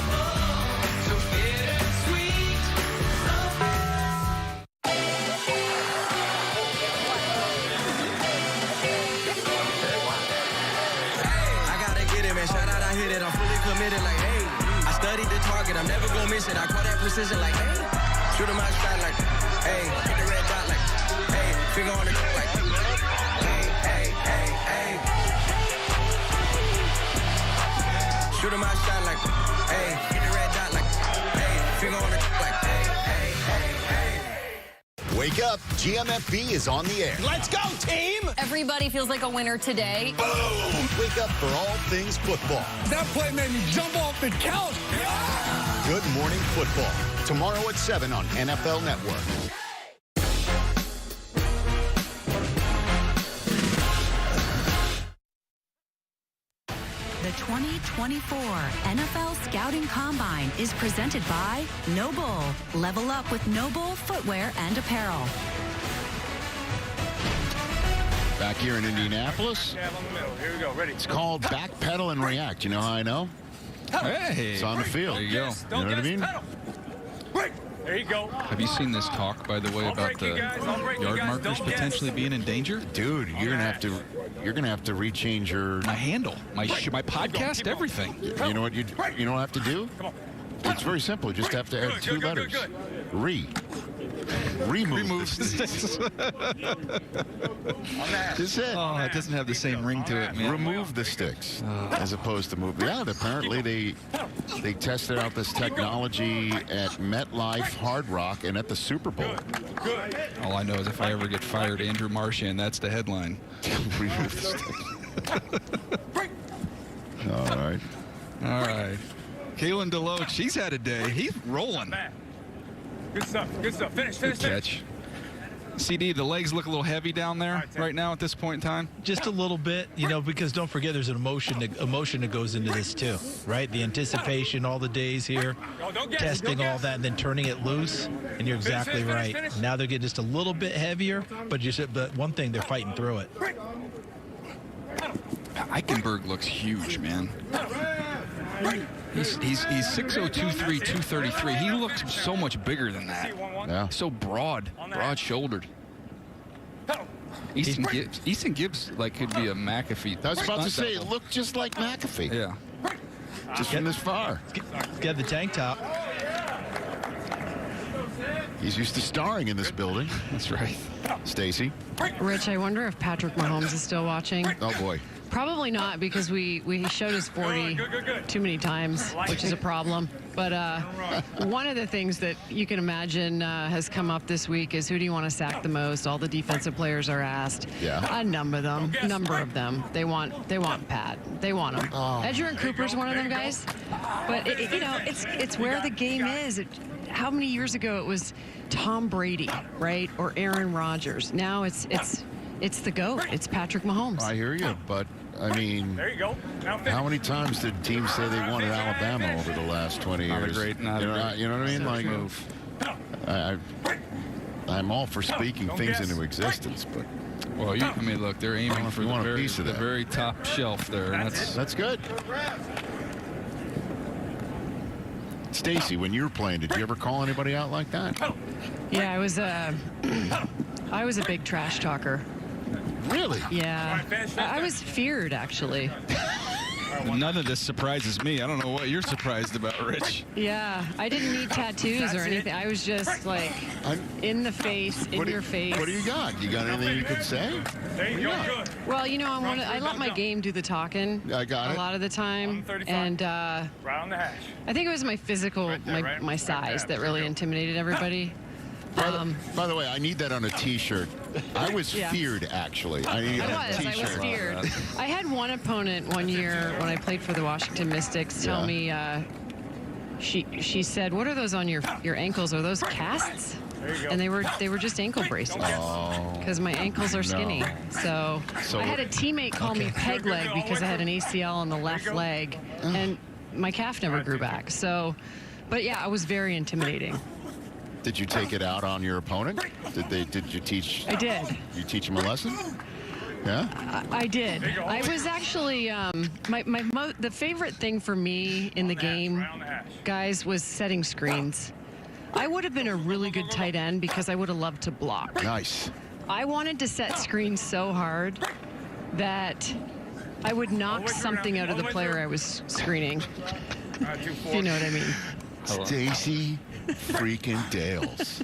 Like, hey, I studied the target, I'm never gonna miss it. I call that precision, like, hey, shoot him out shot, like, hey, hit the red dot, like, hey, finger on the like, hey, hey, hey, hey. Shoot him out shot, like, hey, hit the red dot, like, hey, finger on the like, hey, hey, hey, hey. Wake up, GMFB is on the air. Let's go, team! Everybody feels like a winner today. Boom! Wake up for all things football. That play made me jump off the couch. Good Morning Football. Tomorrow at 7 on NFL Network. The 2024 NFL Scouting Combine is presented by Noble. Level up with Noble footwear and apparel. Back here in Indianapolis. Yeah, on the middle. Here we go. Ready. It's called Backpedal and React. You know how I know? Hey. It's on the field. There you go. You know what I mean? Wait. There you go. Have you seen this talk, by the way, about the yard markers potentially being in danger? Dude, you're gonna have to rechange your handle, my podcast, everything. You know what you don't have to do? It's very simple. You just have to add two letters. Remove the sticks. That's it. Oh, it doesn't have the same ring to it, man. Remove the sticks as opposed to move. Yeah, apparently they tested out this technology at MetLife, Hard Rock, and at the Super Bowl. All I know is if I ever get fired, Andrew Marchand, that's the headline. Remove the sticks. All right. All right. Kalen DeLoach, she's had a day. He's rolling. Good stuff. Good stuff. Finish. Good catch. CD, the legs look a little heavy down there right now at this point in time. Just a little bit, you know, because don't forget there's an emotion that goes into this too, right? The anticipation, all the days here, testing all that, and then turning it loose. And you're exactly right. Now they're getting just a little bit heavier, but one thing, they're fighting through it. Eichenberg looks huge, man. He's 6'0", 2'3", 233. He looks so much bigger than that. Yeah. So broad-shouldered. Easton Gibbs like could be a McAfee. I was about to say, it looked just like McAfee. Yeah. Just from this far. Get the tank top. He's used to starring in this building. That's right. Stacy. Rich, I wonder if Patrick Mahomes is still watching. Oh, boy. Probably not, because we showed his 40 too many times, which is a problem. But one of the things that you can imagine has come up this week is, who do you want to sack the most? All the defensive players are asked. Yeah. A number of them. They want Pat. They want him. Oh. Edgerrin Cooper's one of them guys. But it's where the game is. How many years ago it was Tom Brady, right, or Aaron Rodgers? Now it's the GOAT. It's Patrick Mahomes. I hear you, but I mean, there you go. How many times did teams say they wanted Alabama over the last 20 years? You know what I mean? Like, I'm all for speaking things into existence, but well, I mean, look, they're aiming for the very top shelf there. And that's good. Stacy, when you were playing, did you ever call anybody out like that? Yeah, I was a big trash talker. Really? Yeah. I was feared, actually. None of this surprises me. I don't know what you're surprised about, Rich. Yeah, I didn't need tattoos or anything. I was just like in the face, in your face. What do you got? You got anything you could say? Well, you know, I let my game do the talking. I got it. A lot of the time, and Right on the hash. I think it was my physical, my size that really intimidated everybody. By the way, I need that on a T-shirt. I was Yeah. feared, actually. I need a I T-shirt. was feared. I had one opponent one year when I played for the Washington Mystics tell me, she said, "What are those on your ankles? Are those casts?" And they were just ankle bracelets because my ankles are skinny. So I had a teammate call me peg leg because I had an ACL on the left leg, and my calf never grew back. So, but yeah, I was very intimidating. Did you take it out on your opponent? Did you teach? I did. You teach him a lesson? Yeah. I did. I was actually the favorite thing for me in the game, guys, was setting screens. I would have been a really good tight end because I would have loved to block. Nice. I wanted to set screens so hard that I would knock something out of the player I was screening. If you know what I mean. Stacy freaking Dales.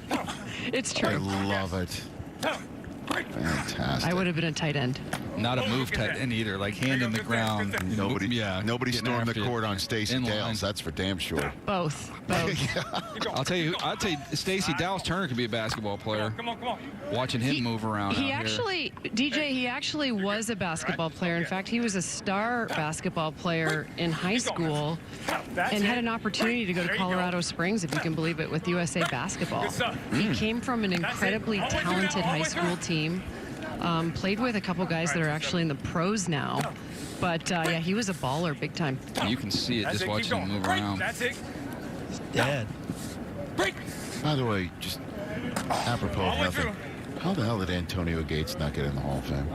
It's true. I love it. Fantastic. I would have been a tight end. Not a move tight end either, like hand in the ground. Nobody getting stormed the after court it. on Stacy In line. Dales. That's for damn sure. Both. I'll tell you, Stacy Dallas Turner could be a basketball player. Come on. Watching him move around. He out actually, DJ, he actually was a basketball player. In fact, he was a star basketball player in high school and had an opportunity to go to Colorado Springs, if you can believe it, with USA Basketball. He came from an incredibly talented high school team, played with a couple guys that are actually in the pros now. But, yeah, he was a baller big time. here. You can see it just watching him move around. That's it. Dead. By the way, just apropos of nothing, how the hell did Antonio Gates not get in the Hall of Fame?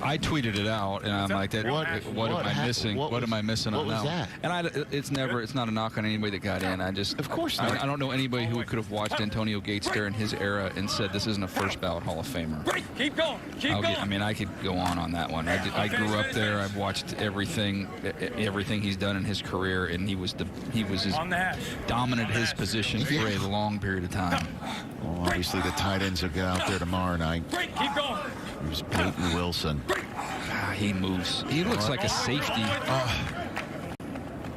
I tweeted it out, and I'm like, what am I missing? What am I missing on that? And it's not a knock on anybody that got in. Of course not. I don't know anybody who could have watched Antonio Gates during his era and said this isn't a first ballot Hall of Famer. Keep going. Keep going. I could go on that one. I grew up there. I've watched everything he's done in his career, and he was as dominant his position for a long period of time. Well, obviously the tight ends will get out there tomorrow night. Keep going. Here's Peyton Wilson. He moves. He looks like a safety.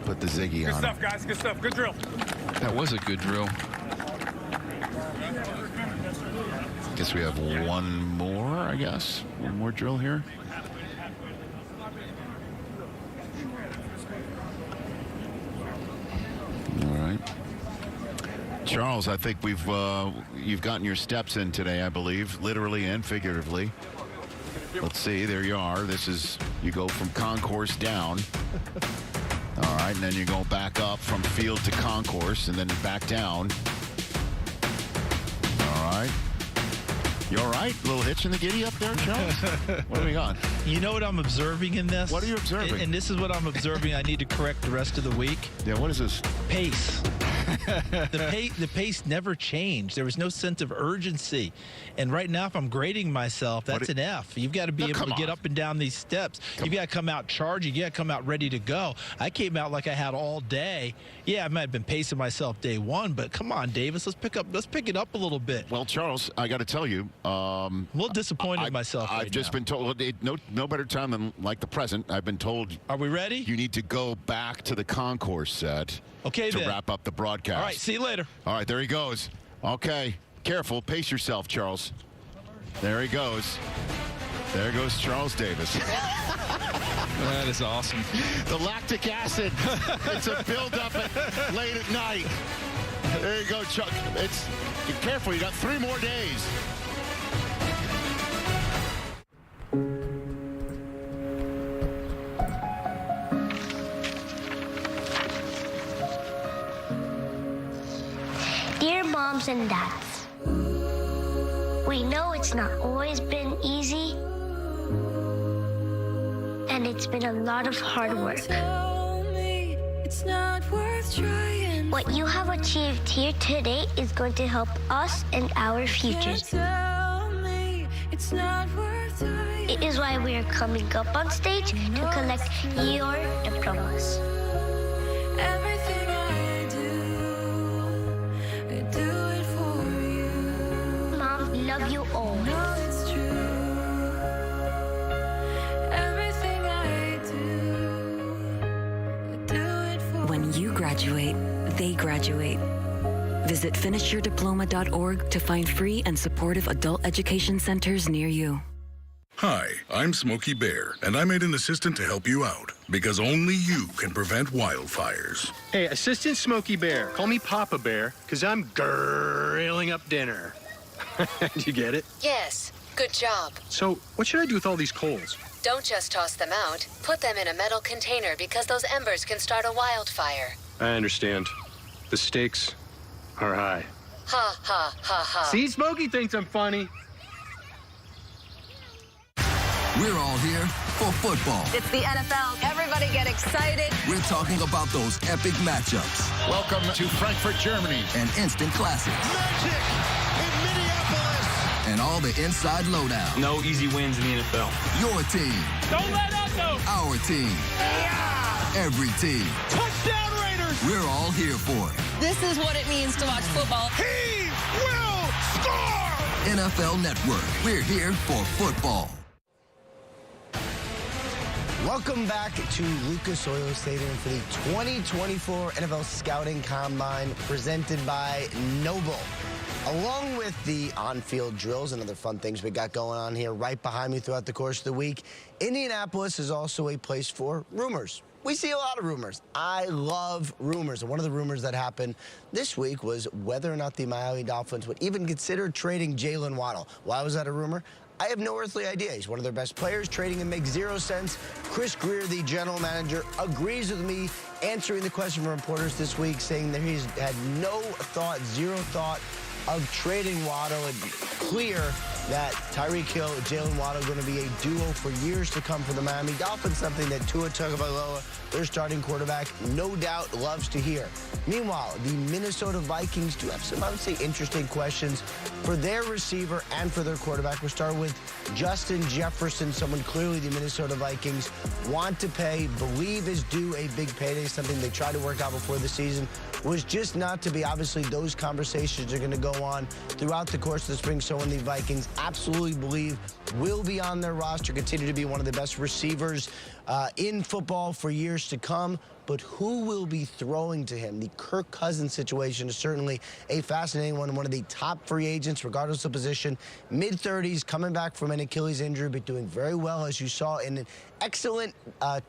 Put the Ziggy Good on stuff, him. guys. Good stuff. Good drill. That was a good drill. Guess we have one more, I guess. One more drill here. All right. Charles, I think you've gotten your steps in today, I believe, literally and figuratively. Let's see, there you are. You go from concourse down. All right, and then you go back up from field to concourse and then back down. All right. You all right? A little hitch in the giddy up there, Charles? What do we got? You know what I'm observing in this? What are you observing? And this is what I'm observing. I need to correct the rest of the week. Yeah, what is this? Pace. The pace never changed. There was no sense of urgency. And right now, if I'm grading myself, that's an F. You've got to be able to get up and down these steps. You've got to come out charging. You got to come out ready to go. I came out like I had all day. Yeah, I might have been pacing myself day one, but come on, Davis, let's pick it up a little bit. Well, Charles, I got to tell you, a little disappointed in myself. I've just been told no better time than like the present. I've been told. Are we ready? You need to go back to the concourse set. Okay, to then. wrap up the broadcast. All right, see you later. All right, there he goes. Okay, careful, pace yourself, Charles. There he goes. There goes Charles Davis. That is awesome. The lactic acid. It's a buildup late at night. There you go, Chuck. Be careful. You got 3 more days. Dear moms and dads, we know it's not always been easy, and it's been a lot of hard work. What you have achieved here today is going to help us and our futures. It is why we are coming up on stage to collect your diplomas. Everything I do it for you. Mom, we love you always. No, it's true. Everything I do it for When you graduate, they graduate. Visit finishyourdiploma.org to find free and supportive adult education centers near you. Hi, I'm Smokey Bear, and I made an assistant to help you out, because only you can prevent wildfires. Hey, Assistant Smokey Bear. Call me Papa Bear, because I'm grilling up dinner. Do you get it? Yes, good job. So, what should I do with all these coals? Don't just toss them out. Put them in a metal container because those embers can start a wildfire. I understand. The stakes are high. Ha, ha, ha, ha. See, Smokey thinks I'm funny. We're all here for football. It's the NFL. Everybody get excited. We're talking about those epic matchups. Welcome to Frankfurt, Germany. And instant classics. Magic in Minneapolis. And all the inside lowdown. No easy wins in the NFL. Your team. Don't let up, though. Our team. Yeah. Every team. Touchdown Raiders. We're all here for it. This is what it means to watch football. He will score. NFL Network. We're here for football. Welcome back to Lucas Oil Stadium for the 2024 NFL Scouting Combine presented by Noble. Along with the on-field drills and other fun things we got going on here right behind me throughout the course of the week, Indianapolis is also a place for rumors. We see a lot of rumors. I love rumors. And one of the rumors that happened this week was whether or not the Miami Dolphins would even consider trading Jalen Waddle. Why was that a rumor? I have no earthly idea. He's one of their best players. Trading him makes zero sense. Chris Greer, the general manager, agrees with me, answering the question from reporters this week, saying that he's had no thought, zero thought of trading Waddle, and clear that Tyreek Hill, Jalen Waddle are going to be a duo for years to come for the Miami Dolphins, something that Tua Tagovailoa, their starting quarterback, no doubt loves to hear. Meanwhile, the Minnesota Vikings do have some, I would say, interesting questions for their receiver and for their quarterback. We'll start with Justin Jefferson, someone clearly the Minnesota Vikings want to pay, believe is due a big payday, something they tried to work out before the season, was just not to be. Obviously, those conversations are going to go on throughout the course of the spring. So when the Vikings absolutely believe will be on their roster, continue to be one of the best receivers in football for years to come. But who will be throwing to him? The Kirk Cousins situation is certainly a fascinating one. One of the top free agents, regardless of position, mid-30s, coming back from an Achilles injury, but doing very well, as you saw in an excellent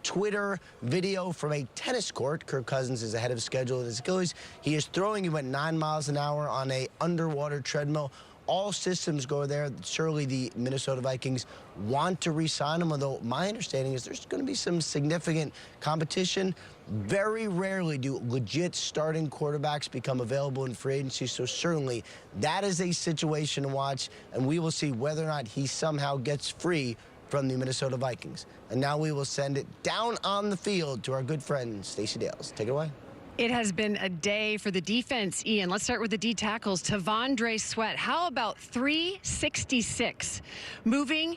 Twitter video from a tennis court. Kirk Cousins is ahead of schedule with his Achilles. He is throwing. He went 9 miles an hour on a underwater treadmill. All systems go there. Surely the Minnesota Vikings want to re-sign him, although my understanding is there's going to be some significant competition. Very rarely do legit starting quarterbacks become available in free agency, so certainly that is a situation to watch, and we will see whether or not he somehow gets free from the Minnesota Vikings. And now we will send it down on the field to our good friend, Stacey Dales. Take it away. It has been a day for the defense, Ian. Let's start with the D tackles. Tavondre Sweat, how about 366? Moving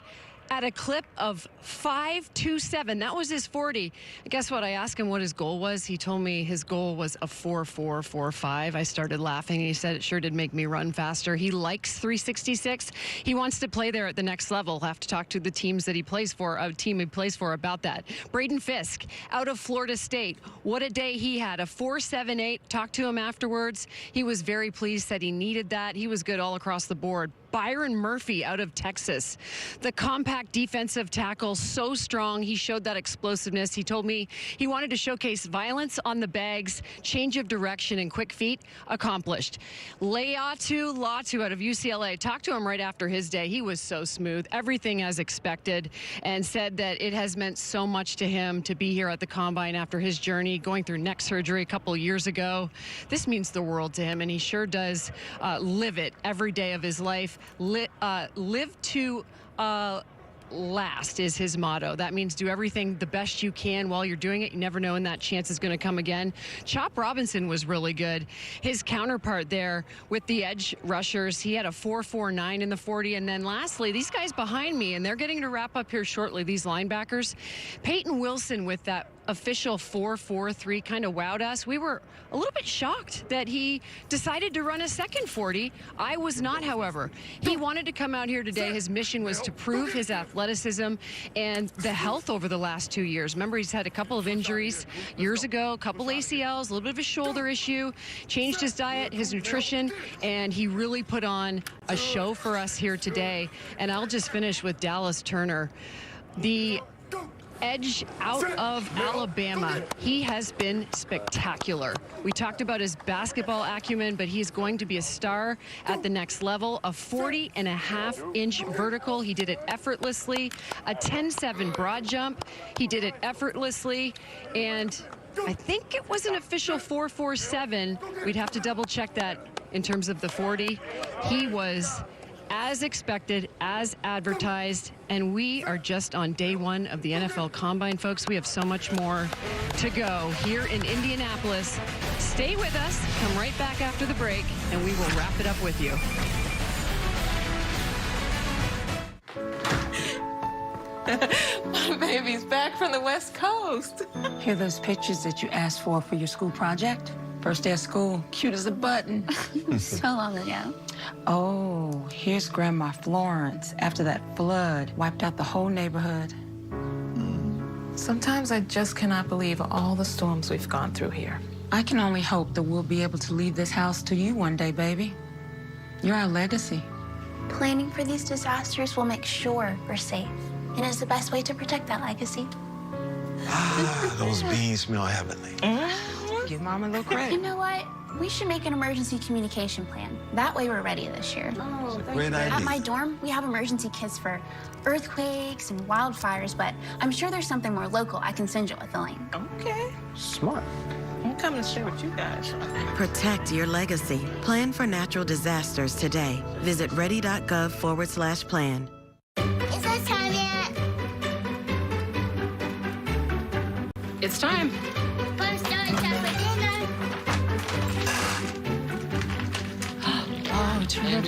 at a clip of 5.27. That was his 40. Guess what? I asked him what his goal was. He told me his goal was a 4.445. I started laughing, and he said it sure did make me run faster. He likes 366. He wants to play there at the next level. I'll have to talk to the teams that he plays for, a team he plays for, about that. Braden Fisk out of Florida State. What a day he had, a 4.78. Talked to him afterwards. He was very pleased, said he needed that. He was good all across the board. Byron Murphy out of Texas. The compact defensive tackle, so strong. He showed that explosiveness. He told me he wanted to showcase violence on the bags, change of direction, and quick feet. Accomplished. Laiatu Latu out of UCLA. Talked to him right after his day. He was so smooth. Everything as expected, and said that it has meant so much to him to be here at the Combine after his journey, going through neck surgery a couple years ago. This means the world to him, and he sure does live it every day of his live to last is his motto. That means do everything the best you can while you're doing it. You never know when that chance is going to come again. Chop Robinson was really good. His counterpart there with the edge rushers, he had a 4.49 in the 40. And then lastly, these guys behind me, and they're getting to wrap up here shortly, these linebackers. Peyton Wilson with that official 4.43 kind of wowed us. We were a little bit shocked that he decided to run a second 40. I was not, however. He wanted to come out here today. His mission was to prove his athleticism and the health over the last 2 years. Remember, he's had a couple of injuries years ago, a couple ACLs, a little bit of a shoulder issue, changed his diet, his nutrition, and he really put on a show for us here today. And I'll just finish with Dallas Turner. The edge out of Alabama, he has been spectacular. We talked about his basketball acumen, but he's going to be a star at the next level. A 40.5-inch vertical, he did it effortlessly. A 10.7 broad jump, he did it effortlessly. And I think it was an official 4.47. We'd have to double check that in terms of the 40. He was as expected, as advertised, and we are just on day one of the NFL Combine, folks. We have so much more to go here in Indianapolis. Stay with us. Come right back after the break, and we will wrap it up with you. My baby's back from the West Coast. Here are those pictures that you asked for your school project? First day of school, cute as a button. So long ago. Oh, here's Grandma Florence after that flood wiped out the whole neighborhood. Sometimes I just cannot believe all the storms we've gone through here. I can only hope that we'll be able to leave this house to you one day, baby. You're our legacy. Planning for these disasters will make sure we're safe. And it's the best way to protect that legacy. Those beans smell heavenly. Give Mom a little credit. You know what? We should make an emergency communication plan. That way we're ready this year. Oh, Great idea. At my dorm, we have emergency kits for earthquakes and wildfires, but I'm sure there's something more local I can send you with the link. Okay. Smart. I'm coming to share with you guys. Protect your legacy. Plan for natural disasters today. Visit ready.gov/plan. Is that time yet? It's time. Fun starting time for dinner. Oh, it's really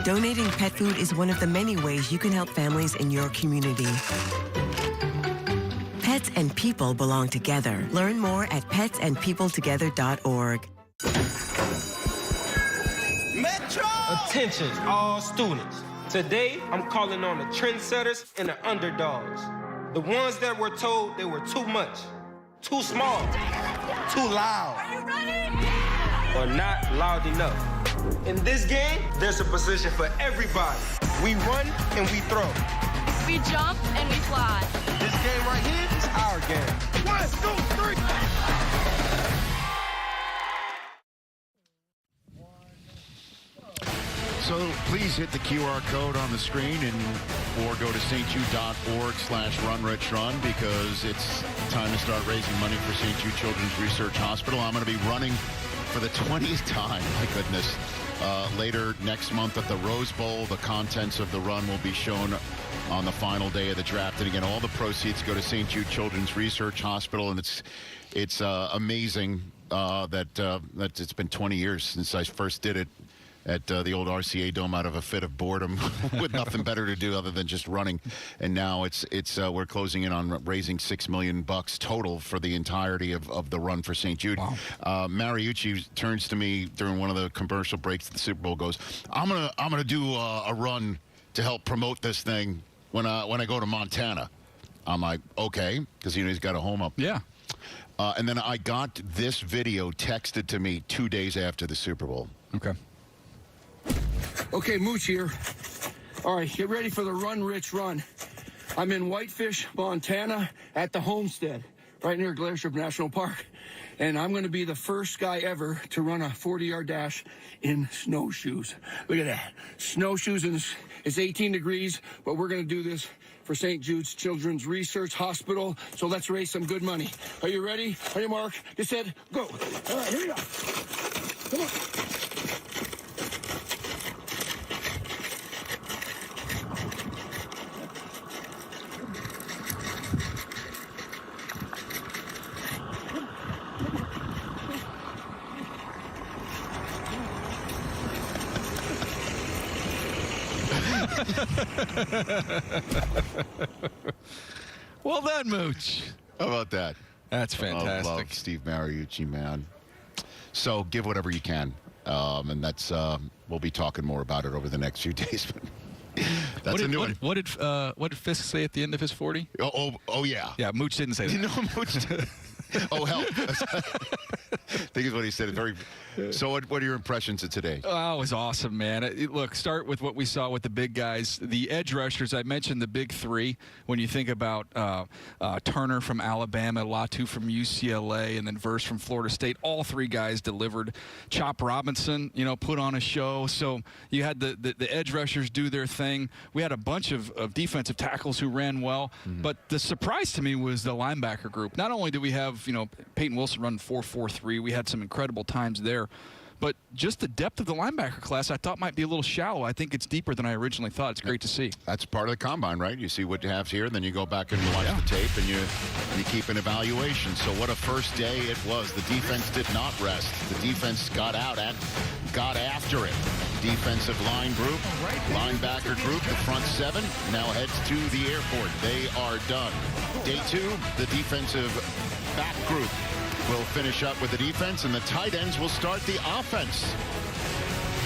Donating pet food is one of the many ways you can help families in your community. Pets and people belong together. Learn more at petsandpeopletogether.org. Metro! Attention, all students. Today, I'm calling on the trendsetters and the underdogs. The ones that were told they were too much, too small, too loud. Are you ready? Or not loud enough. In this game, there's a position for everybody. We run and we throw. We jump and we fly. This game right here is our game. 1, 2, 3. So please hit the QR code on the screen or go to stjude.org/runrichrun because it's time to start raising money for St. Jude Children's Research Hospital. I'm going to be running for the 20th time, my goodness. Later next month at the Rose Bowl, the contents of the run will be shown on the final day of the draft. And again, all the proceeds go to St. Jude Children's Research Hospital, and it's amazing that it's been 20 years since I first did it at the old RCA Dome out of a fit of boredom with nothing better to do other than just running. And now we're closing in on raising $6 million total for the entirety of the run for St. Jude. Wow. Mariucci turns to me during one of the commercial breaks at the Super Bowl, goes, I'm gonna do a run to help promote this thing when I go to Montana. I'm like, okay, because he's got a home up. Yeah. And then I got this video texted to me 2 days after the Super Bowl. Okay. Okay, Mooch here. All right, get ready for the Run Rich Run. I'm in Whitefish, Montana, at the Homestead, right near Glacier National Park. And I'm going to be the first guy ever to run a 40-yard dash in snowshoes. Look at that. Snowshoes, and it's 18 degrees, but we're going to do this for St. Jude's Children's Research Hospital. So let's raise some good money. Are you ready? On your mark, get set, go. All right, here we go. Come on. Well done, Mooch. How about that? That's fantastic. Love Steve Mariucci, man. So give whatever you can. And that's we'll be talking more about it over the next few days. That's a new one. What did Fisk say at the end of his 40? Oh yeah. Yeah, Mooch didn't say that. No, Mooch. Oh, hell. I think is what he said. So what are your impressions of today? Oh, it was awesome, man. Look, start with what we saw with the big guys. The edge rushers, I mentioned the big three. When you think about Turner from Alabama, Latu from UCLA, and then Verse from Florida State, all three guys delivered. Chop Robinson, put on a show. So you had the edge rushers do their thing. We had a bunch of defensive tackles who ran well. Mm-hmm. But the surprise to me was the linebacker group. Not only did we have Peyton Wilson run 4.43, we had some incredible times there. But just the depth of the linebacker class I thought might be a little shallow. I think it's deeper than I originally thought. It's great to see. That's part of the combine, right? You see what you have here, and then you go back and you watch the tape, and you keep an evaluation. So what a first day it was. The defense did not rest. The defense got after it. Defensive line group, linebacker group, the front seven now heads to the airport. They are done. Day two, the defensive back group will finish up with the defense, and the tight ends will start the offense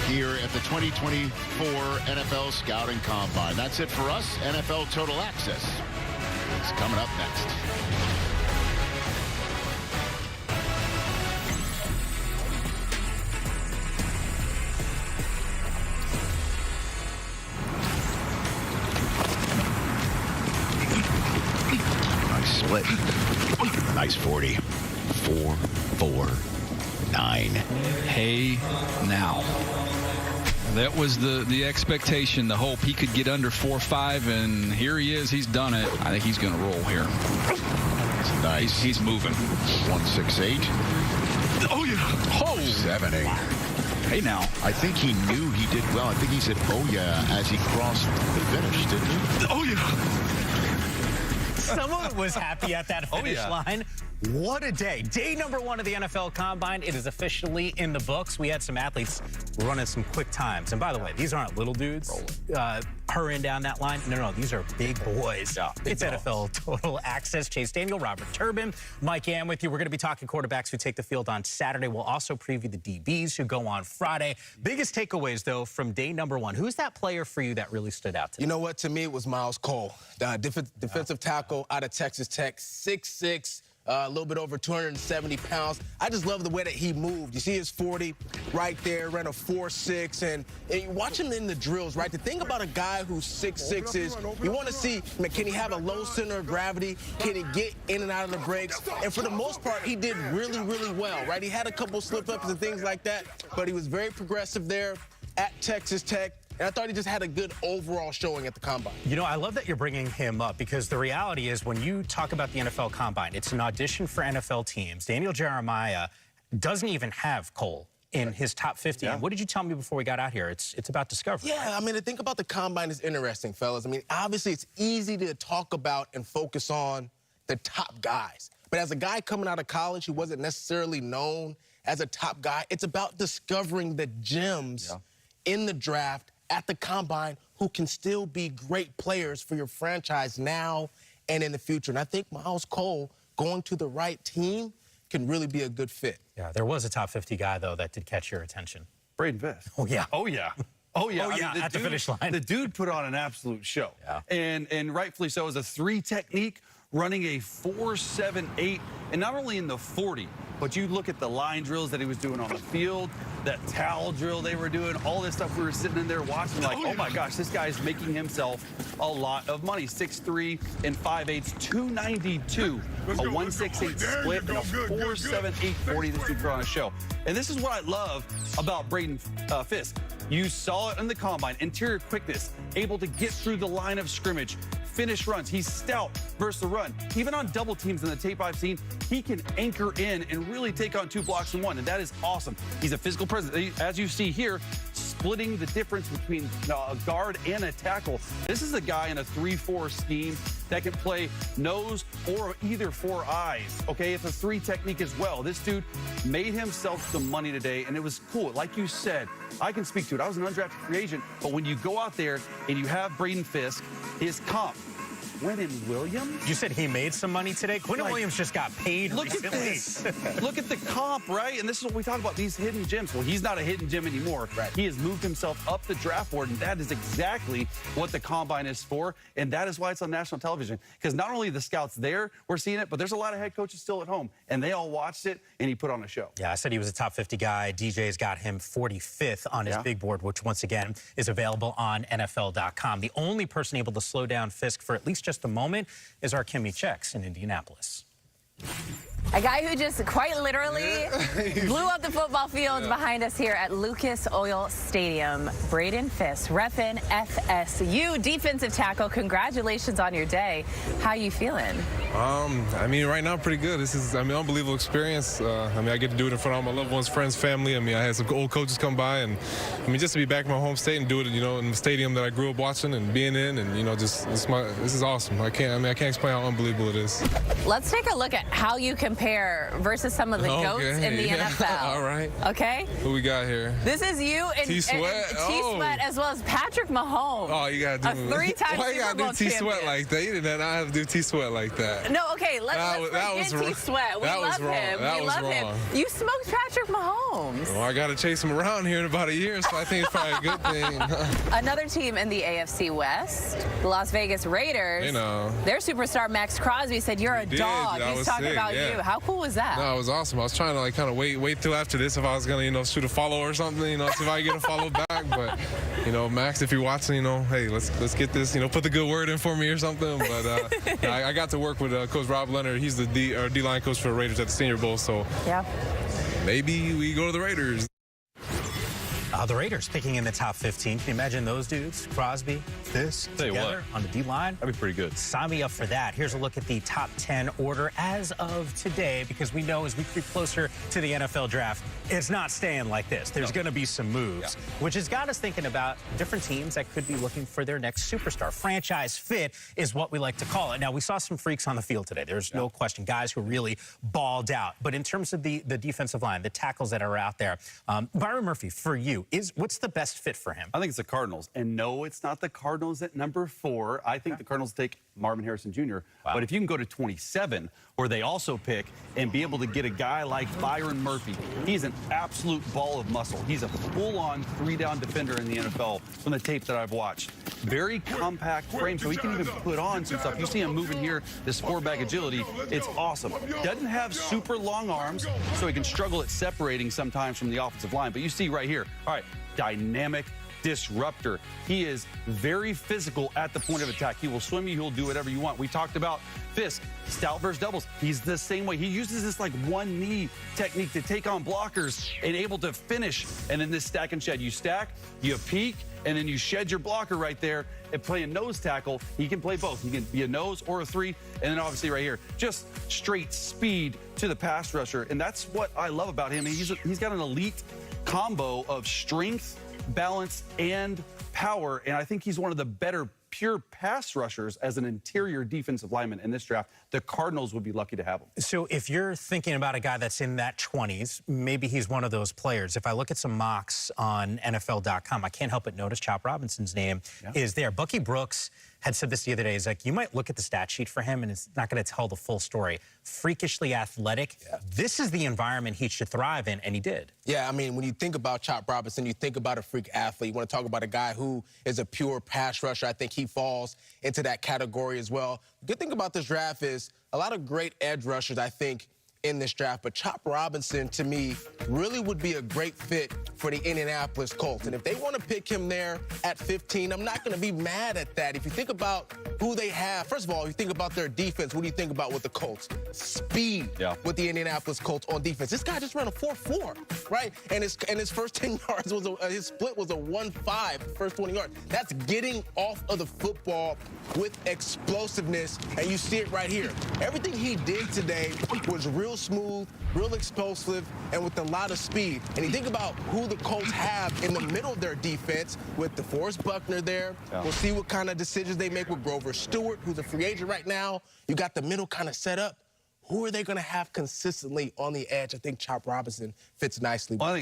here at the 2024 NFL Scouting Combine. That's it for us. NFL Total Access is coming up next. Nice split. Nice 40. 4.49. Hey, now. That was the expectation, the hope he could get under 4.5, and here he is. He's done it. I think he's going to roll here. It's nice. He's moving. 1.68. Oh, yeah. Oh. 7.8. Hey, now. I think he knew he did well. I think he said, oh, yeah, as he crossed the finish, didn't he? Oh, yeah. Someone was happy at that finish line. What a day. Day number 1 of the NFL Combine. It is officially in the books. We had some athletes running some quick times. And by the way, these aren't little dudes hurrying down that line. No, these are big boys. It's NFL Total Access. Chase Daniel, Robert Turbin, Mike Yam with you. We're going to be talking quarterbacks who take the field on Saturday. We'll also preview the DBs who go on Friday. Biggest takeaways, though, from day number 1. Who's that player for you that really stood out today? You know what? To me, it was Miles Cole, the defensive tackle out of Texas Tech, 6'6", a little bit over 270 pounds. I just love the way that he moved. You see his 40 right there, ran a 4.6, and you watch him in the drills, right? The thing about a guy who's 6'6" is you want to see, can he have a low center of gravity? Can he get in and out of the breaks? And for the most part, he did really, really well, right? He had a couple slip-ups and things like that, but he was very progressive there at Texas Tech. And I thought he just had a good overall showing at the Combine. You know, I love that you're bringing him up because the reality is when you talk about the NFL Combine, it's an audition for NFL teams. Daniel Jeremiah doesn't even have Cole in his top 50. Yeah. What did you tell me before we got out here? It's about discovery. Yeah, I mean, the thing about the Combine is interesting, fellas. I mean, obviously it's easy to talk about and focus on the top guys. But as a guy coming out of college who wasn't necessarily known as a top guy, it's about discovering the gems in the draft at the Combine who can still be great players for your franchise now and in the future. And I think Miles Cole going to the right team can really be a good fit. Yeah, there was a top 50 guy, though, that did catch your attention. Braden Fisk. Oh, yeah. Oh, yeah. Oh, yeah. I mean, at the finish line. The dude put on an absolute show. Yeah. And rightfully so. It was a 3 technique, running a 4.78, and not only in the 40, but you look at the line drills that he was doing on the field, that towel drill they were doing, all this stuff. We were sitting in there watching like, oh my gosh, this guy's making himself a lot of money. 6'3" and 5'8", 292, a 1.68 split, and a 4.78 40. This dude put on a show. And this is what I love about Braden Fisk. You saw it in the Combine, interior quickness, able to get through the line of scrimmage, finish runs. He's stout versus the run. Even on double teams in the tape I've seen, he can anchor in and really take on 2 blocks in 1, and that is awesome. He's a physical presence. As you see here, splitting the difference between a guard and a tackle. This is a guy in a 3-4 scheme that can play nose or either 4 eyes, okay? It's a 3 technique as well. This dude made himself some money today, and it was cool. Like you said, I can speak to it. I was an undrafted free agent, but when you go out there and you have Braden Fisk, his comp, Quinnen Williams? You said he made some money today? Quinnen Williams just got paid Look recently. at this. Look at the comp, right? And this is what we talk about, these hidden gems. Well, he's not a hidden gem anymore. Right. He has moved himself up the draft board, and that is exactly what the Combine is for, and that is why it's on national television. Because not only the scouts there were seeing it, but there's a lot of head coaches still at home, and they all watched it, and he put on a show. Yeah, I said he was a top 50 guy. DJ's got him 45th on his big board, which once again is available on NFL.com. The only person able to slow down Fisk for at least just a moment is our Kimmy Checks in Indianapolis. A guy who just quite literally blew up the football fields behind us here at Lucas Oil Stadium. Braden Fisk, reppin' FSU, defensive tackle. Congratulations on your day. How you feeling? I mean, right now, pretty good. This is, unbelievable experience. I get to do it in front of all my loved ones, friends, family. I had some old coaches come by, and just to be back in my home state and do it, in the stadium that I grew up watching and being in, and this is awesome. I can't explain how unbelievable it is. Let's take a look at how you compare versus some of the goats in the NFL. All right. Okay. Who we got here? This is you and T-Sweat. T-Sweat, as well as Patrick Mahomes. Oh, you gotta do a 3-time Why you Super gotta Bowl do T-Sweat champion. like that? You did not have to do T-Sweat like that. No, okay, let's forget T-Sweat. We love him. We love him. You smoked Patrick Mahomes. Well, I gotta chase him around here in about a year, so I think it's probably a good thing. Another team in the AFC West, the Las Vegas Raiders. Their superstar Max Crosby said, "You're a dog." He's talking about you. How cool was that? No, it was awesome. I was trying to kind of wait till after this if I was gonna shoot a follow or something, see if I could get a follow back. But Max, if you're watching, hey, let's get this, put the good word in for me or something. But I got to work with Coach Rob Leonard. He's the D-line coach for the Raiders at the Senior Bowl. So maybe we go to the Raiders. The Raiders picking in the top 15. Can you imagine those dudes? Crosby, Fisk, together on the D-line? That'd be pretty good. Sign me up for that. Here's a look at the top 10 order as of today, because we know as we creep closer to the NFL draft, it's not staying like this. There's going to be some moves, which has got us thinking about different teams that could be looking for their next superstar. Franchise fit is what we like to call it. Now, we saw some freaks on the field today. There's no question. Guys who really balled out. But in terms of the defensive line, the tackles that are out there, Byron Murphy, for you, what's the best fit for him? I think it's the Cardinals. And no, it's not the Cardinals at number 4. I think the Cardinals take Marvin Harrison Jr. Wow. But if you can go to 27, where they also pick, and be able to get a guy like Byron Murphy, he's an absolute ball of muscle. He's a full-on 3-down defender in the NFL from the tape that I've watched. Very compact frame, so he can even put on some stuff. You see him moving here, this 4-bag agility. It's awesome. Doesn't have super long arms, so he can struggle at separating sometimes from the offensive line. But you see right here, all right, dynamic disruptor. He is very physical at the point of attack. He will swim you. He'll do whatever you want. We talked about Fisk, stout versus doubles. He's the same way. He uses this one knee technique to take on blockers and able to finish. And in this stack and shed, you stack, you peek, and then you shed your blocker right there and play a nose tackle. He can play both. He can be a nose or a 3. And then obviously right here, just straight speed to the pass rusher. And that's what I love about him. He's got an elite combo of strength, balance, and power, and I think he's one of the better pure pass rushers as an interior defensive lineman in this draft. The Cardinals would be lucky to have him. So if you're thinking about a guy that's in that 20s, maybe he's one of those players. If I look at some mocks on NFL.com, I can't help but notice Chop Robinson's name is there. Bucky Brooks had said this the other day. He's like, you might look at the stat sheet for him, and it's not going to tell the full story. Freakishly athletic. This is the environment he should thrive in, and he did. Yeah, when you think about Chop Robinson, you think about a freak athlete. You want to talk about a guy who is a pure pass rusher. I think he falls into that category as well. The good thing about this draft is a lot of great edge rushers, I think, in this draft, but Chop Robinson, to me, really would be a great fit for the Indianapolis Colts. And if they want to pick him there at 15, I'm not going to be mad at that. If you think about who they have, first of all, if you think about their defense, what do you think about with the Colts? Speed with the Indianapolis Colts on defense. This guy just ran a 4.4, right? And his first 10 yards was his split was a 1.5, first 20 yards. That's getting off of the football with explosiveness, and you see it right here. Everything he did today was real smooth, real explosive, and with a lot of speed. And you think about who the Colts have in the middle of their defense with DeForest Buckner there. We'll see what kind of decisions they make with Grover Stewart, who's a free agent right now. You got the middle kind of set up. Who are they going to have consistently on the edge? I think Chop Robinson fits nicely. Well,